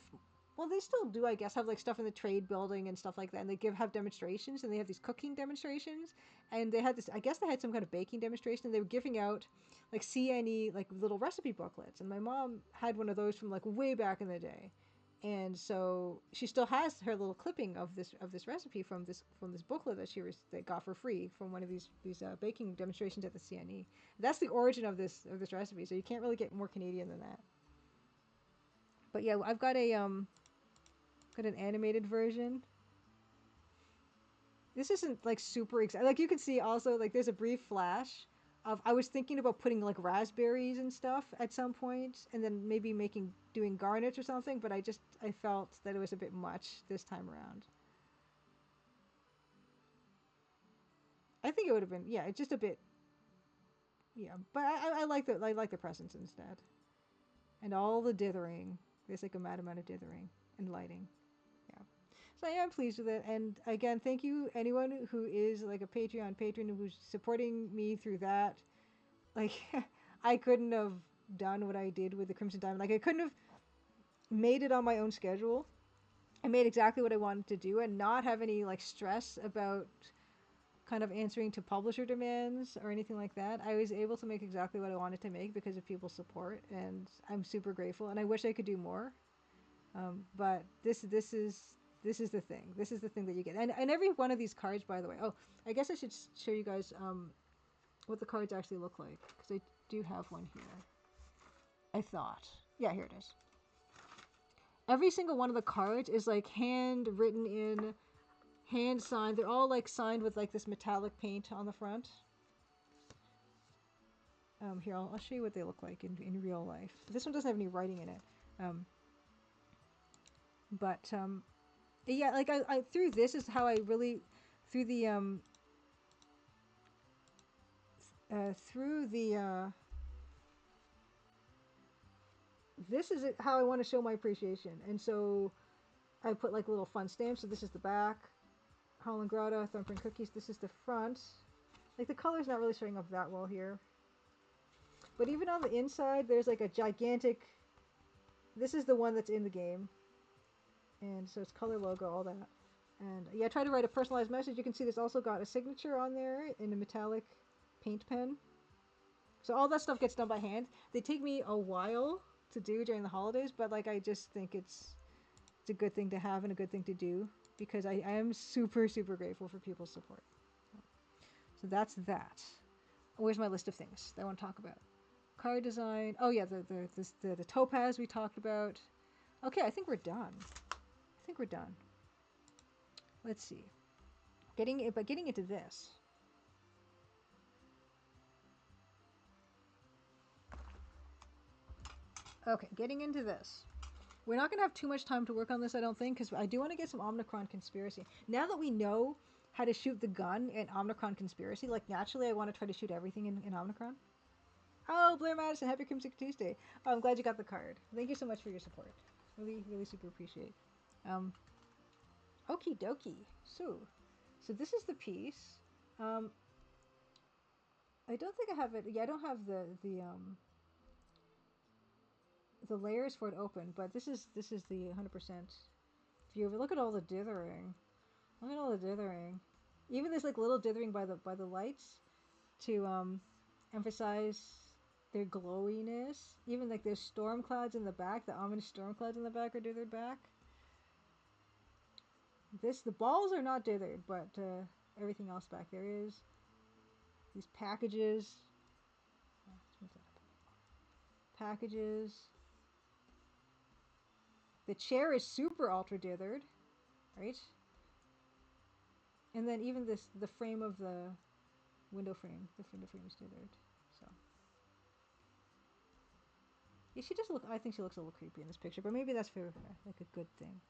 well, they still do, I guess, have like stuff in the trade building and stuff like that, and they have demonstrations, and they have these cooking demonstrations, and they had this. I guess they had some kind of baking demonstration, and they were giving out like CNE like little recipe booklets, and my mom had one of those from like way back in the day, and so she still has her little clipping of this recipe from this booklet that that got for free from one of these baking demonstrations at the CNE. That's the origin of this recipe, so you can't really get more Canadian than that. But yeah, I've got an animated version. This isn't like super exciting. Like you can see also like there's a brief flash of I was thinking about putting like raspberries and stuff at some point, and then maybe making doing garnets or something. But I felt that it was a bit much this time around. I think it would have been yeah, it's just a bit yeah. But I like the presents instead, and all the dithering. There's like a mad amount of dithering and lighting. Yeah. So yeah, I'm pleased with it. And again, thank you anyone who is like a Patreon patron who's supporting me through that. Like I couldn't have done what I did with the Crimson Diamond. Like I couldn't have made it on my own schedule. I made exactly what I wanted to do and not have any like stress about kind of answering to publisher demands or anything like that. I was able to make exactly what I wanted to make because of people's support, and I'm super grateful. And I wish I could do more. But this is the thing. This is the thing that you get. And every one of these cards, by the way. Oh, I guess I should show you guys what the cards actually look like because I do have one here. I thought. Yeah, here it is. Every single one of the cards is like hand written in, hand signed. They're all like signed with like this metallic paint on the front. Here, I'll show you what they look like in real life. This one doesn't have any writing in it. Um, but yeah, like I through this is how I really through the through the this is how I want to show my appreciation. And so I put like little fun stamps. So this is the back, Holland Grotto, Thumbprint Cookies. This is the front. Like the color's not really showing up that well here. But even on the inside, there's like a gigantic. This is the one that's in the game, and so it's color logo, all that. And yeah, I tried to write a personalized message. You can see this also got a signature on there in a metallic paint pen. So all that stuff gets done by hand. They take me a while to do during the holidays, but like I just think it's a good thing to have and a good thing to do because I am super super grateful for people's support. So that's that. Where's my list of things that I want to talk about? Card design. Oh yeah, the topaz we talked about. Okay, I think we're done. I think we're done. Let's see. Getting into this. Okay, getting into this. We're not going to have too much time to work on this, I don't think, because I do want to get some Omnicron Conspiracy. Now that we know how to shoot the gun in Omnicron Conspiracy, like naturally I want to try to shoot everything in Omnicron. Oh, Blair Madison, happy Crimson Tuesday. Oh, I'm glad you got the card. Thank you so much for your support. Really, really super appreciate. Um, okie dokie. So this is the piece. Um, I don't think I have it. Yeah, I don't have the layers for it open, but this is the 100% view of it. Look at all the dithering. Look at all the dithering. Even there's like little dithering by the lights to emphasize their glowiness. Even like there's storm clouds in the back. The ominous storm clouds in the back are dithered back. The balls are not dithered, but everything else back there is. These packages. Packages. The chair is super ultra dithered, right? And then even the frame of the window frame, the window frame is dithered. So yeah, she does look. I think she looks a little creepy in this picture, but maybe that's for like a good thing.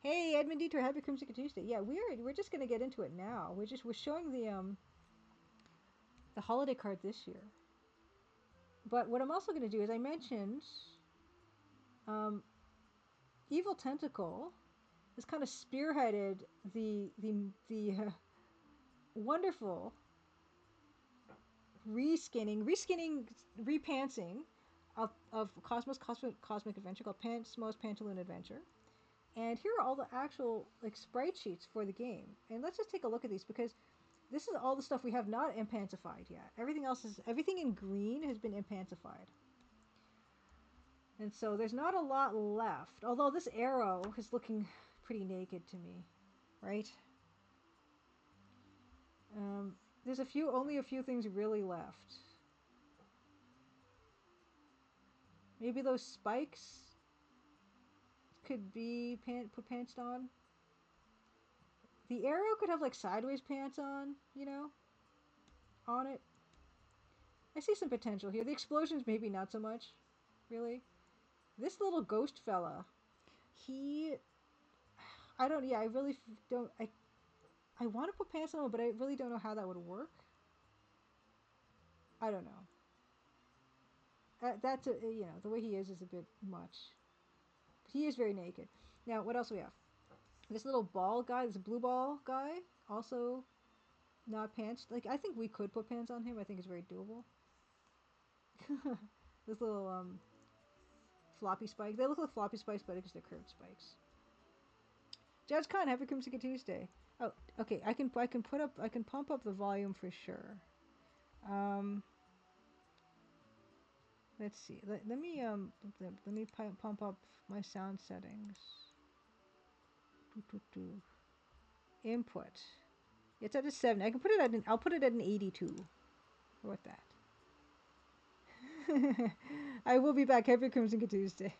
Hey, Edmund Dieter, happy Crimson Tuesday. Yeah, we're just gonna get into it now. We're showing the holiday card this year. But what I'm also gonna do is I mentioned um, Evil Tentacle has kind of spearheaded the wonderful reskinning, repantsing of Cosmic Adventure called Smo's Pantaloon Adventure. And here are all the actual like sprite sheets for the game. And let's just take a look at these because this is all the stuff we have not impantified yet. Everything in green has been impantified. And so there's not a lot left. Although this arrow is looking pretty naked to me, right? There's only a few things really left. Maybe those spikes could be put pants on. The arrow could have like sideways pants on, on it. I see some potential here. The explosions maybe not so much, really. This little ghost fella, he, I don't. Yeah, I really don't. I want to put pants on him, but I really don't know how that would work. I don't know. That's the way he is a bit much. But he is very naked. Now, what else do we have? This little ball guy, this blue ball guy, also not pants. Like I think we could put pants on him. I think it's very doable. This little floppy spike. They look like floppy spikes, but it's they're curved spikes. Judge Khan, happy Crimson Tuesday. Oh, okay. I can pump up the volume for sure. Let's see. Let me pump up my sound settings. Input. It's at a 7. I can put it at I'll put it at an 82. What that? I will be back. Happy Crimson Tuesday.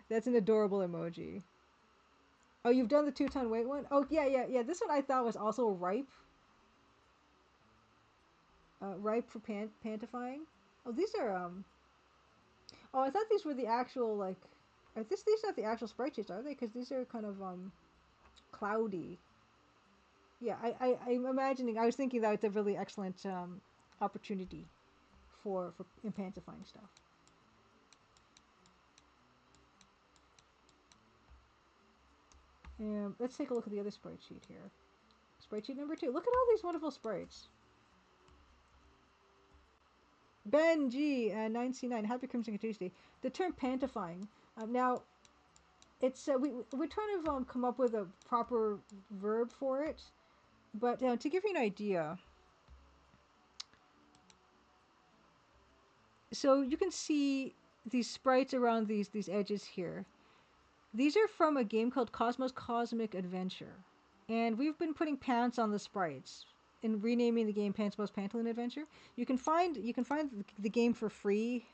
That's an adorable emoji. Oh, you've done the 2-ton weight one? Oh, yeah. This one I thought was also ripe. Ripe for pantifying. Oh, these are Oh, I thought these were the actual like. These not the actual sprite sheets, are they? Because these are kind of cloudy. Yeah, I'm imagining. I was thinking that it's a really excellent opportunity for impantifying stuff. Let's take a look at the other sprite sheet here. Sprite sheet number 2. Look at all these wonderful sprites. Ben G 9C9, Happy Crimson Tuesday. The term pantifying. Now, it's we're trying to come up with a proper verb for it, but to give you an idea, so you can see these sprites around these edges here. These are from a game called Cosmos Cosmic Adventure, and we've been putting pants on the sprites and renaming the game Pantamos Pantaloon Adventure. You can find the game for free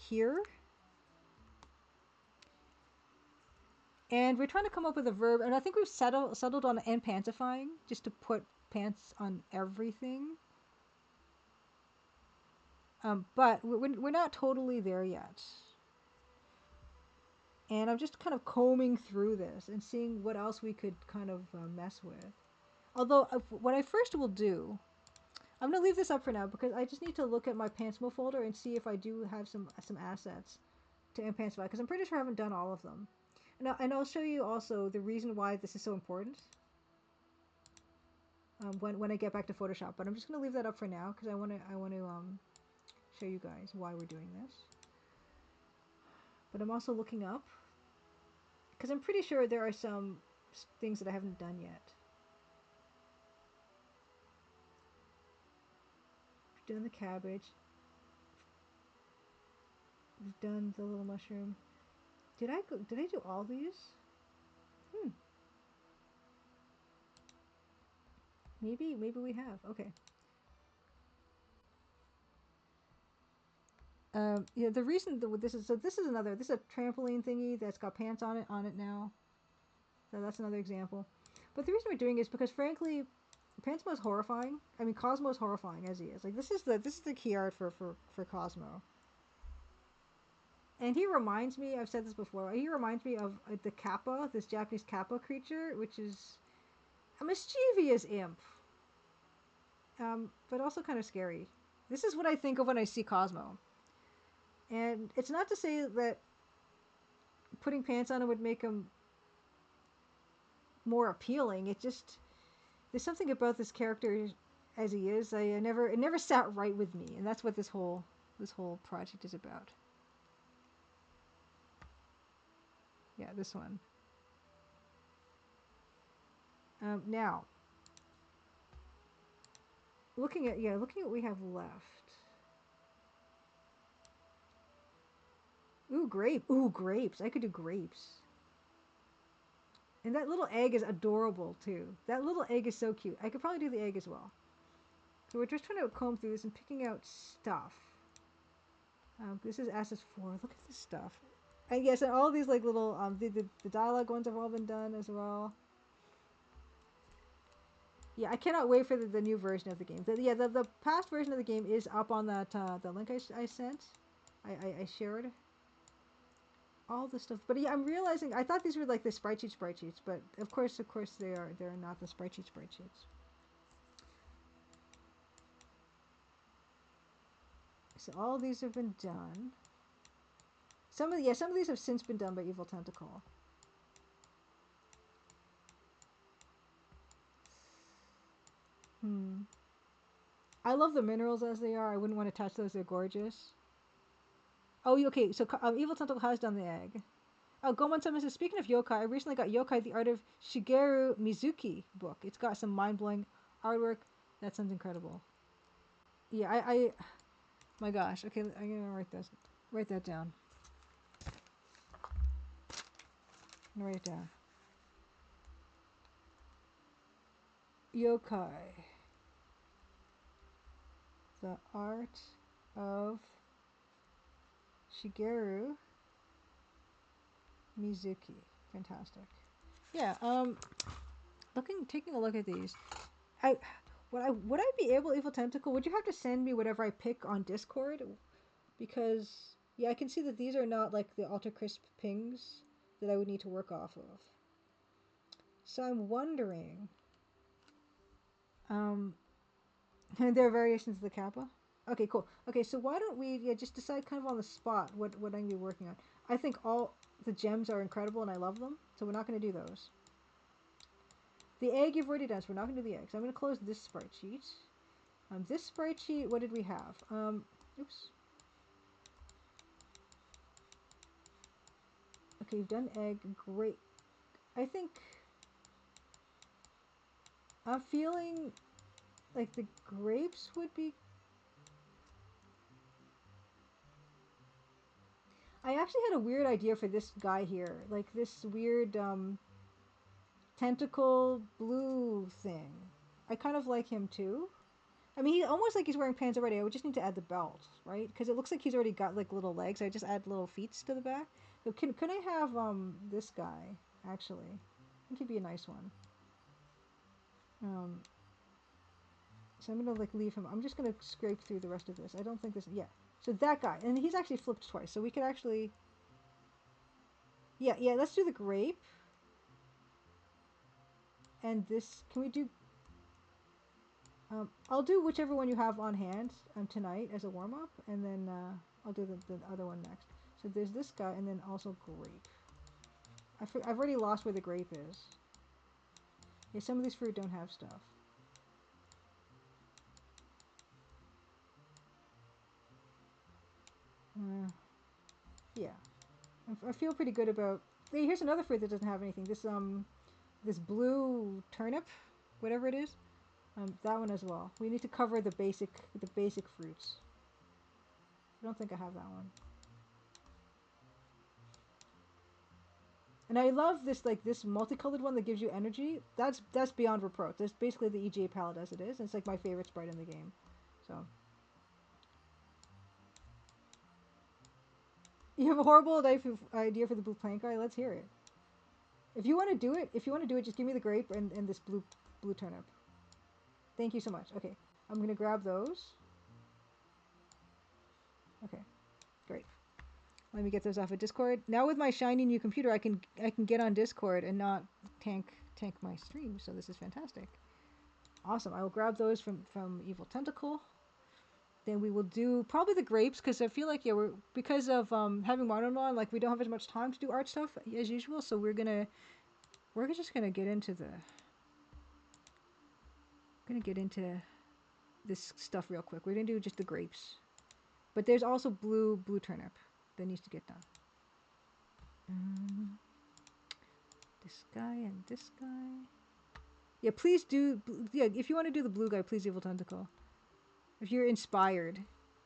here. And we're trying to come up with a verb, and I think we've settled on pantifying, just to put pants on everything. But we're not totally there yet. And I'm just kind of combing through this and seeing what else we could kind of mess with. Although, what I first will do, I'm going to leave this up for now because I just need to look at my Pantsmo folder and see if I do have some assets to impantify, because I'm pretty sure I haven't done all of them. And I'll show you also the reason why this is so important when I get back to Photoshop. But I'm just going to leave that up for now because I want to show you guys why we're doing this. But I'm also looking up because I'm pretty sure there are some things that I haven't done yet. We've done the cabbage. We've done the little mushroom. Did I do all these? Maybe we have. Okay. Yeah, the reason that this is this is a trampoline thingy that's got pants on it now. So that's another example. But the reason we're doing it is because frankly, Pantsmo is horrifying. I mean, Cosmo is horrifying as he is. Like this is the key art for Cosmo. And he reminds me, I've said this before, he reminds me of the Kappa, this Japanese Kappa creature, which is a mischievous imp. But also kind of scary. This is what I think of when I see Cosmo. And it's not to say that putting pants on him would make him more appealing. It just, there's something about this character as he is. It never sat right with me, and that's what this whole project is about. Yeah, this one. Now, looking at what we have left. Ooh, grapes. I could do grapes. And that little egg is adorable too. That little egg is so cute. I could probably do the egg as well. So we're just trying to comb through this and picking out stuff. This is Assets 4. Look at this stuff. And yes, and all these like little the dialogue ones have all been done as well. Yeah, I cannot wait for the new version of the game. The past version of the game is up on that the link I sent. I shared all this stuff. But yeah, I'm realizing I thought these were like the sprite sheets, but of course they're not the sprite sheets. So all these have been done. Some of these have since been done by Evil Tentacle. I love the minerals as they are. I wouldn't want to touch those. They're gorgeous. Oh, okay. So Evil Tentacle has done the egg. Oh, Gomon-sama says, speaking of yokai, I recently got Yokai The Art of Shigeru Mizuki book. It's got some mind-blowing artwork. That sounds incredible. Yeah, my gosh. Okay, I'm gonna write that down. I'm gonna write it down. Yokai. The Art of Shigeru Mizuki. Fantastic. Yeah, taking a look at these. Would I be able, Evil Tentacle, would you have to send me whatever I pick on Discord? Because yeah, I can see that these are not like the ultra crisp pings that I would need to work off of. So I'm wondering, there are variations of the kappa. Okay, cool. Okay, so why don't we just decide kind of on the spot what I'm gonna be working on. I think all the gems are incredible and I love them, so we're not gonna do those. The egg you've already done, so we're not gonna do the egg. So I'm gonna close this sprite sheet. This sprite sheet, what did we have? Oops. Okay, you've done egg. Great. I think I'm feeling like the grapes would be. I actually had a weird idea for this guy here, like this weird tentacle blue thing. I kind of like him too. I mean, he almost like he's wearing pants already. I would just need to add the belt, right? Because it looks like he's already got like little legs. I just add little feet to the back. So can I have this guy actually? I think he'd be a nice one. Um, so I'm gonna like leave him. I'm just gonna scrape through the rest of this. I don't think this. Yeah. So that guy, and he's actually flipped twice. So we could actually. Yeah. Let's do the grape. And this, can we do? I'll do whichever one you have on hand tonight as a warm up, and then I'll do the other one next. So there's this guy, and then also grape. I've already lost where the grape is. Yeah, some of these fruit don't have stuff. Yeah, I feel pretty good about. Hey, here's another fruit that doesn't have anything. This blue turnip, whatever it is. That one as well. We need to cover the basic fruits. I don't think I have that one. And I love this this multicolored one that gives you energy. That's beyond reproach. That's basically the EGA palette as it is. And it's like my favorite sprite in the game. So you have a horrible idea for the blue plant guy. Let's hear it. If you want to do it, just give me the grape and this blue turnip. Thank you so much. Okay, I'm gonna grab those. Okay, great. Let me get those off of Discord. Now with my shiny new computer, I can get on Discord and not tank my stream. So this is fantastic. Awesome. I will grab those from Evil Tentacle. Then we will do probably the grapes because I feel like we're because of having Marnanel on, like we don't have as much time to do art stuff as usual. So we're just gonna get into this stuff real quick. We're gonna do just the grapes, but there's also blue turnip that needs to get done. this guy and this guy. Yeah, please do. Yeah, if you want to do the blue guy, please Evil Tentacle. If you're inspired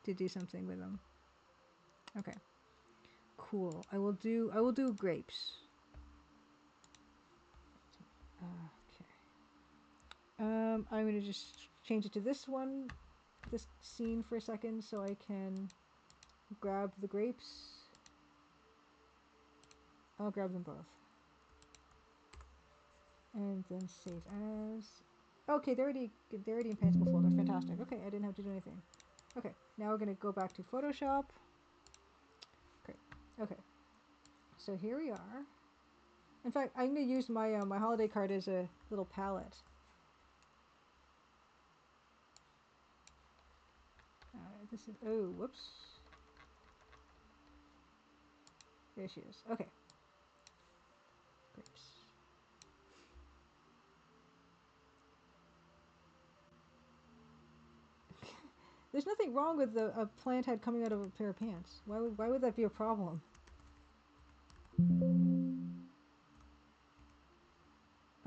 to do something with them. Okay. Cool. I will do grapes. Okay. I'm gonna just change it to this one, this scene for a second, so I can grab the grapes. I'll grab them both. And then save as. Okay, they're already in Principal folder. Fantastic. Okay, I didn't have to do anything. Okay, now we're gonna go back to Photoshop. Great. Okay. So here we are. In fact, I'm gonna use my my holiday card as a little palette. This is whoops. There she is. Okay. Grapes. There's nothing wrong with a plant head coming out of a pair of pants. Why would that be a problem?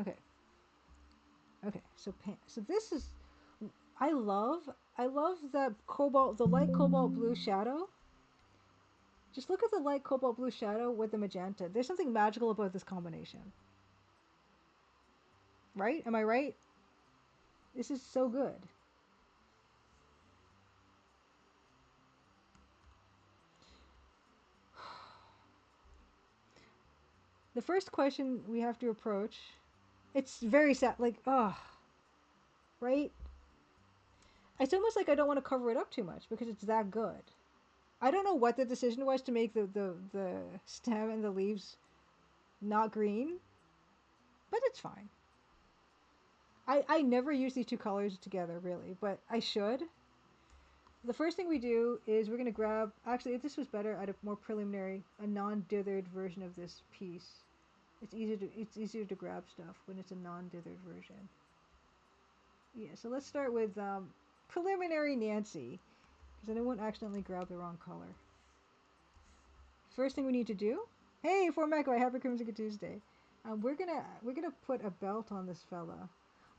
Okay. Okay. So this is I love that cobalt, the light cobalt blue shadow. Just look at the light cobalt blue shadow with the magenta. There's something magical about this combination. Right? Am I right? This is so good. The first question we have to approach, it's very sad, like, right? It's almost like I don't want to cover it up too much because it's that good. I don't know what the decision was to make the stem and the leaves not green, but it's fine. I never use these two colors together, really, but I should. The first thing we do is we're going to grab, actually, if this was better at a more preliminary, a non-dithered version of this piece. It's easier to grab stuff when it's a non-dithered version. Yeah, so let's start with preliminary Nancy, because I won't accidentally grab the wrong color. First thing we need to do, hey, Formako, happy Crimson Tuesday. We're gonna put a belt on this fella,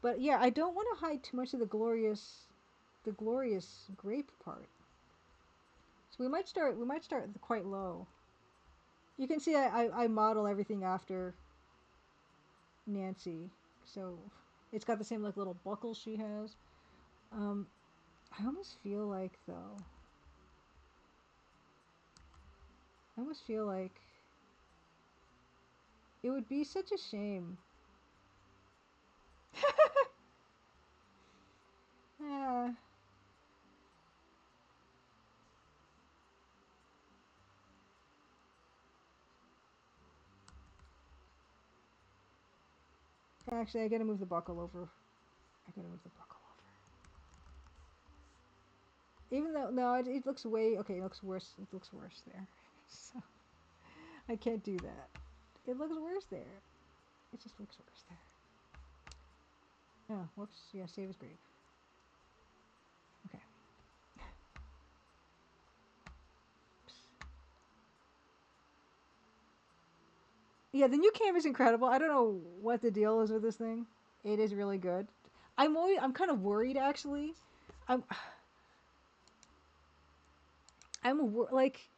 but yeah, I don't want to hide too much of the glorious grape part. So we might start quite low. You can see I model everything after Nancy, so it's got the same like little buckle she has. I almost feel like though. I almost feel like it would be such a shame. Yeah. Actually, I gotta move the buckle over. I gotta move the buckle over. Even though, no, it looks way, okay, it looks worse. It looks worse there. So, I can't do that. It looks worse there. It just looks worse there. Oh, whoops. Yeah, save as grape. Okay. Yeah, the new camera is incredible. I don't know what the deal is with this thing. It is really good. I'm kind of worried actually. I'm like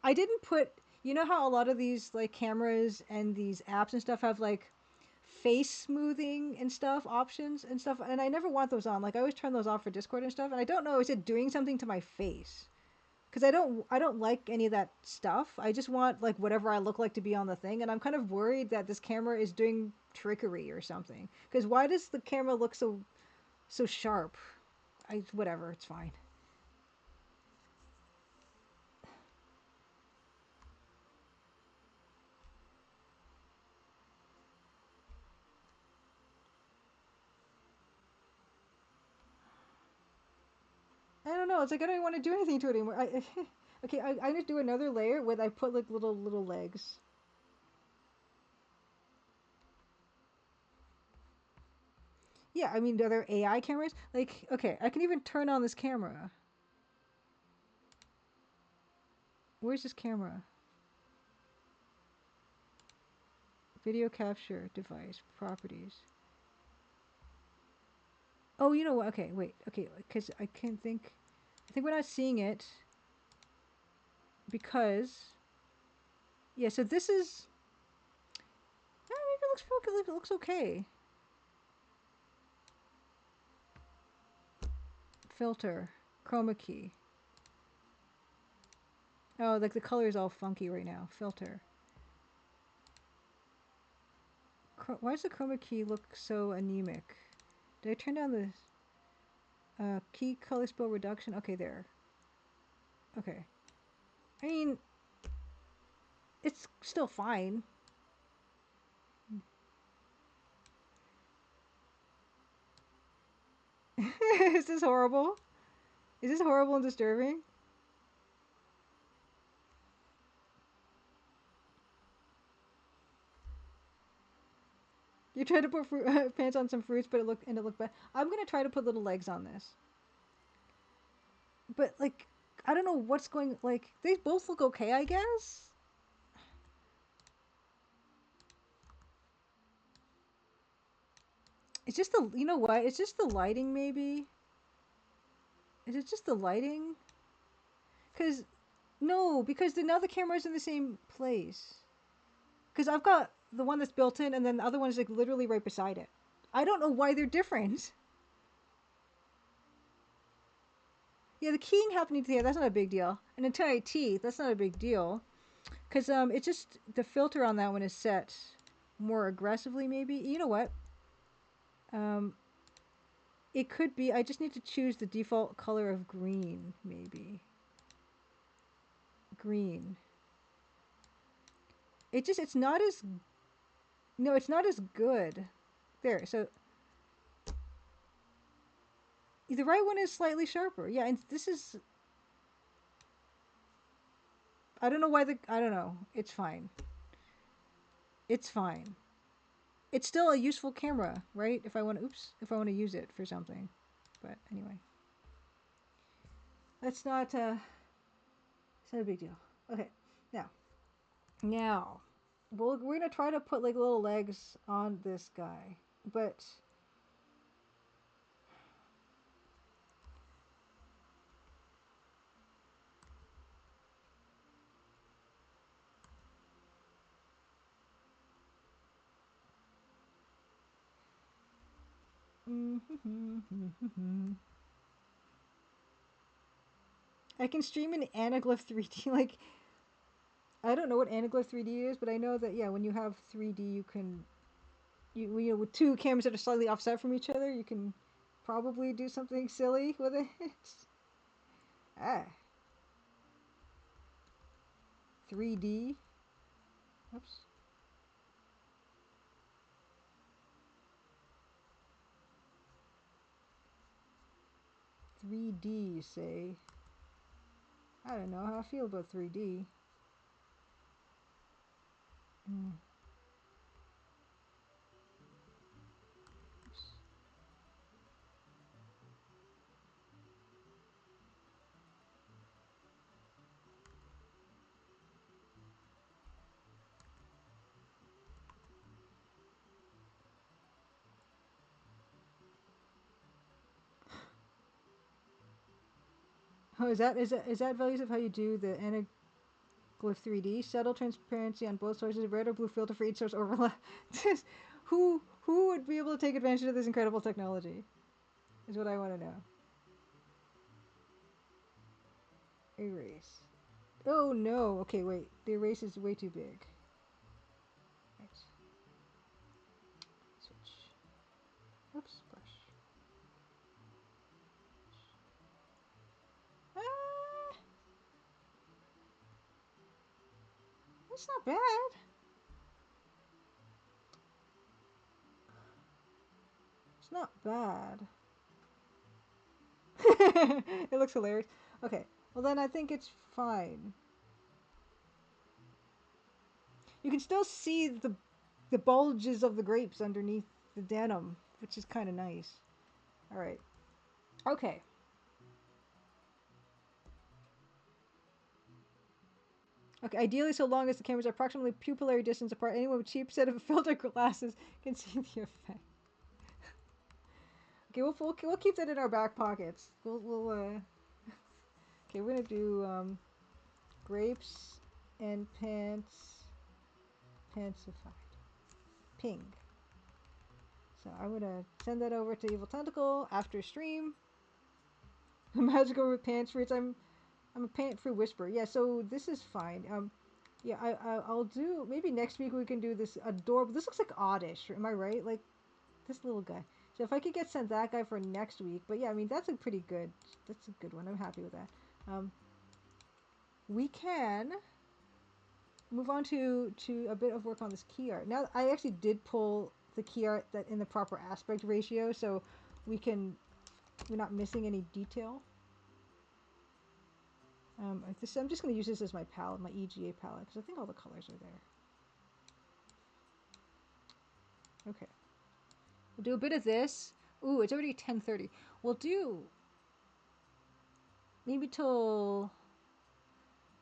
I didn't put, you know how a lot of these like cameras and these apps and stuff have like face smoothing and stuff options and stuff, and I never want those on. Like I always turn those off for Discord and stuff, and I don't know, is it doing something to my face? Because I don't like any of that stuff. I just want like whatever I look like to be on the thing, and I'm kind of worried that this camera is doing trickery or something. Because why does the camera look so sharp? Whatever, it's fine. I don't know. It's like I don't even want to do anything to it anymore. Okay, I need to do another layer with I put like little legs. Yeah, I mean, are there AI cameras? Like, okay, I can even turn on this camera. Where's this camera? Video capture device properties. Oh, you know what? Okay, wait. Okay, because I can't think. I think we're not seeing it because yeah. So this is. Maybe it looks okay. Filter, chroma key. Oh, like the color is all funky right now. Filter. Why does the chroma key look so anemic? Did I turn down the key color spill reduction? Okay, there. Okay. I mean, it's still fine. Is this horrible? Is this horrible and disturbing? You tried to put pants on some fruits, but it looked bad. I'm gonna try to put little legs on this, but like, I don't know what's going. Like, they both look okay, I guess. It's just the, you know what? It's just the lighting, maybe. Is it just the lighting? Cause no, because now the camera's in the same place. Cause I've got the one that's built in, and then the other one is like literally right beside it. I don't know why they're different. Yeah, the keying happening to that's not a big deal. And until I teeth, that's not a big deal. Cause it's just the filter on that one is set more aggressively. Maybe you know what? Um, it could be. I just need to choose the default color of green. Maybe green. It's not as no, it's not as good. There, so the right one is slightly sharper. Yeah, and this is. I don't know why the. I don't know. It's fine. It's fine. It's still a useful camera, right? If I want to, oops, if I want to use it for something. But anyway, that's not. It's not a big deal. Okay, now, we're gonna try to put like little legs on this guy, but. I can stream in Anaglyph 3D. Like, I don't know what Anaglyph 3D is, but I know that yeah, when you have 3D, you can you know with two cameras that are slightly offset from each other, you can probably do something silly with it. Ah, 3D. Oops. 3D, you say? I don't know how I feel about 3D. Mm. Oh, is that values of how you do the Anaglyph 3D? Subtle transparency on both sources, red or blue filter for each source overlap. Who would be able to take advantage of this incredible technology? Is what I want to know. Erase. Oh no. Okay, wait. The erase is way too big. Right. Switch. Oops. Brush. Ah, that's not bad. It's not bad. It looks hilarious. Okay. Well then I think it's fine. You can still see the bulges of the grapes underneath the denim, which is kind of nice. All right. Okay. Okay, ideally, so long as the cameras are approximately pupillary distance apart, anyone with cheap set of filter glasses can see the effect. Okay, we'll keep that in our back pockets. Okay, we're gonna do grapes and pansified ping. So I'm gonna send that over to Evil Tentacle after stream. Magical with pants fruits. I'm a pant fruit whisperer. Yeah, so this is fine. Yeah, I'll do maybe next week we can do this adorable. This looks like oddish. Am I right? Like this little guy. So if I could get sent that guy for next week, but yeah, I mean that's a pretty good. That's a good one. I'm happy with that. We can move on to a bit of work on this key art. Now I actually did pull the key art that in the proper aspect ratio, so we're not missing any detail. I'm just going to use this as my palette, my EGA palette, because I think all the colors are there. Okay. We'll do a bit of this. Ooh, it's already 10:30. We'll do maybe till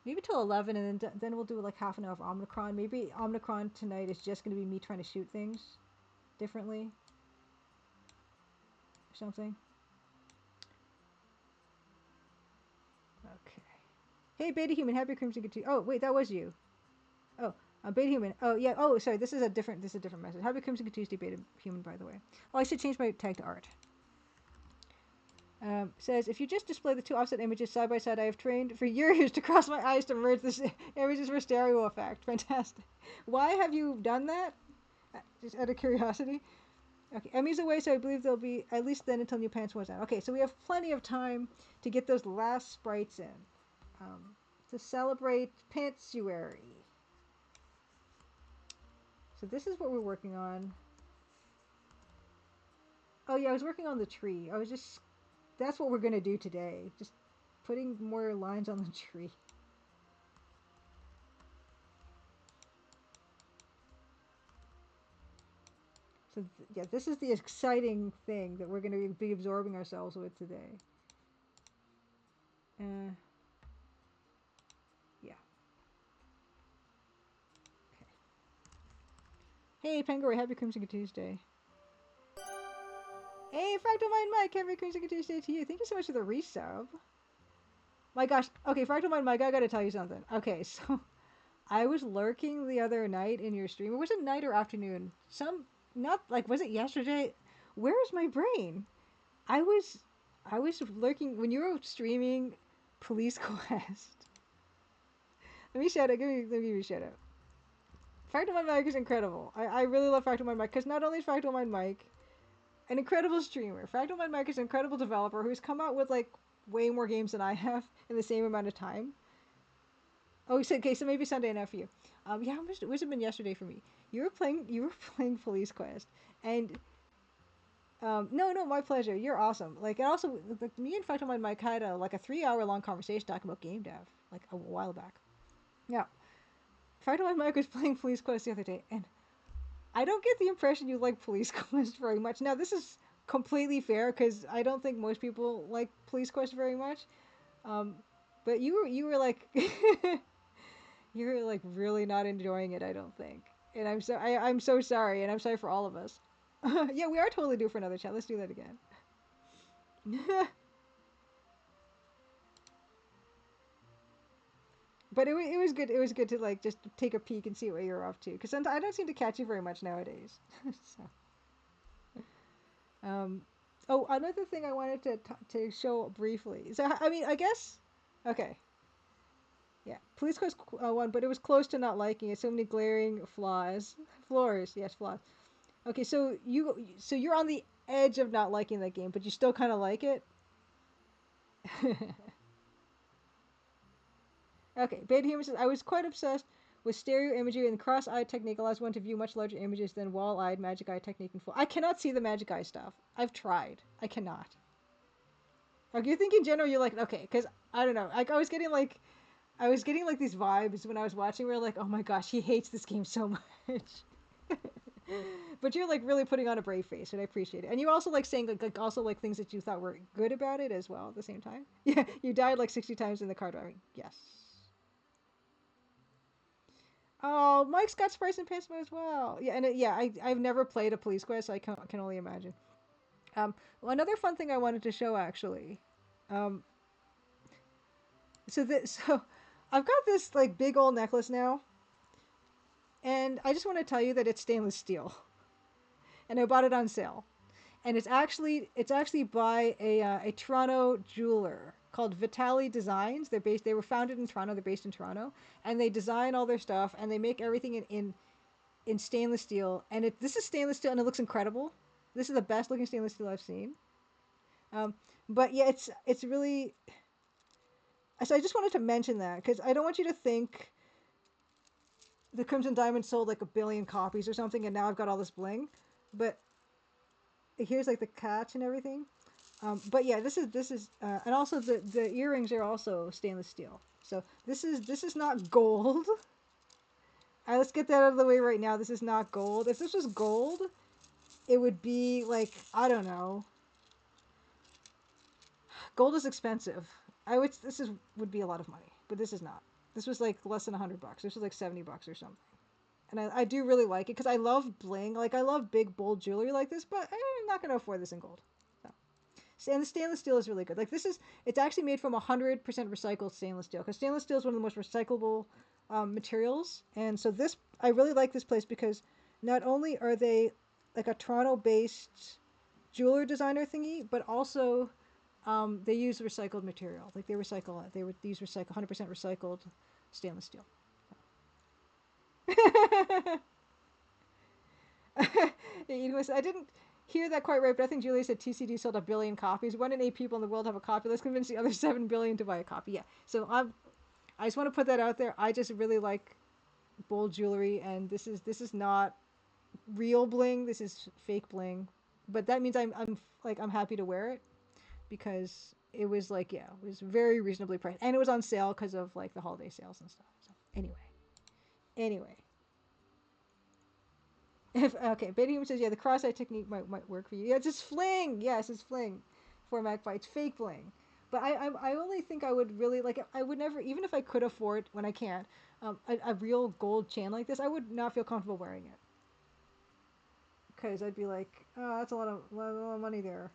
11, and then we'll do like half an hour of Omnicron. Maybe Omnicron tonight is just going to be me trying to shoot things differently or something. Okay. Hey, Beta Human, happy Crimson Good. Oh, wait, that was you. Oh, Beta Human. Oh, yeah. Oh, sorry. This is a different message. Happy Crimson Good Tuesday, Beta Human, by the way. Oh, I should change my tag to art. Says, if you just display the two offset images side by side, I have trained for years to cross my eyes to merge the images for stereo effect. Fantastic. Why have you done that? Just out of curiosity. Okay, Emmy's away, so I believe they'll be at least then until New Pants was out. Okay, so we have plenty of time to get those last sprites in. To celebrate Pantsuary. So this is what we're working on. Oh yeah, I was working on the tree. That's what we're gonna do today. Just putting more lines on the tree. So yeah, this is the exciting thing that we're gonna be absorbing ourselves with today. Yeah. Okay. Hey, Penguin, happy Crimson Tuesday. Hey, Fractal Mind Mike, happy Crimson Tuesday to you. Thank you so much for the resub. My gosh. Okay, Fractal Mind Mike, I gotta tell you something. Okay, so I was lurking the other night in your stream. Was it night or afternoon? Was it yesterday? Where is my brain? I was lurking when you were streaming Police Quest. Let me shout out. Let me give you a shout out. Fractal Mind Mike is incredible. I really love Fractal Mind Mike because not only is Fractal Mind Mike an incredible streamer, Fractal Mind Mike is an incredible developer who's come out with like way more games than I have in the same amount of time. Oh, okay, so maybe Sunday enough for you. Yeah, it must have been yesterday for me. You were playing Police Quest, and no, my pleasure. You're awesome. Like, and also, like, me and Fractal Mind Mike had a 3 hour long conversation talking about game dev like a while back. Yeah, Fractal Mind Mike was playing Police Quest the other day, and I don't get the impression you like Police Quest very much. Now, this is completely fair because I don't think most people like Police Quest very much. But you were like you're like really not enjoying it, I don't think. And I'm so sorry, and I'm sorry for all of us. Yeah, we are totally due for another chat. Let's do that again. But it was good. It was good to like just take a peek and see what you're up to. Because I don't seem to catch you very much nowadays. So, oh, another thing I wanted to show briefly. So I mean, I guess, okay, yeah, Police Quest one, but it was close to not liking it. So many glaring flaws. Floors, yes, flaws. Okay, so you're on the edge of not liking that game, but you still kind of like it. Okay, Beta Human says I was quite obsessed with stereo imagery and cross-eye technique allows one to view much larger images than wall-eyed magic eye technique in full. I cannot see the magic eye stuff. I've tried. I cannot. Like you think in general, you're like okay, because I don't know. Like I was getting like these vibes when I was watching. Where like, oh my gosh, he hates this game so much. But you're like really putting on a brave face, and I appreciate it. And you also like saying like also like things that you thought were good about it as well at the same time. Yeah, you died like 60 times in the car driving. Yes. Oh, Mike's got Spice and Pismo as well. Yeah, and I've never played a police quest, so I can only imagine. Well, another fun thing I wanted to show actually. Um, so I've got this like big old necklace now, and I just want to tell you that it's stainless steel, and I bought it on sale, and it's actually by a Toronto jeweler called Vitali Designs. They were founded in Toronto. They're based in Toronto, and they design all their stuff, and they make everything in stainless steel. And this is stainless steel, and it looks incredible. This is the best looking stainless steel I've seen. Um, but yeah, it's really. So I just wanted to mention that because I don't want you to think the Crimson Diamond sold like a billion copies or something, and now I've got all this bling. But here's like the catch and everything. But yeah, this is, and also the earrings are also stainless steel. So this is not gold. Let's get that out of the way right now. This is not gold. If this was gold, it would be like I don't know. Gold is expensive. Would be a lot of money, but this is not. This was like less than $100. This was like $70 or something. And I do really like it because I love bling. Like I love big bold jewelry like this, but I'm not gonna afford this in gold. So. And the stainless steel is really good. Like it's actually made from 100% recycled stainless steel because stainless steel is one of the most recyclable materials. And so I really like this place because not only are they like a Toronto-based jeweler designer thingy, but also they use recycled material. Like they recycle it. They use 100% recycled stainless steel. I didn't hear that quite right, but I think Julia said TCD sold 1 billion copies. 1 in 8 people in the world have a copy. Let's convince the other 7 billion to buy a copy. Yeah. So I just want to put that out there. I just really like bold jewelry, and this is not real bling. This is fake bling, but that means I'm happy to wear it because it was like it was very reasonably priced, and it was on sale because of like the holiday sales and stuff. So anyway. If okay, Betty says the cross-eye technique might work for you. Yeah, it's just fling. Yes, it's fling for Magpie. It's fake bling. But I only think I would really like. I would never, even if I could afford when I can't, a real gold chain like this. I would not feel comfortable wearing it because I'd be like, oh, that's a lot of money there.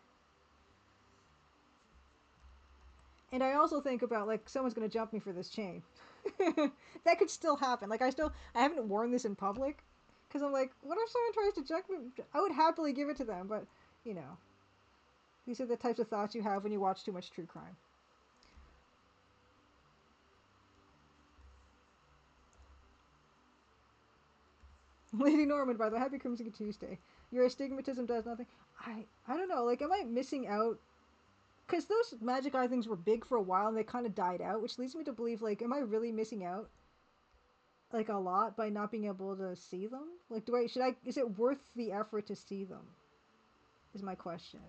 And I also think about like someone's gonna jump me for this chain. That could still happen. Like I haven't worn this in public because I'm like, what if someone tries to jump me? I would happily give it to them, but you know, these are the types of thoughts you have when you watch too much true crime. Lady Norman, by the way, happy Crimson Tuesday. Your astigmatism does nothing. I don't know. Like, am I missing out? Because those magic eye things were big for a while and they kind of died out, which leads me to believe like, am I really missing out like a lot by not being able to see them? Like, is it worth the effort to see them? Is my question.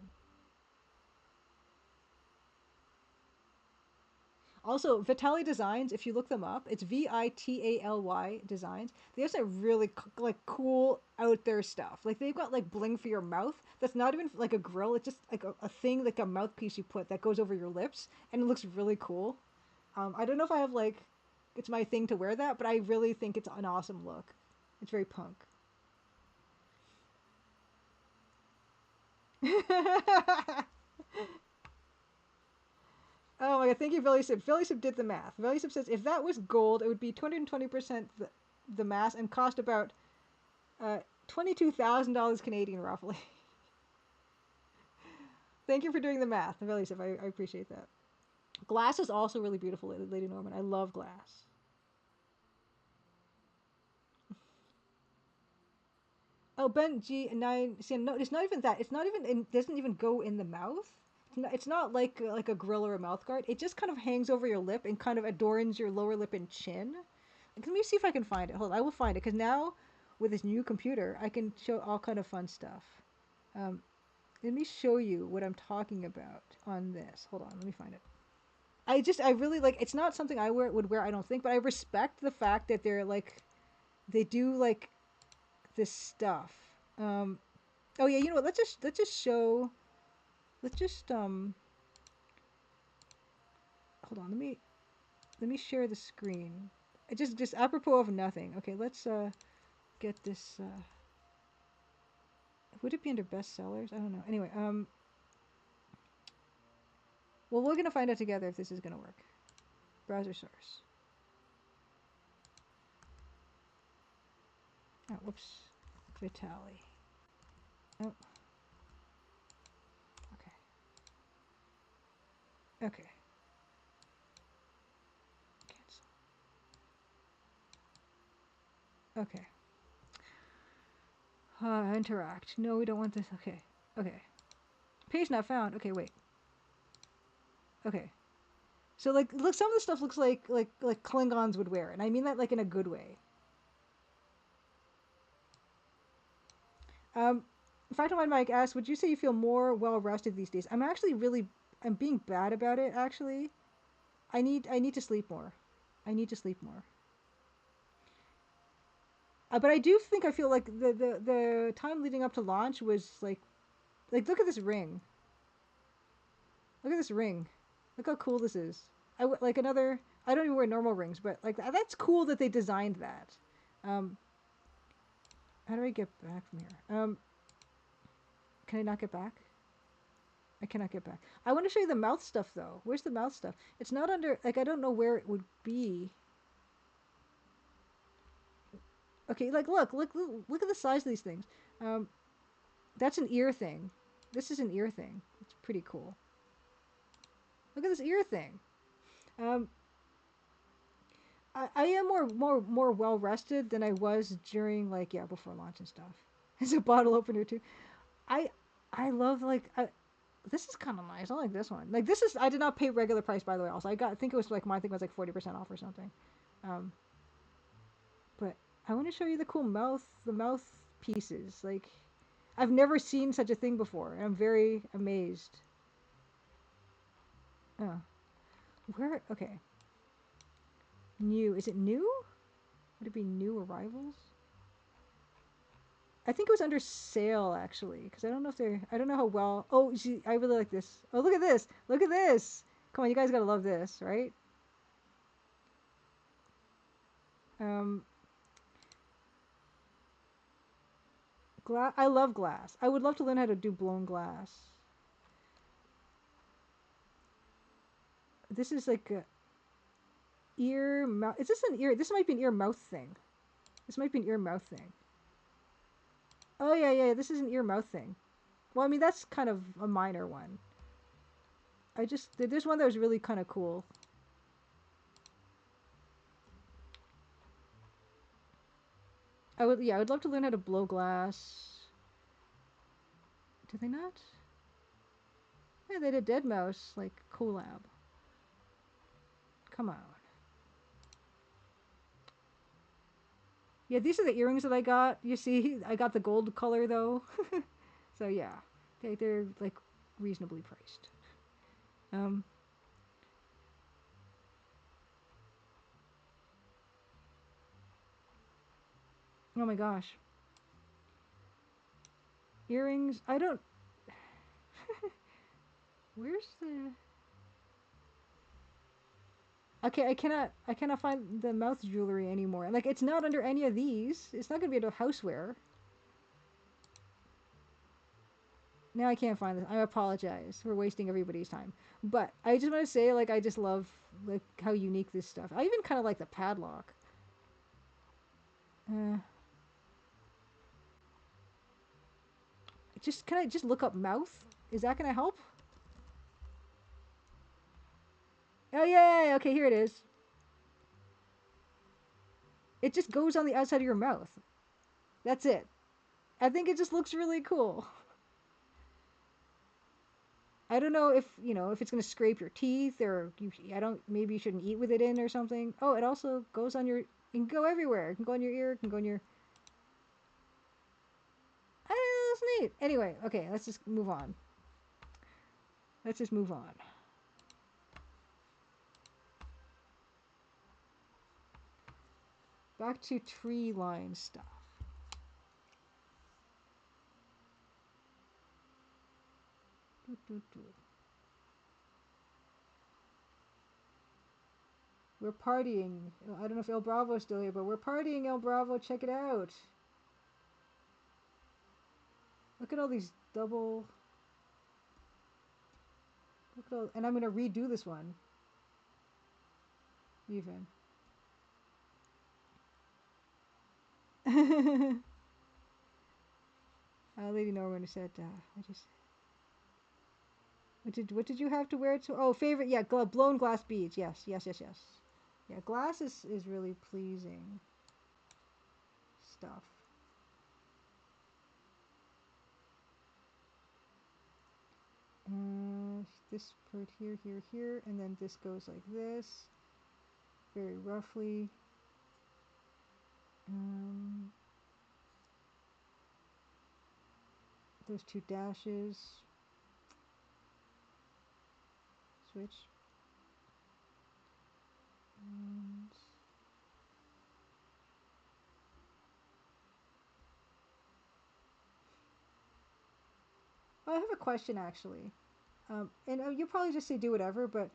Also, Vitali Designs, if you look them up, it's Vitally Designs. They have some really like cool out there stuff. Like they've got like bling for your mouth. That's not even like a grill. It's just like a thing, like a mouthpiece you put that goes over your lips, and it looks really cool. I don't know if I have like, it's my thing to wear that, but I really think it's an awesome look. It's very punk. Oh my god, thank you, Velisip. Velisip did the math. Velisip says if that was gold, it would be 220% the mass and cost about $22,000 Canadian roughly. Thank you for doing the math, Velisip. I appreciate that. Glass is also really beautiful, Lady Norman. I love glass. Oh, Ben G9. See, no, it's not even that. It's not even. It doesn't even go in the mouth. It's not like a grill or a mouth guard. It just kind of hangs over your lip and kind of adorns your lower lip and chin. Like, let me see if I can find it. Hold on, I will find it because now with this new computer, I can show all kind of fun stuff. Um, let me show you what I'm talking about on this. Hold on, let me find it. I really like. It's not something would wear. I don't think, but I respect the fact that they do like this stuff. Um, oh yeah, you know what? Let's just show. Let's just hold on. Let me share the screen. Just apropos of nothing. Okay, let's get this. Would it be under bestsellers? I don't know. Anyway, well, we're gonna find out together if this is gonna work. Browser source. Oh, whoops. Vitali. Oh. Okay. Okay. Cancel. Okay. Interact. No, we don't want this. Okay. Okay. Page not found. Okay, wait. Okay. So like, look, some of the stuff looks like Klingons would wear, and I mean that like in a good way. In fact, my Mike asked, would you say you feel more well rested these days? I'm actually I'm being bad about it. Actually, I need to sleep more. I need to sleep more. But I do think I feel like the time leading up to launch was like look at this ring. Look at this ring. Look how cool this is. Like another. I don't even wear normal rings, but like that's cool that they designed that. Um, how do I get back from here? Can I not get back? I cannot get back. I want to show you the mouth stuff though. Where's the mouth stuff? It's not under. Like I don't know where it would be. Okay, like look at the size of these things. That's an ear thing. This is an ear thing. It's pretty cool. Look at this ear thing. Um, I am more well rested than I was during like before launch and stuff. It's a bottle opener too. I I love this is kind of nice. I like this one. Like this is I did not pay regular price by the way. Also I think it was like my thing was like 40% off or something. Um, but I want to show you the mouth pieces. Like I've never seen such a thing before, and I'm very amazed. Oh, where? Okay, new. Is it new? Would it be new arrivals? I think it was under sale actually, because I don't know if they're. I don't know how well. Oh, see, I really like this. Oh, look at this! Look at this! Come on, you guys gotta love this, right? Um, glass. I love glass. I would love to learn how to do blown glass. This is like a ear mouth. Is this an ear? This might be an ear mouth thing. This might be an ear mouth thing. Oh yeah. This is an ear mouth thing. Well, I mean that's kind of a minor one. There's one that was really kind of cool. I would love to learn how to blow glass. Do they not? Yeah, they did Dead Mouse like collab. Come on. Yeah, these are the earrings that I got. You see, I got the gold color though. So yeah, they're like reasonably priced. Um, oh my gosh, earrings. I don't. Where's the? Okay, I cannot find the mouth jewelry anymore. Like it's not under any of these. It's not gonna be under houseware. Now I can't find this. I apologize. We're wasting everybody's time. But I just want to say, like, I just love like how unique this stuff. I even kind of like the padlock. Uh, can I just look up mouth? Is that gonna help? Oh yeah. Okay, here it is. It just goes on the outside of your mouth. That's it. I think it just looks really cool. I don't know if if it's gonna scrape your teeth or I don't. Maybe you shouldn't eat with it in or something. Oh, it also goes on your. It can go everywhere. It can go on your ear. It can go on your. Oh, that's neat. Anyway, okay, let's just move on. Let's just move on. Back to tree line stuff. Doo, doo, doo. We're partying. I don't know if El Bravo's still here, but we're partying, El Bravo. Check it out. Look at all these double. Look at all, and I'm gonna redo this one. Even. Lady Norman said, I just. What did you have to wear to? Oh, favorite, yeah, blown glass beads. Yes, yes, yes, yes. Yeah, glass is really pleasing stuff. This part here, here, here, and then this goes like this, very roughly. Those two dashes. Switch. And I have a question actually. And you'll probably just say do whatever, but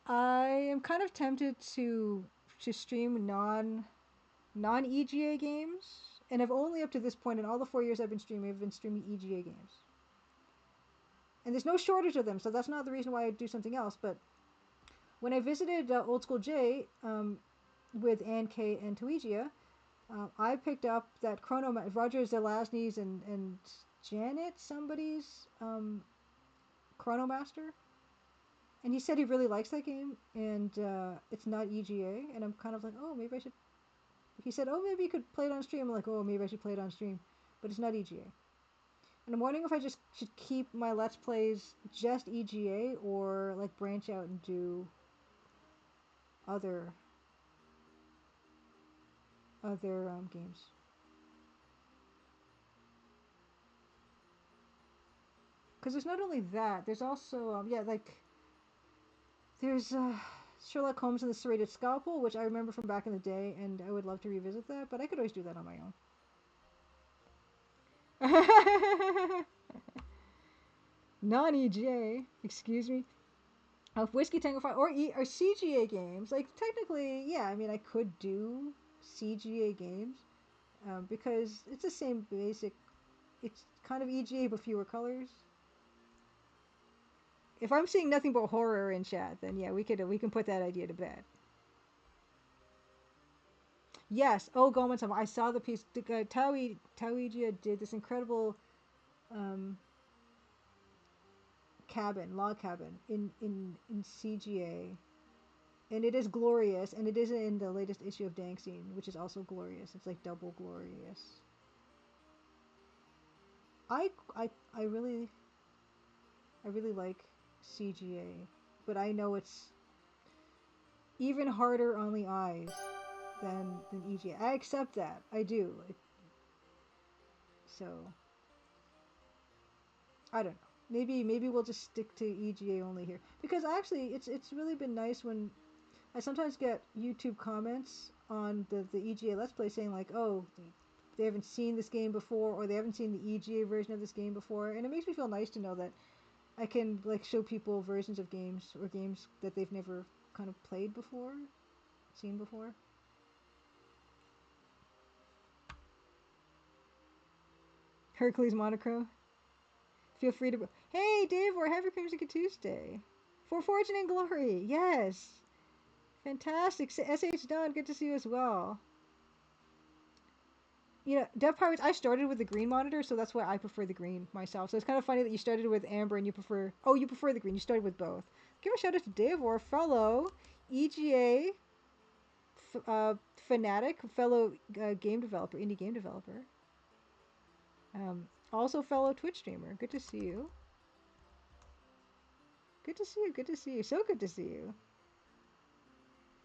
I am kind of tempted to stream non EGA games, and I've only up to this point in all the 4 years I've been streaming EGA games, and there's no shortage of them, so that's not the reason why I do something else. But when I visited Old School J with Ann K and Tuigia, I picked up that Roger Zelazny's and Janet somebody's Chronomaster, and he said he really likes that game, and it's not EGA, and I'm kind of like, oh, maybe I should. He said, oh, maybe you could play it on stream. I'm like, oh, maybe I should play it on stream, but it's not EGA. And I'm wondering if I just should keep my Let's Plays just EGA or like branch out and do other games. Because there's not only that, there's also yeah, like there's Sherlock Holmes and the Serrated Scalpel, which I remember from back in the day, and I would love to revisit that, but I could always do that on my own. Non-EGA, excuse me. Of Whiskey Tango 5 or CGA games, like technically, yeah, I mean, I could do CGA games because it's the same basic. It's kind of EGA but fewer colors. If I'm seeing nothing but horror in chat, then yeah, we can put that idea to bed. Yes. Oh, Goldman Sachs. I saw the piece. Tauigia did this incredible um, log cabin in CGA, and it is glorious. And it is in the latest issue of Dang Scene, which is also glorious. It's like double glorious. I I I really like CGA, but I know it's even harder on the eyes than EGA. I accept that. I do. So I don't know. Maybe we'll just stick to EGA only here because actually it's really been nice when I sometimes get YouTube comments on the EGA Let's Play saying like, oh, they haven't seen this game before or they haven't seen the EGA version of this game before, and it makes me feel nice to know that I can like show people versions of games or games that they've never kind of played before, seen before. Hercules Monochrome. Feel free to. Hey, Dave, we're having Crimson Tuesday. For Fortune and Glory, yes. Fantastic. SH Don, good to see you as well. You know, Dev Pirates, I started with the green monitor, so that's why I prefer the green myself. So it's kind of funny that you started with Amber and you prefer. Oh, you prefer the green. You started with both. Give a shout out to Dave, or fellow EGA fanatic, fellow game developer, indie game developer. Also fellow Twitch streamer. Good to see you. Good to see you. Good to see you. So good to see you.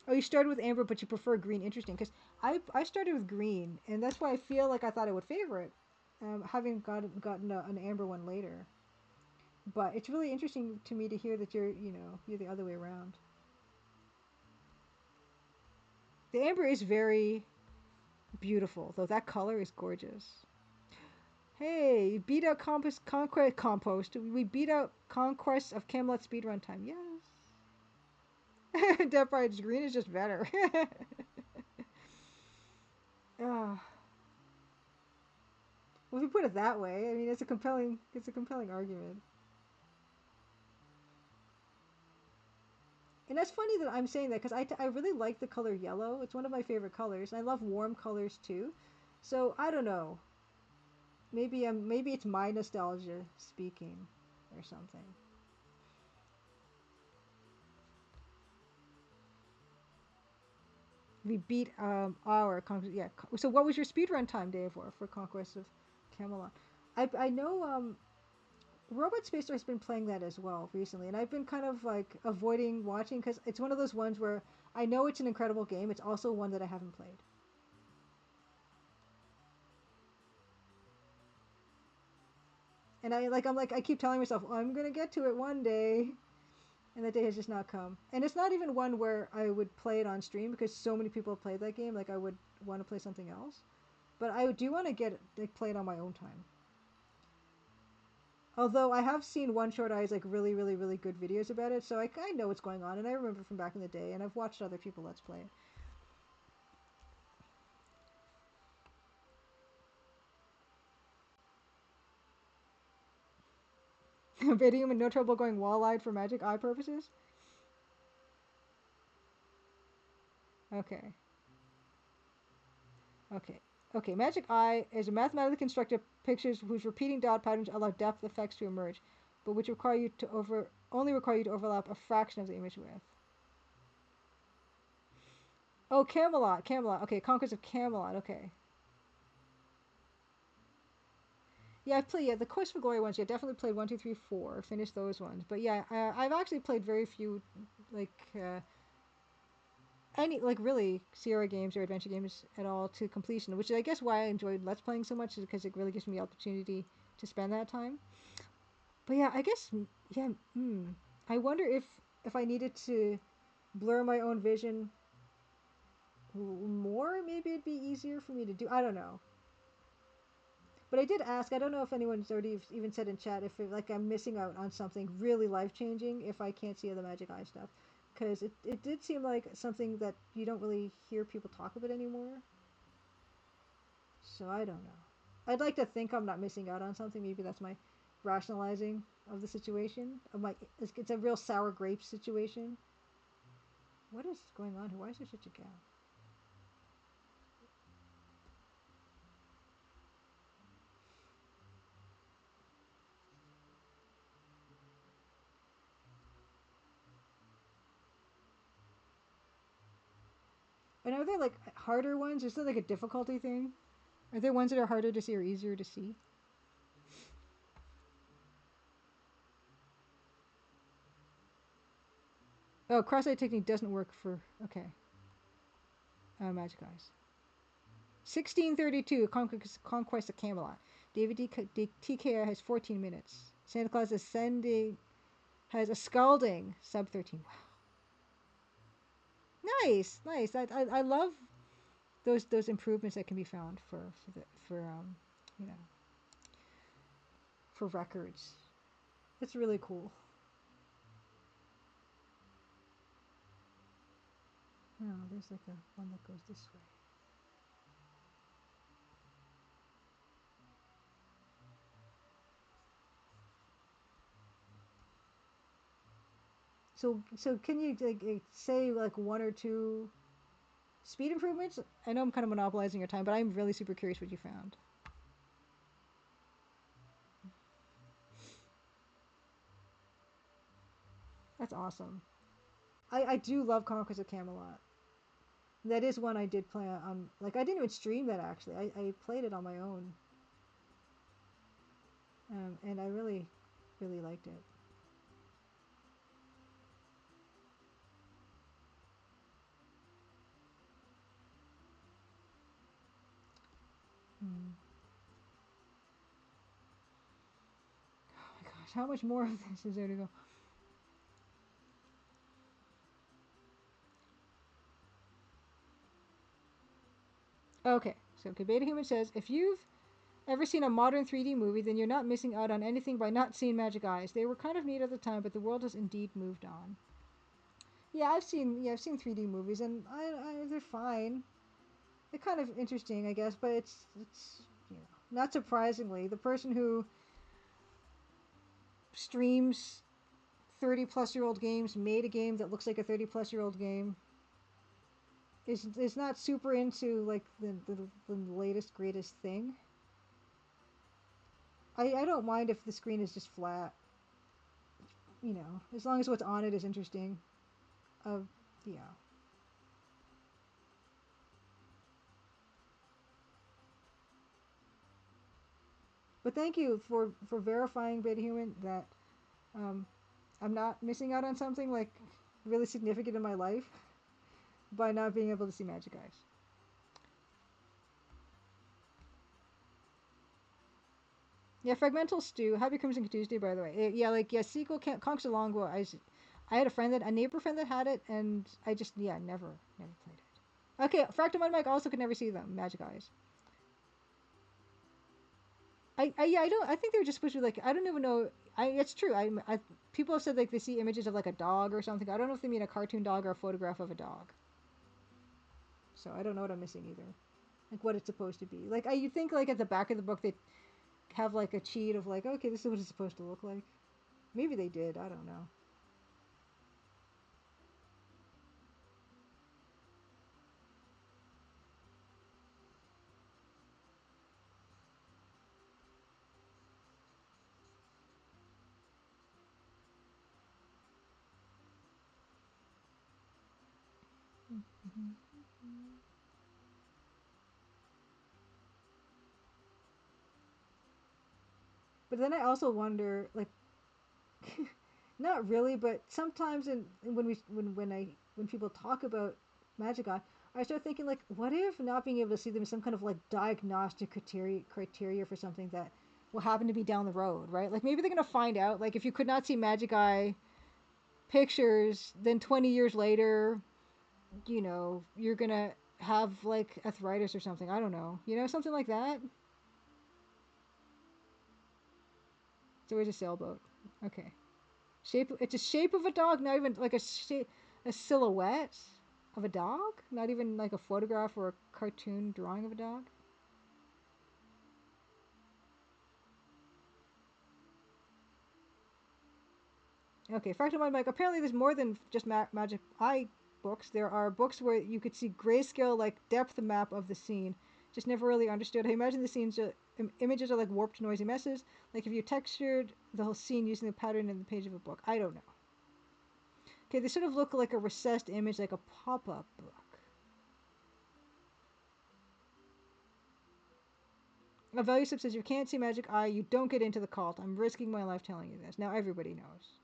Oh, you started with amber, but you prefer green. Interesting, because I started with green, and that's why I feel like I thought I would favor it, having gotten an amber one later. But it's really interesting to me to hear that you're the other way around. The amber is very beautiful, though that color is gorgeous. Hey, beat out Compost. We beat out Conquest of Camelot speedrun time. Yes. Death Bride's green is just better. Oh, well, if you put it that way, I mean, it's a compelling argument. And that's funny that I'm saying that because I really like the color yellow. It's one of my favorite colors. And I love warm colors too. So I don't know. Maybe it's my nostalgia speaking or something. We beat our yeah. So what was your speed run time, Dave, for Conquest of Camelot? I know Robot Spacer has been playing that as well recently, and I've been kind of like avoiding watching because it's one of those ones where I know it's an incredible game. It's also one that I haven't played. And I keep telling myself, oh, I'm gonna get to it one day, and that day has just not come. And it's not even one where I would play it on stream because so many people have played that game. Like I would want to play something else, but I do want to play it on my own time. Although I have seen One Short Eyes like really, really, really good videos about it, so I know what's going on, and I remember from back in the day, and I've watched other people let's play it. Bidding him in no trouble going wall-eyed for magic eye purposes. Okay. Okay. Okay, Magic Eye is a mathematically constructed pictures whose repeating dot patterns allow depth effects to emerge, but which require you to only require you to overlap a fraction of the image width. Oh, Camelot, Camelot. Okay, Conquest of Camelot. Okay. Yeah, I've played the Quest for Glory ones. Yeah, definitely played one, two, three, four. Finished those ones. But yeah, I've actually played very few, like any like really Sierra games or adventure games at all to completion. Which is I guess why I enjoyed Let's Playing so much is because it really gives me the opportunity to spend that time. But yeah, I guess yeah. I wonder if I needed to blur my own vision more, maybe it'd be easier for me to do. I don't know. But I did ask. I don't know if anyone's already even said in chat if like I'm missing out on something really life changing if I can't see the Magic Eye stuff, because it did seem like something that you don't really hear people talk about anymore. So I don't know. I'd like to think I'm not missing out on something. Maybe that's my rationalizing of the situation. Of my it's a real sour grape situation. What is going on here? Why is there such a gap? And are there like harder ones? Is there like a difficulty thing? Are there ones that are harder to see or easier to see? Oh, cross-eye technique doesn't work for okay. Magic Eyes. 1632, Conquest of Camelot. David TKR has 14 minutes. Santa Claus Ascending has a scalding sub 13. Wow. Nice, nice. I love those improvements that can be found for you know for records. It's really cool. Oh, there's like a one that goes this way. So can you like say like one or two speed improvements? I know I'm kind of monopolizing your time, but I'm really super curious what you found. That's awesome. I do love Conquest of Camelot. That is one I did play on. Like I didn't even stream that actually. I played it on my own, and I really, really liked it. Mm. Oh my gosh, how much more of this is there to go? Okay, so Beta Human says if you've ever seen a modern 3D movie, then you're not missing out on anything by not seeing Magic Eyes. They were kind of neat at the time, but the world has indeed moved on. I've seen 3D movies, and they're fine. They're kind of interesting, I guess, but it's not surprisingly, the person who streams 30-plus-year-old games made a game that looks like a 30-plus-year-old game is not super into like the latest greatest thing. I don't mind if the screen is just flat, as long as what's on it is interesting. Uh, yeah. But thank you for verifying, Beta Human, that um, I'm not missing out on something like really significant in my life by not being able to see Magic Eyes. Yeah, Fragmental Stew. Happy Crimson Tuesday, by the way. Sequel Conks Alongwa. I had a neighbor friend that had it, and I just, never played it. Okay, Fractal Mud Mike also could never see them. Magic Eyes. I think they were just supposed to be like, I don't even know. It's true. People have said like they see images of like a dog or something. I don't know if they mean a cartoon dog or a photograph of a dog. So I don't know what I'm missing either. Like what it's supposed to be. Like you think like at the back of the book they have like a cheat of like, okay, this is what it's supposed to look like. Maybe they did. I don't know. Mm-hmm. But then I also wonder, like, not really, but sometimes when people talk about Magic Eye, I start thinking like, what if not being able to see them is some kind of like diagnostic criteria for something that will happen to be down the road, right? Like maybe they're gonna find out, like if you could not see Magic Eye pictures, then 20 years later, you're gonna have like arthritis or something. I don't know, something like that. It's always a sailboat. Okay. It's a shape of a dog, not even like a silhouette of a dog, not even like a photograph or a cartoon drawing of a dog. Okay, Fractal Mind Mike. Apparently, there's more than just Magic Eye books. There are books where you could see grayscale, like depth map of the scene. Just never really understood. I imagine the images are like warped, noisy messes. Like if you textured the whole scene using the pattern in the page of a book. I don't know. Okay, they sort of look like a recessed image, like a pop-up book. A value sub says you can't see Magic Eye, you don't get into the cult. I'm risking my life telling you this. Now everybody knows.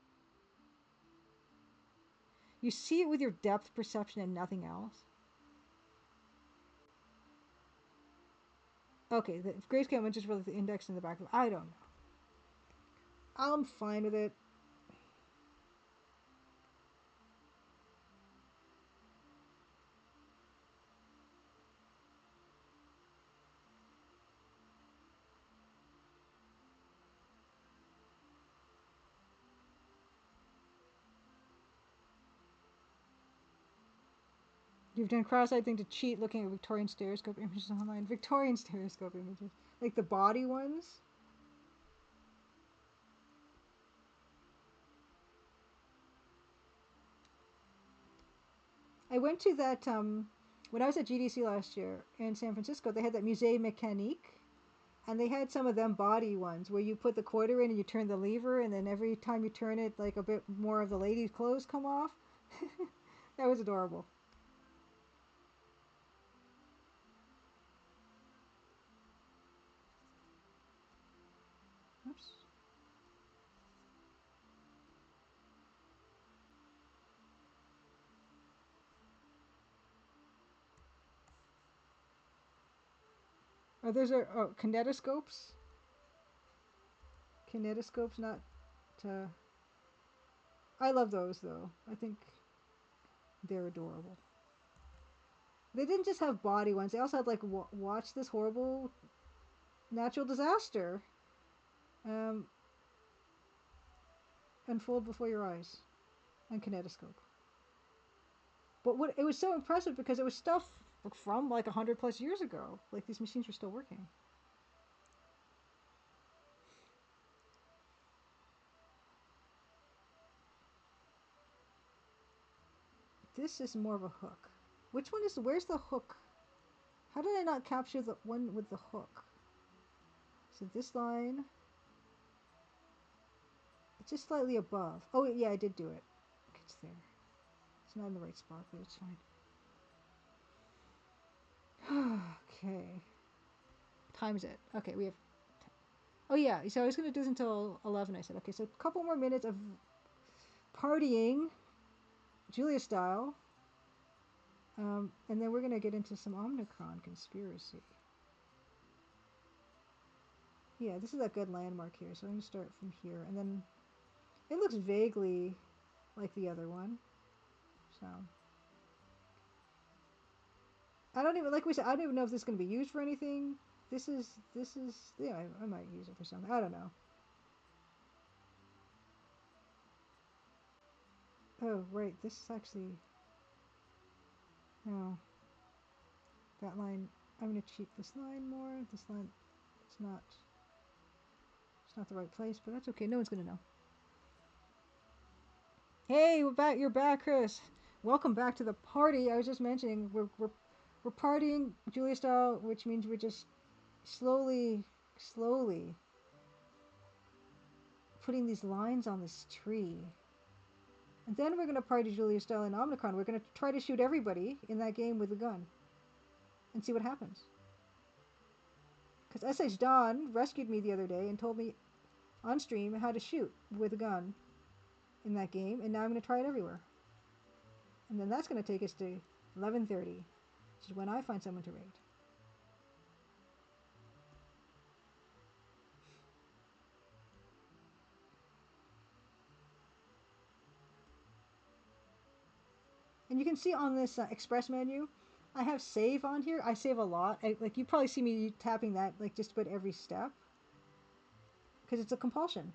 You see it with your depth perception and nothing else. Okay, the grayscale image is really the index in the back of it. I don't know. I'm fine with it. You've done cross-eyed thing to cheat looking at Victorian stereoscope images online. Victorian stereoscope images. Like the body ones. I went to that when I was at GDC last year in San Francisco. They had that Musée Mécanique, and they had some of them body ones where you put the quarter in and you turn the lever, and then every time you turn it, like a bit more of the lady's clothes come off. That was adorable. Oops. Oh, those are kinetoscopes. Kinetoscopes, not. Uh, I love those though. I think they're adorable. They didn't just have body ones. They also had like watch this horrible natural disaster um, unfold before your eyes on kinetoscope. But what it was so impressive because it was stuff from like 100+ years ago. Like these machines were still working. This is more of a hook. Which one is? Where's the hook? How did I not capture the one with the hook? So this line, it's just slightly above. Oh yeah, I did do it. Okay, it's there. It's not in the right spot, but it's fine. Okay. Time's it. Okay, we have. Oh yeah, so I was gonna do this until 11. I said okay, so a couple more minutes of partying, Julia style, and then we're gonna get into some Omnicron Conspiracy. Yeah, this is a good landmark here, so I'm gonna start from here, and then it looks vaguely like the other one. So I don't even, like we said, I don't even know if this is gonna be used for anything. This is yeah, I might use it for something. I don't know. Oh right, this is actually no, that line. I'm gonna cheat this line more. This line, it's not the right place, but that's okay. No one's gonna know. Hey, we're back. You're back, Chris. Welcome back to the party. I was just mentioning we're partying Julia style, which means we're just slowly putting these lines on this tree. And then we're going to party Julia style in Omnicron. We're going to try to shoot everybody in that game with a gun and see what happens. Because SH Don rescued me the other day and told me on stream how to shoot with a gun in that game, and now I'm going to try it everywhere. And then that's going to take us to 11:30, which is when I find someone to raid. And you can see on this express menu, I have save on here. I save a lot. Like you probably see me tapping that like just about every step because it's a compulsion.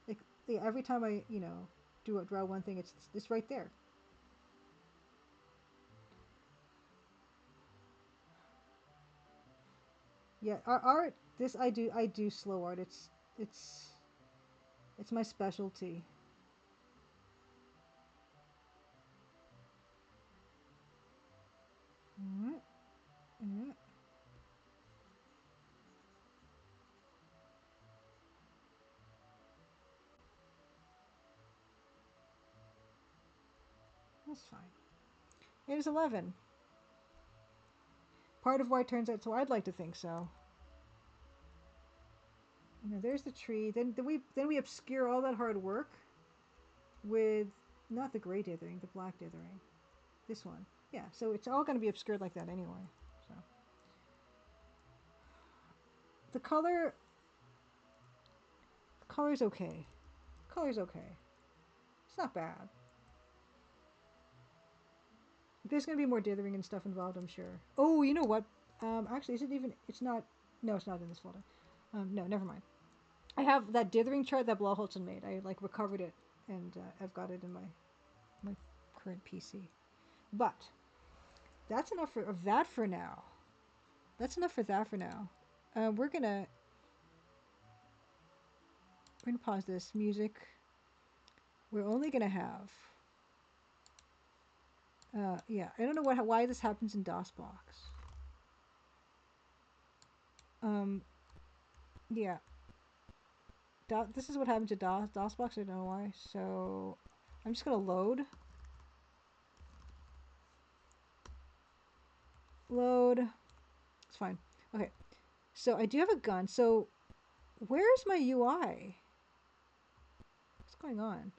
Like yeah, every time I draw one thing, it's right there. Yeah, our art. This I do slow art. It's it's my specialty. Alright, yeah, that's fine. It is 11. Part of why it turns out so. I'd like to think so. There's the tree. Then we obscure all that hard work with not the gray dithering, the black dithering. This one. Yeah, so it's all going to be obscured like that anyway. So the color's okay. Color's okay. It's not bad. There's going to be more dithering and stuff involved, I'm sure. Oh, you know what? Actually, is it even? It's not. No, it's not in this folder. No, never mind. I have that dithering chart that Blauholzen made. I like recovered it, and I've got it in my current PC. But that's enough of that for now. That's enough for that for now. We're gonna pause this music. We're only gonna have. Yeah, I don't know why this happens in DOSBox. Um, yeah, this is what happens to DOSBox. I don't know why. So I'm just gonna load. Load. It's fine. Okay. So I do have a gun. So where's my UI? What's going on?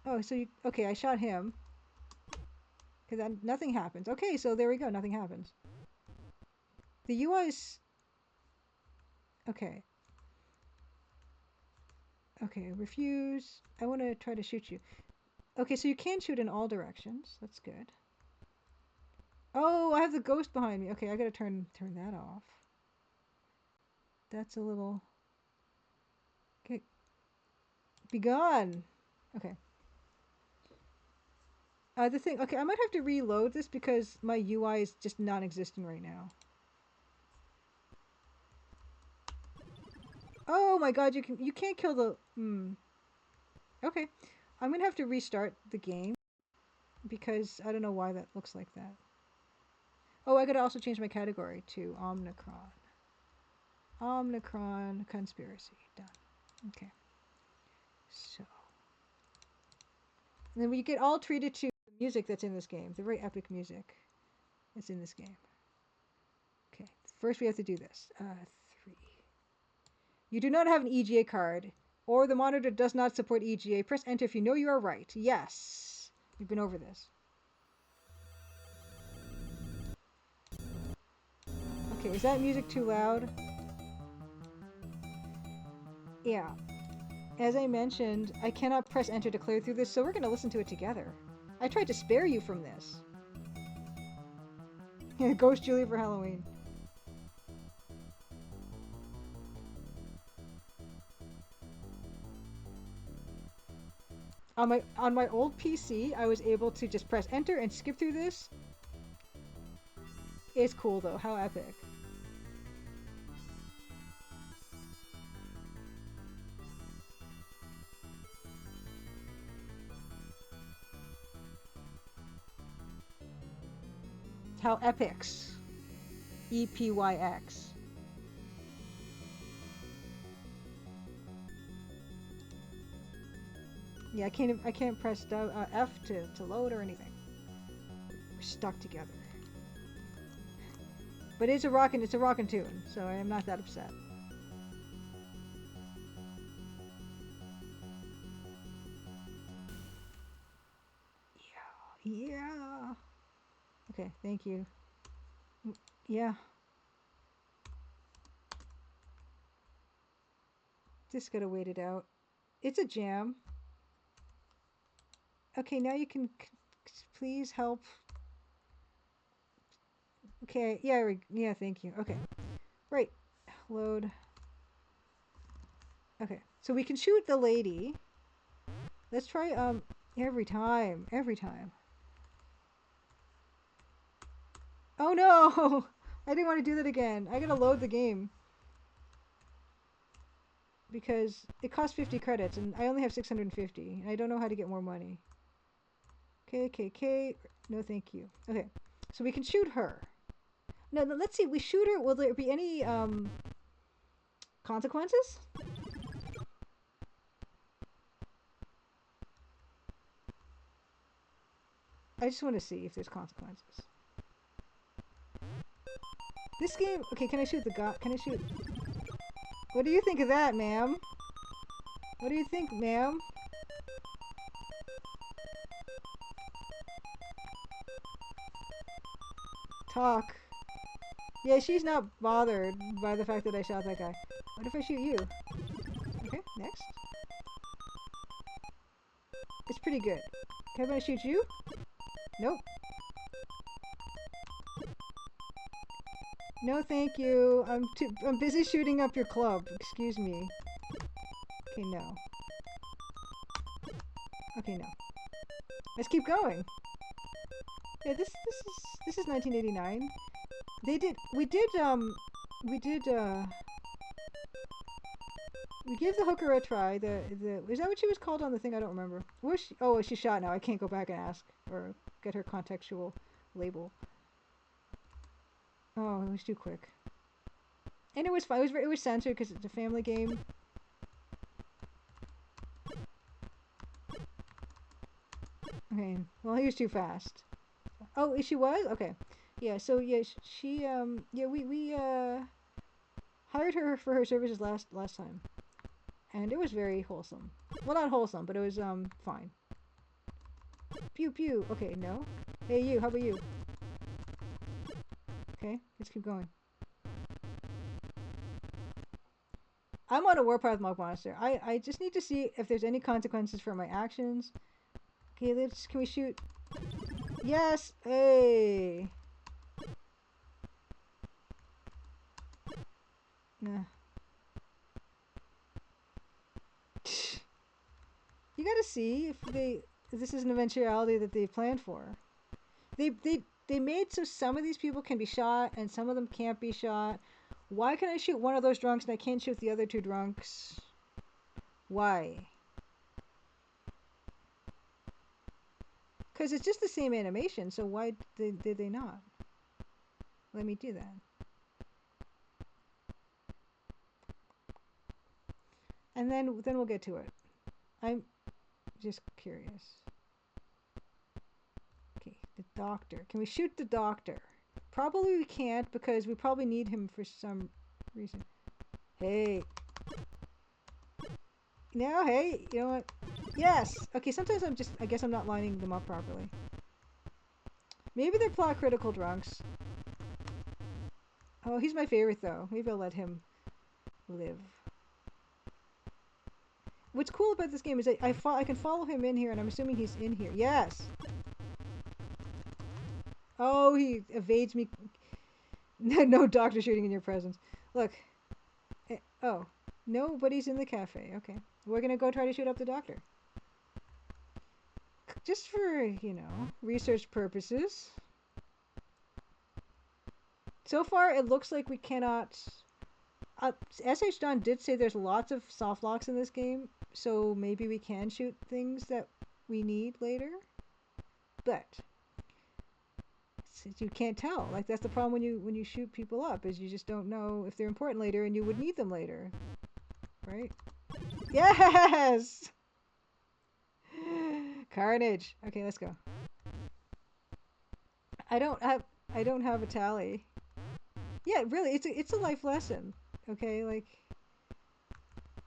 Oh, okay? I shot him. Because then nothing happens. Okay, so there we go. Nothing happens. The UI is okay. Okay, refuse. I want to try to shoot you. Okay, so you can shoot in all directions. That's good. Oh, I have the ghost behind me. Okay, I gotta turn that off. That's a little. Okay. Be gone. Okay. The thing. Okay, I might have to reload this because my UI is just non-existent right now. Oh my god, you can't kill the. Okay, I'm gonna have to restart the game because I don't know why that looks like that. Oh, I gotta also change my category to Omnicron. Omnicron Conspiracy. Done. Okay. So. And then we get all treated to the music that's in this game, the very epic music that's in this game. Okay. First, we have to do this. 3. You do not have an EGA card, or the monitor does not support EGA. Press enter if you know you are right. Yes. We've been over this. Okay, is that music too loud? Yeah. As I mentioned, I cannot press enter to clear through this, so we're going to listen to it together. I tried to spare you from this. Ghost Julie for Halloween. On my old PC, I was able to just press enter and skip through this. It's cool though. How epic. How epics. EPYX. Yeah, I can't press F to load or anything. We're stuck together. But it's a rockin' tune, so I am not that upset. Yeah. Okay, thank you. Yeah. Just gotta wait it out. It's a jam. Okay, now you can please help. Okay, yeah, thank you. Okay, right, load. Okay, so we can shoot the lady. Let's try every time. Oh no! I didn't want to do that again. I gotta load the game because it costs 50 credits and I only have 650 and I don't know how to get more money. KKK, no thank you. Okay, so we can shoot her. No, let's see. We shoot her. Will there be any consequences? I just want to see if there's consequences. This game. Okay, can I shoot the guy? Can I shoot? What do you think of that, ma'am? What do you think, ma'am? Talk. Yeah, she's not bothered by the fact that I shot that guy. What if I shoot you? Okay, next. It's pretty good. Can I shoot you? Nope. No, thank you. I'm busy shooting up your club. Excuse me. Okay, no. Okay, no. Let's keep going. Yeah, this is 1989. We gave the hooker a try. Is that what she was called on the thing? I don't remember. Where's she? Oh, she's shot now. I can't go back and ask or get her contextual label. Oh, it was too quick. And it was fun. It was censored because it's a family game. Okay. Well, he was too fast. Oh, she was? Okay. Yeah. So yeah, she yeah we hired her for her services last time, and it was very wholesome. Well, not wholesome, but it was fine. Pew pew. Okay, no. Hey you. How about you? Okay, let's keep going. I'm on a warpath mock monster. I just need to see if there's any consequences for my actions. Okay, can we shoot? Yes! Hey! Nah. gotta see if this is an eventuality that they planned for. They made so some of these people can be shot and some of them can't be shot. Why can I shoot one of those drunks and I can't shoot the other two drunks? Why? Because it's just the same animation, so why did they not? Let me do that. And then we'll get to it. I'm just curious. Okay, the doctor. Can we shoot the doctor? Probably we can't because we probably need him for some reason. Hey. No, hey, you know what? Yes! Okay, sometimes I guess I'm not lining them up properly. Maybe they're plot critical drunks. Oh, he's my favorite though. Maybe I'll let him live. What's cool about this game is I can follow him in here, and I'm assuming he's in here. Yes! Oh, he evades me. No doctor shooting in your presence. Look. Oh, nobody's in the cafe. Okay. We're gonna go try to shoot up the doctor. Just for, you know, research purposes. So far, it looks like we cannot... S.H. Don did say there's lots of soft locks in this game, so maybe we can shoot things that we need later. But you can't tell. Like, that's the problem when you shoot people up, is you just don't know if they're important later, and you would need them later. Right? Yes! Carnage. Okay, let's go. I don't have a tally. Yeah, really, it's a life lesson. Okay, like,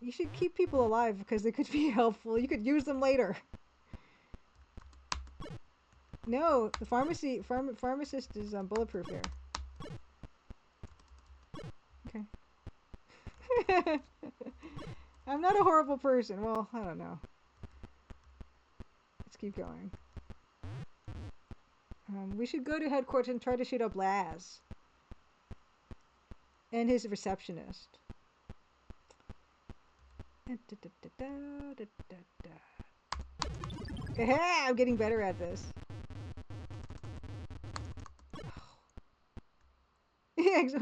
you should keep people alive because they could be helpful. You could use them later. No, the pharmacist is bulletproof here. Okay. I'm not a horrible person. Well, I don't know. Let's keep going. We should go to headquarters and try to shoot up Laz. And his receptionist. I'm getting better at this.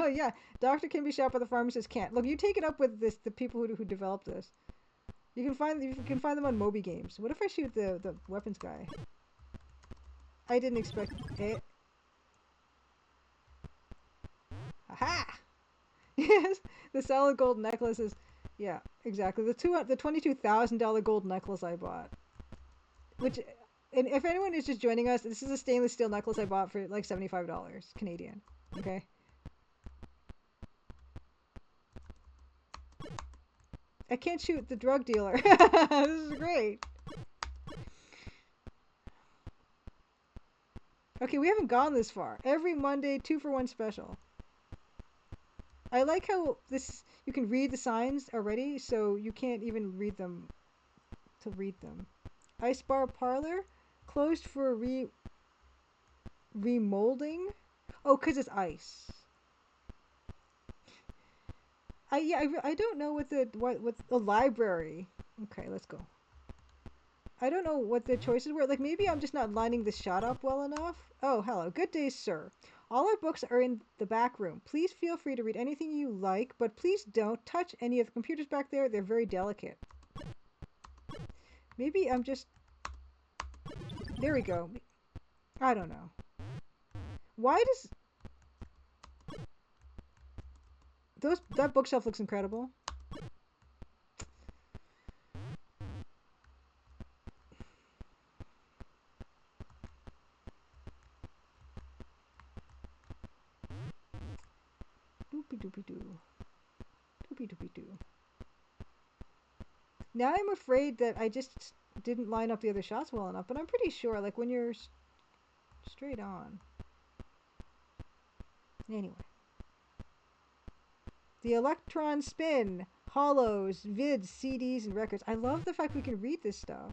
Oh yeah, doctor can be shot, but the pharmacist can't. Look, you take it up with the people who developed this. You can find them on Moby Games. What if I shoot the weapons guy? I didn't expect it. Aha! Yes, the solid gold necklace is, yeah, exactly. The $22,000 gold necklace I bought, which, and if anyone is just joining us, this is a stainless steel necklace I bought for like $75 Canadian. Okay. I can't shoot the drug dealer. This is great. Okay, we haven't gone this far. Every Monday, 2-for-1 special. I like how you can read the signs already, so you can't even read them to read them. Ice Bar Parlor, closed for remolding. Oh, 'cause it's ice. I don't know what the library. Okay, let's go. I don't know what the choices were. Like, maybe I'm just not lining the shot up well enough. Oh, hello. Good day, sir. All our books are in the back room. Please feel free to read anything you like, but please don't touch any of the computers back there. They're very delicate. Maybe I'm just... There we go. I don't know. Why does... That bookshelf looks incredible. Doopy doopy doo. Doopy doopy doo. Now I'm afraid that I just didn't line up the other shots well enough, but I'm pretty sure, like, when you're straight on. Anyway. The Electron Spin, Hollows, Vids, CDs, and records. I love the fact we can read this stuff.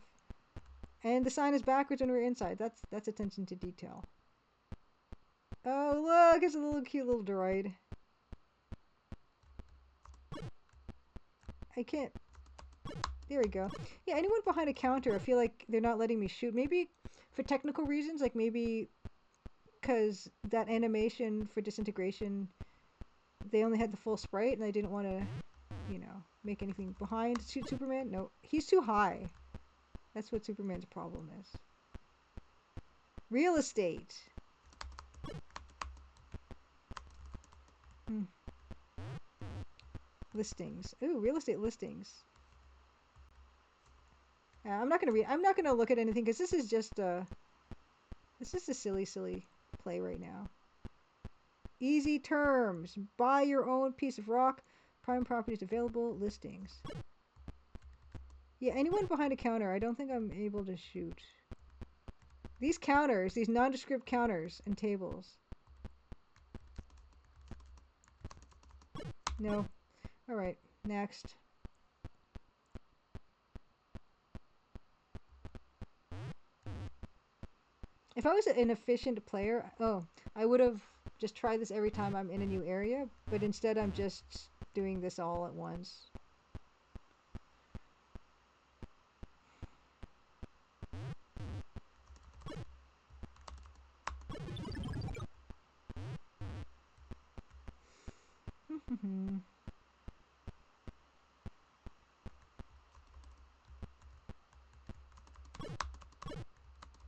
And the sign is backwards when we're inside. That's attention to detail. Oh, look, it's a little cute little droid. I can't. There we go. Yeah, anyone behind a counter, I feel like they're not letting me shoot. Maybe for technical reasons, like maybe because that animation for disintegration, they only had the full sprite and I didn't want to, you know, make anything behind. Shoot Superman? No, he's too high. That's what Superman's problem is. Real estate. Hmm. Listings. Ooh, real estate listings. I'm not gonna read. I'm not gonna look at anything because this is just a silly play right now. Easy terms. Buy your own piece of rock. Prime properties available. Listings. Yeah, anyone behind a counter. I don't think I'm able to shoot. These counters, these nondescript counters and tables. No. All right. Next. If I was an efficient player, I would have just tried this every time I'm in a new area, but instead I'm just doing this all at once.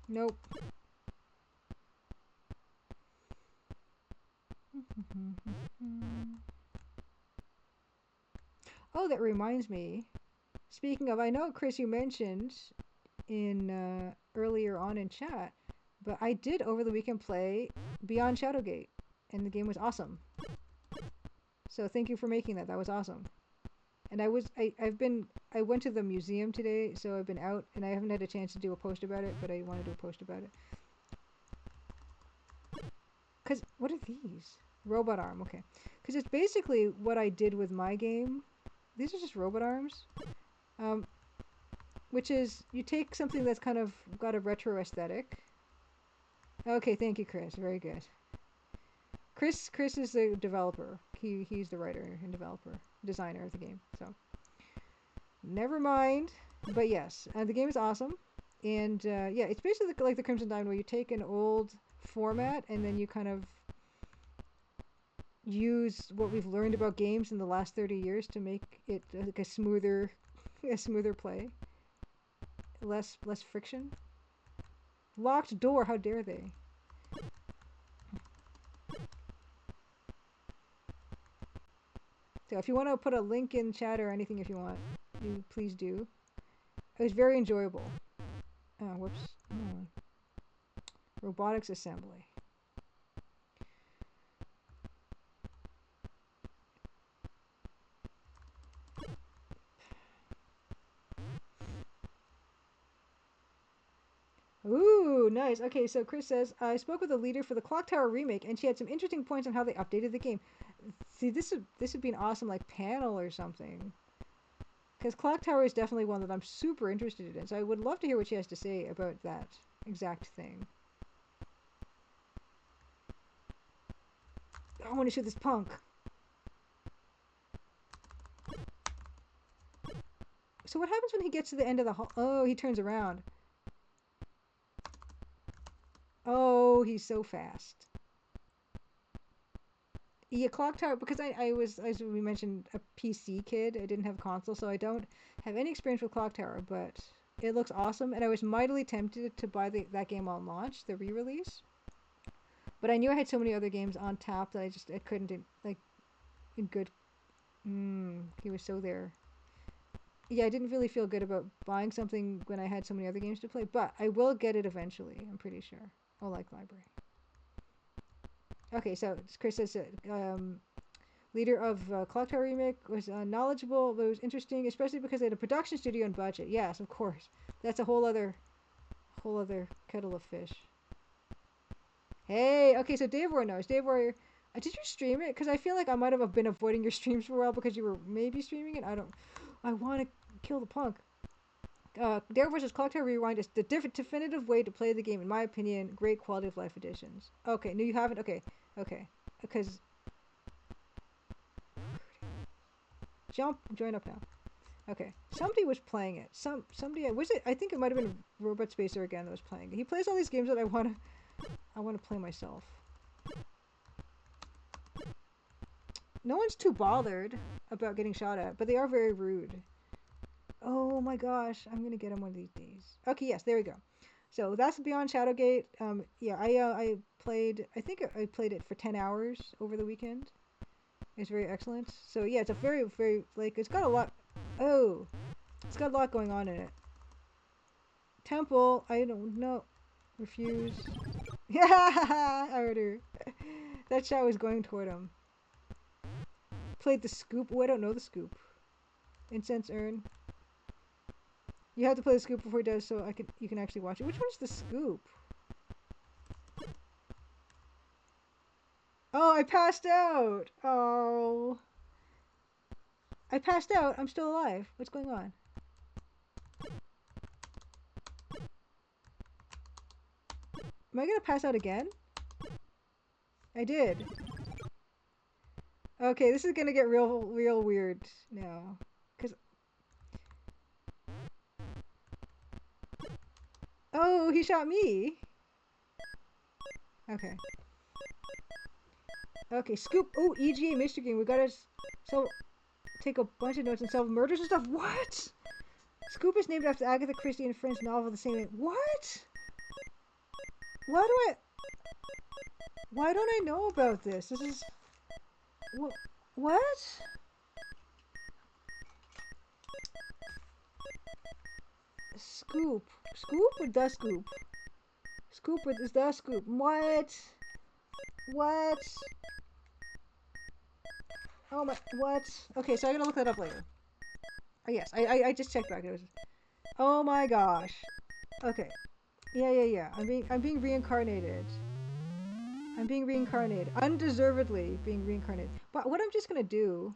Nope. Oh, that reminds me. Speaking of, I know, Chris, you mentioned in earlier on in chat, but I did over the weekend play Beyond Shadowgate, and the game was awesome. So thank you for making that. That was awesome. And I went to the museum today, so I've been out, and I haven't had a chance to do a post about it, but I want to do a post about it. Cause what are these? Robot arm, okay. Cause it's basically what I did with my game. These are just robot arms. Which is, you take something that's kind of got a retro aesthetic. Okay, thank you, Chris. Very good. Chris is the developer. He's the writer and designer of the game. So, never mind. But yes, the game is awesome. And yeah, it's basically like the Crimson Diamond, where you take an old format and then you kind of use what we've learned about games in the last 30 years to make it like a smoother play. Less friction. Locked door, how dare they? So if you want to put a link in chat or anything, if you want, you please do. It was very enjoyable. Whoops. Robotics assembly. Ooh, nice. Okay, so Chris says, I spoke with the leader for the Clock Tower remake, and she had some interesting points on how they updated the game. See, this would be an awesome like panel or something. Because Clock Tower is definitely one that I'm super interested in, so I would love to hear what she has to say about that exact thing. I want to shoot this punk. So what happens when he gets to the end of the hall? Oh, he turns around. Oh, he's so fast. Yeah, Clock Tower, because I was, as we mentioned, a PC kid. I didn't have a console, so I don't have any experience with Clock Tower, but it looks awesome, and I was mightily tempted to buy that game on launch, the re-release. But I knew I had so many other games on tap that I couldn't, like, in good... he was so there. Yeah, I didn't really feel good about buying something when I had so many other games to play, but I will get it eventually, I'm pretty sure. Oh, like library. Okay, so Chris says, leader of Clock Tower Remake was knowledgeable, but it was interesting, especially because they had a production studio and budget. Yes, of course. That's a whole other kettle of fish. Hey, okay, so Dave Warrior knows. Dave Warrior, did you stream it? Because I feel like I might have been avoiding your streams for a while because you were maybe streaming it. I want to kill the punk. Dare vs. Clock Tower Rewind is the definitive way to play the game, in my opinion. Great quality of life additions. Okay, no, you haven't? Okay. Because... join up now. Okay, somebody was playing it. Somebody was it? I think it might have been Robot Spacer again that was playing it. He plays all these games that I wanna play myself. No one's too bothered about getting shot at, but they are very rude. Oh my gosh, I'm gonna get him one of these days. Okay, yes, there we go. So that's Beyond Shadowgate. Yeah, I played. I think I played it for 10 hours over the weekend. It's very excellent. So yeah, it's a very like it's got a lot. Oh, it's got a lot going on in it. Temple, I don't know. Refuse. Yeah, I heard her. That shot was going toward him. Played the scoop. Oh, I don't know the scoop. Incense urn. You have to play the scoop before he does, so you can actually watch it. Which one's the scoop? Oh, I passed out. Oh, I passed out. I'm still alive. What's going on? Am I gonna pass out again? I did. Okay, this is gonna get real weird now. Cause oh, he shot me. Okay. Okay, scoop. Oh, EGA mystery game. We gotta so take a bunch of notes and solve murders and stuff. What? Scoop is named after Agatha Christie and French novel the same name. What? Why don't I know about this? This is what? Scoop. Scoop or the scoop? Scoop is the scoop. What? What? Oh my, what? Okay, so I'm gonna look that up later. Oh yes, I just checked back. It was, oh my gosh. Okay. Yeah. I'm being reincarnated. I'm being reincarnated. Undeservedly being reincarnated. But what I'm just gonna do.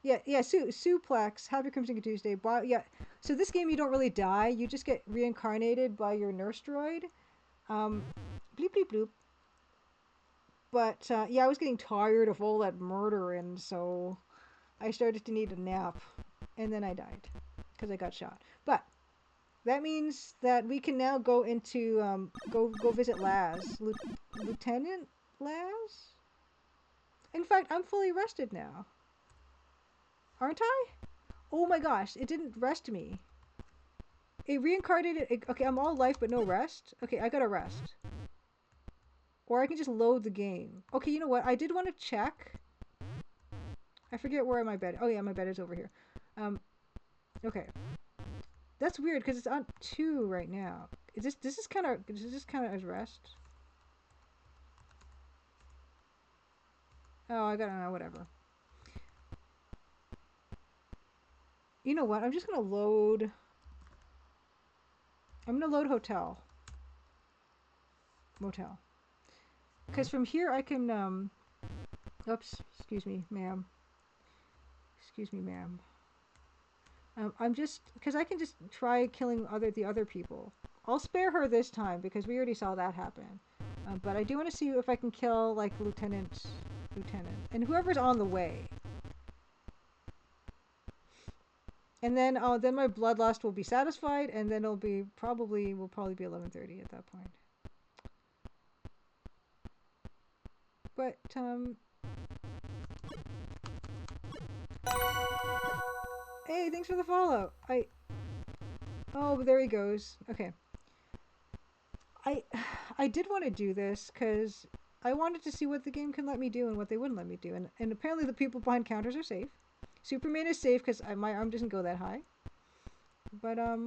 Yeah, Suplex, Happy Crimson Tuesday. Yeah, so this game you don't really die. You just get reincarnated by your nurse droid. Bleep bleep bloop. But yeah, I was getting tired of all that murdering, so I started to need a nap, and then I died because I got shot. But that means that we can now go into go visit Laz, Lieutenant Laz. In fact, I'm fully rested now, aren't I? Oh my gosh, it didn't rest me. It reincarnated. Okay, I'm all life but no rest. Okay, I gotta rest. Or I can just load the game. Okay, you know what? I did want to check. I forget where my bed. Oh yeah, my bed is over here. Okay. That's weird because it's on 2 right now. This is kind of as rest? Oh, I gotta know, whatever. You know what? I'm just gonna load. I'm gonna load motel. Because from here I can oops, excuse me, ma'am. I'm just because I can just try killing the other people. I'll spare her this time because we already saw that happen. But I do want to see if I can kill like lieutenant, and whoever's on the way. And then my bloodlust will be satisfied, and then will probably be 11:30 at that point. But hey, thanks for the follow. Oh, there he goes. Okay. I did want to do this because I wanted to see what the game can let me do and what they wouldn't let me do, and apparently the people behind counters are safe. Superman is safe because my arm doesn't go that high. But I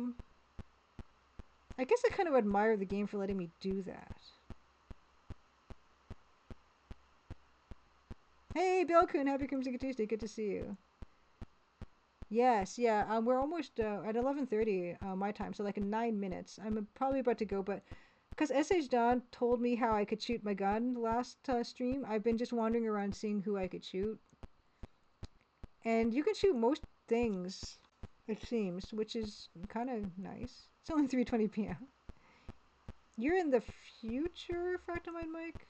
guess I kind of admire the game for letting me do that. Hey, Bill Coon, happy Crimson Tuesday. Good to see you. Yes, yeah. We're almost at 11:30 my time, so like in 9 minutes. I'm probably about to go, but because SH Don told me how I could shoot my gun last stream, I've been just wandering around seeing who I could shoot. And you can shoot most things, it seems, which is kind of nice. It's only 3:20 p.m. You're in the future, Fractal Mike?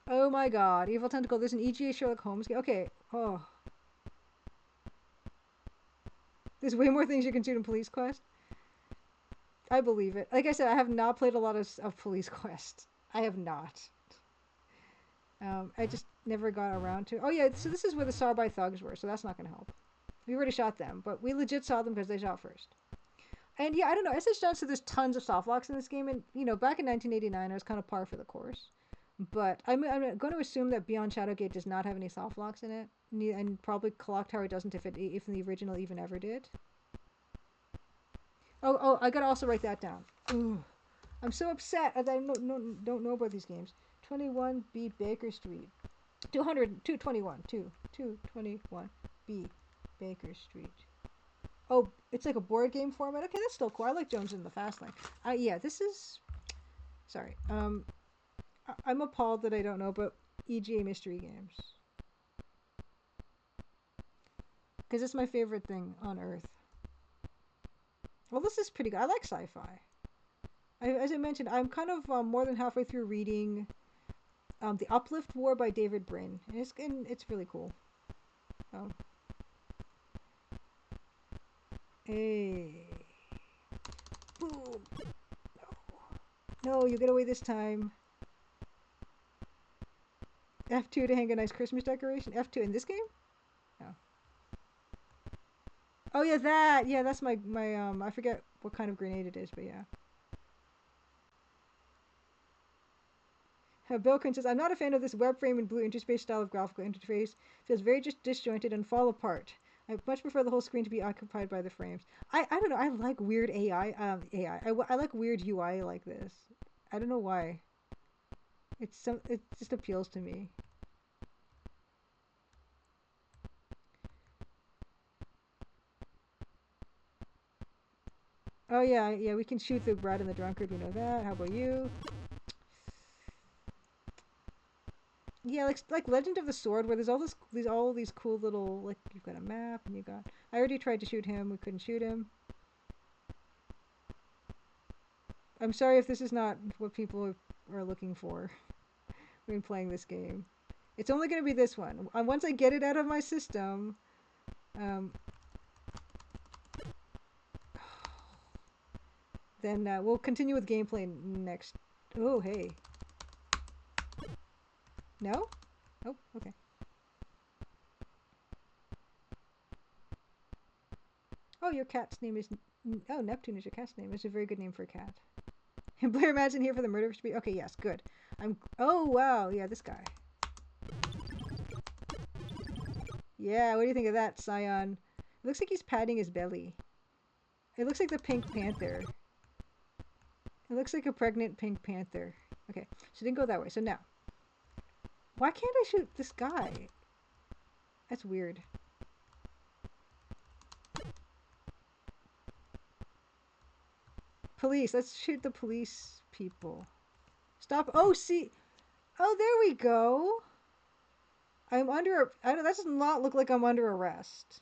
Oh my god. Evil Tentacle. There's an EGA Sherlock Holmes game. Okay. Oh. There's way more things you can shoot in Police Quest. I believe it. Like I said, I have not played a lot of Police Quest. I have not. I just never got around to. Oh yeah, so this is where the Sarbai thugs were, so that's not going to help. We already shot them, but we legit saw them because they shot first. And yeah, I don't know. SH Johnson, so there's tons of soft locks in this game, and back in 1989, I was kind of par for the course. But I'm going to assume that Beyond Shadowgate does not have any soft locks in it, and probably Clock Tower doesn't if the original even ever did. Oh, I gotta also write that down. Ooh, I'm so upset as I don't know about these games. 21B Baker Street. 221. 221 B Baker Street. Oh, it's like a board game format. Okay, that's still cool. I like Jones in the Fast Lane. Yeah, this is. Sorry. I'm appalled that I don't know about EGA mystery games. Because it's my favorite thing on earth. Well, this is pretty good. I like sci-fi. As I mentioned, I'm kind of more than halfway through reading The Uplift War by David Brin. And it's really cool. Hey. Boom. No, you get away this time. F2 to hang a nice Christmas decoration. F2 in this game? No. Oh yeah, that. Yeah, that's my I forget what kind of grenade it is, but yeah. Bill Quinn says, I'm not a fan of this web frame and blue interspace style of graphical interface. Feels very just disjointed and fall apart. I much prefer the whole screen to be occupied by the frames. I don't know. I like weird AI. I like weird UI like this. I don't know why. It just appeals to me. Oh yeah, we can shoot the rat and the drunkard. We know that. How about you? Yeah, like Legend of the Sword, where there's all these cool little, like, you've got a map and you got. I already tried to shoot him. We couldn't shoot him. I'm sorry if this is not what people are looking for when playing this game. It's only going to be this one. Once I get it out of my system, then we'll continue with gameplay next. Oh, hey. No? Oh, okay. Oh, your cat's name is... Oh, Neptune is your cat's name. It's a very good name for a cat. Blair Madsen here for the murder spree. Okay, yes, good. Oh, wow. Yeah, this guy. Yeah, what do you think of that, Scion? It looks like he's patting his belly. It looks like the Pink Panther. It looks like a pregnant Pink Panther. Okay, so didn't go that way. So now, why can't I shoot this guy? That's weird. Police. Let's shoot the police people. Stop. Oh, see. Oh, there we go. I'm under. That does not look like I'm under arrest.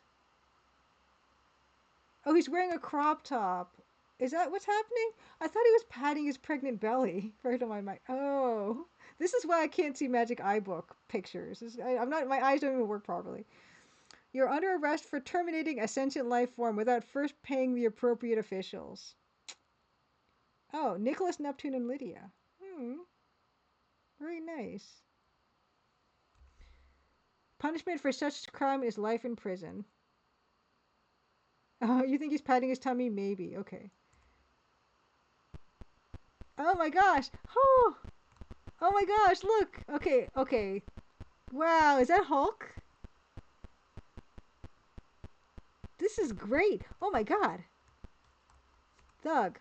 Oh, he's wearing a crop top. Is that what's happening? I thought he was patting his pregnant belly. Right on my mic. Oh, this is why I can't see Magic Eye Book pictures. I'm not. My eyes don't even work properly. You're under arrest for terminating a sentient life form without first paying the appropriate officials. Oh, Nicholas, Neptune, and Lydia. Very nice. Punishment for such crime is life in prison. Oh, you think he's patting his tummy? Maybe. Okay. Oh my gosh. Oh. Oh my gosh, look. Okay. Wow, is that Hulk? This is great. Oh my god. Thug.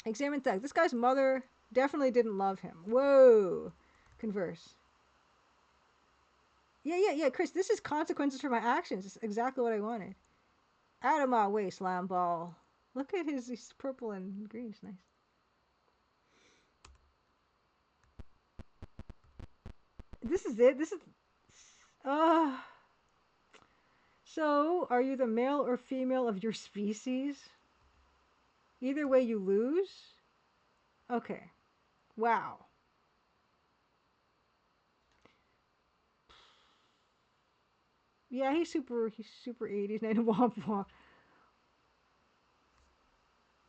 Examine Thug. This guy's mother definitely didn't love him. Whoa. Converse. Yeah, Chris, this is consequences for my actions. It's exactly what I wanted. Out of my way, slam ball. Look at he's purple and green. It's nice. This is it. This is... So, are you the male or female of your species? Either way, you lose? Okay. Wow. Yeah, he's super 80s, and womp womp.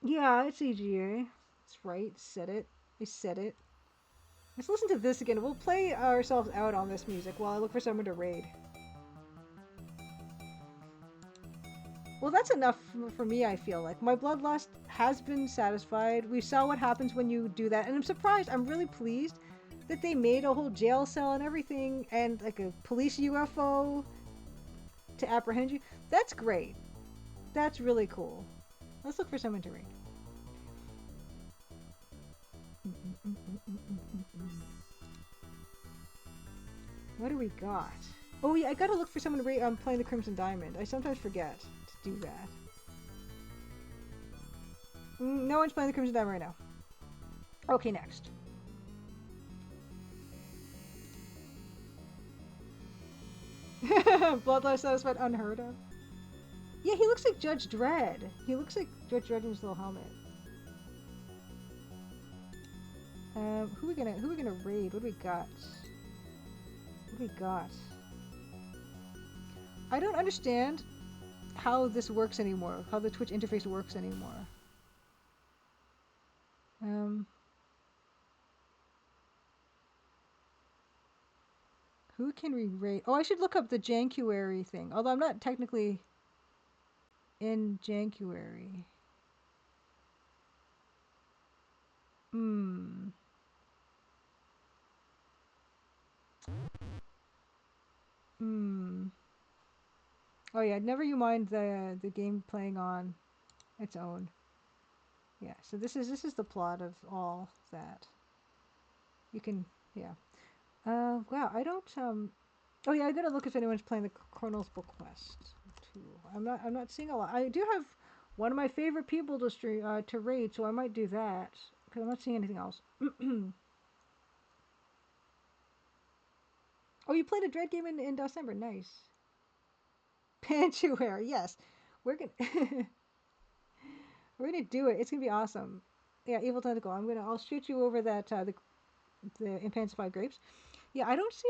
Yeah, it's EGA. That's right. Said it. I said it. Let's listen to this again. We'll play ourselves out on this music while I look for someone to raid. Well, that's enough for me, I feel like. My bloodlust has been satisfied. We saw what happens when you do that, and I'm surprised, I'm really pleased that they made a whole jail cell and everything, and like a police UFO to apprehend you. That's great. That's really cool. Let's look for someone to raid. What do we got? Oh yeah, I gotta look for someone to raid. I'm playing the Crimson Diamond. I sometimes forget to do that. No one's playing the Crimson Diamond right now. Okay, next. Bloodlust satisfied, unheard of. Yeah, he looks like Judge Dredd. He looks like Judge Dredd in his little helmet. Who we gonna raid? What do we got? What do we got? I don't understand how this works anymore. How the Twitch interface works anymore. Who can we raid? Oh, I should look up the Jankuary thing. Although I'm not technically in Jankuary. Hmm. Hmm. Oh yeah, never you mind the game playing on its own. Yeah, so this is the plot of all that. You can yeah. Wow, I don't oh yeah, I gotta look if anyone's playing the Colonel's Book Quest too. I'm not seeing a lot. I do have one of my favorite people to stream to raid, so I might do that because I'm not seeing anything else. Oh, you played a Dread game in December. Nice. Panchuary, yes. We're gonna we're gonna do it. It's gonna be awesome. Yeah, Evil Tentacle. I'll shoot you over that the Impancified Grapes. Yeah, I don't see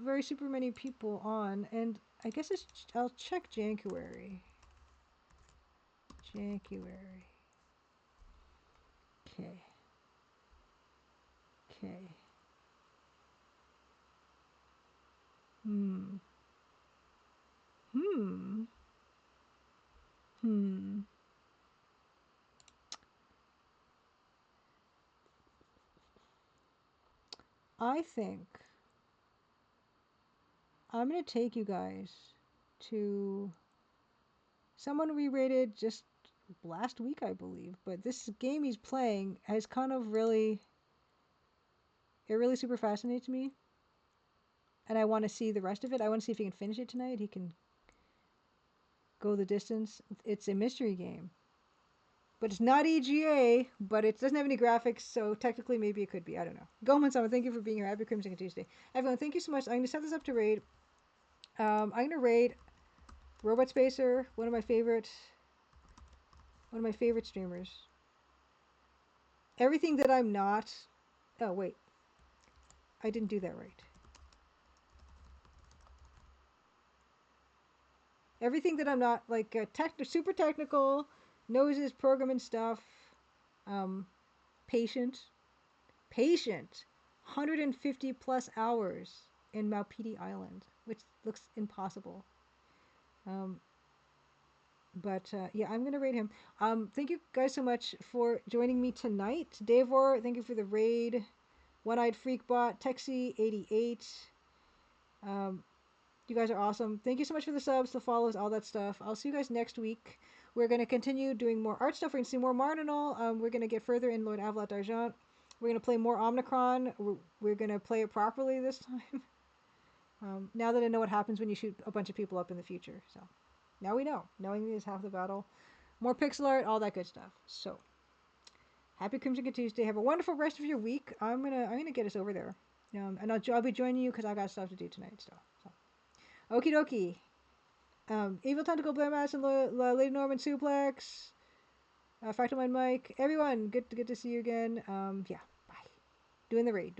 very super many people on, and I guess I'll check Jankuary. Jankuary. Okay. Okay. Hmm. Hmm. Hmm. I think I'm gonna take you guys to someone we rated just last week, I believe. But this game he's playing has kind of really, it really super fascinates me, and I want to see the rest of it. I want to see if he can finish it tonight. He can go the distance. It's a mystery game, but it's not EGA. But it doesn't have any graphics, so technically maybe it could be. I don't know. Goldman Sama, thank you for being here. Happy Crimson Tuesday, everyone. Thank you so much. I'm gonna set this up to raid. I'm gonna raid Robot Spacer, one of my favorite streamers. Everything that I'm not. Oh wait, I didn't do that right. Everything that I'm not like super technical, knows his programming stuff. Um, patient, patient, 150 plus hours in Maupiti Island, which looks impossible. Um, but yeah, I'm gonna raid him. Thank you guys so much for joining me tonight. Davor, thank you for the raid. One-Eyed Freakbot, Texie88. Um, You guys are awesome. Thank you so much for the subs, the follows, all that stuff. I'll see you guys next week. We're going to continue doing more art stuff. We're going to see more Marnanel. We're going to get further in Lord Avalot d'Argent. We're going to play more Omnicron. We're going to play it properly this time. Now that I know what happens when you shoot a bunch of people up in the future. So now we know. Knowing is half the battle. More pixel art, all that good stuff. So happy Crimson Tuesday. Have a wonderful rest of your week. I'm gonna get us over there. And I'll be joining you because I got stuff to do tonight still. So. Okie dokie. Evil Tentacle, Blair Mass, and Lady Norman Suplex. Fractal Mind Mike. Everyone, good to see you again. Yeah, bye. Doing the raid.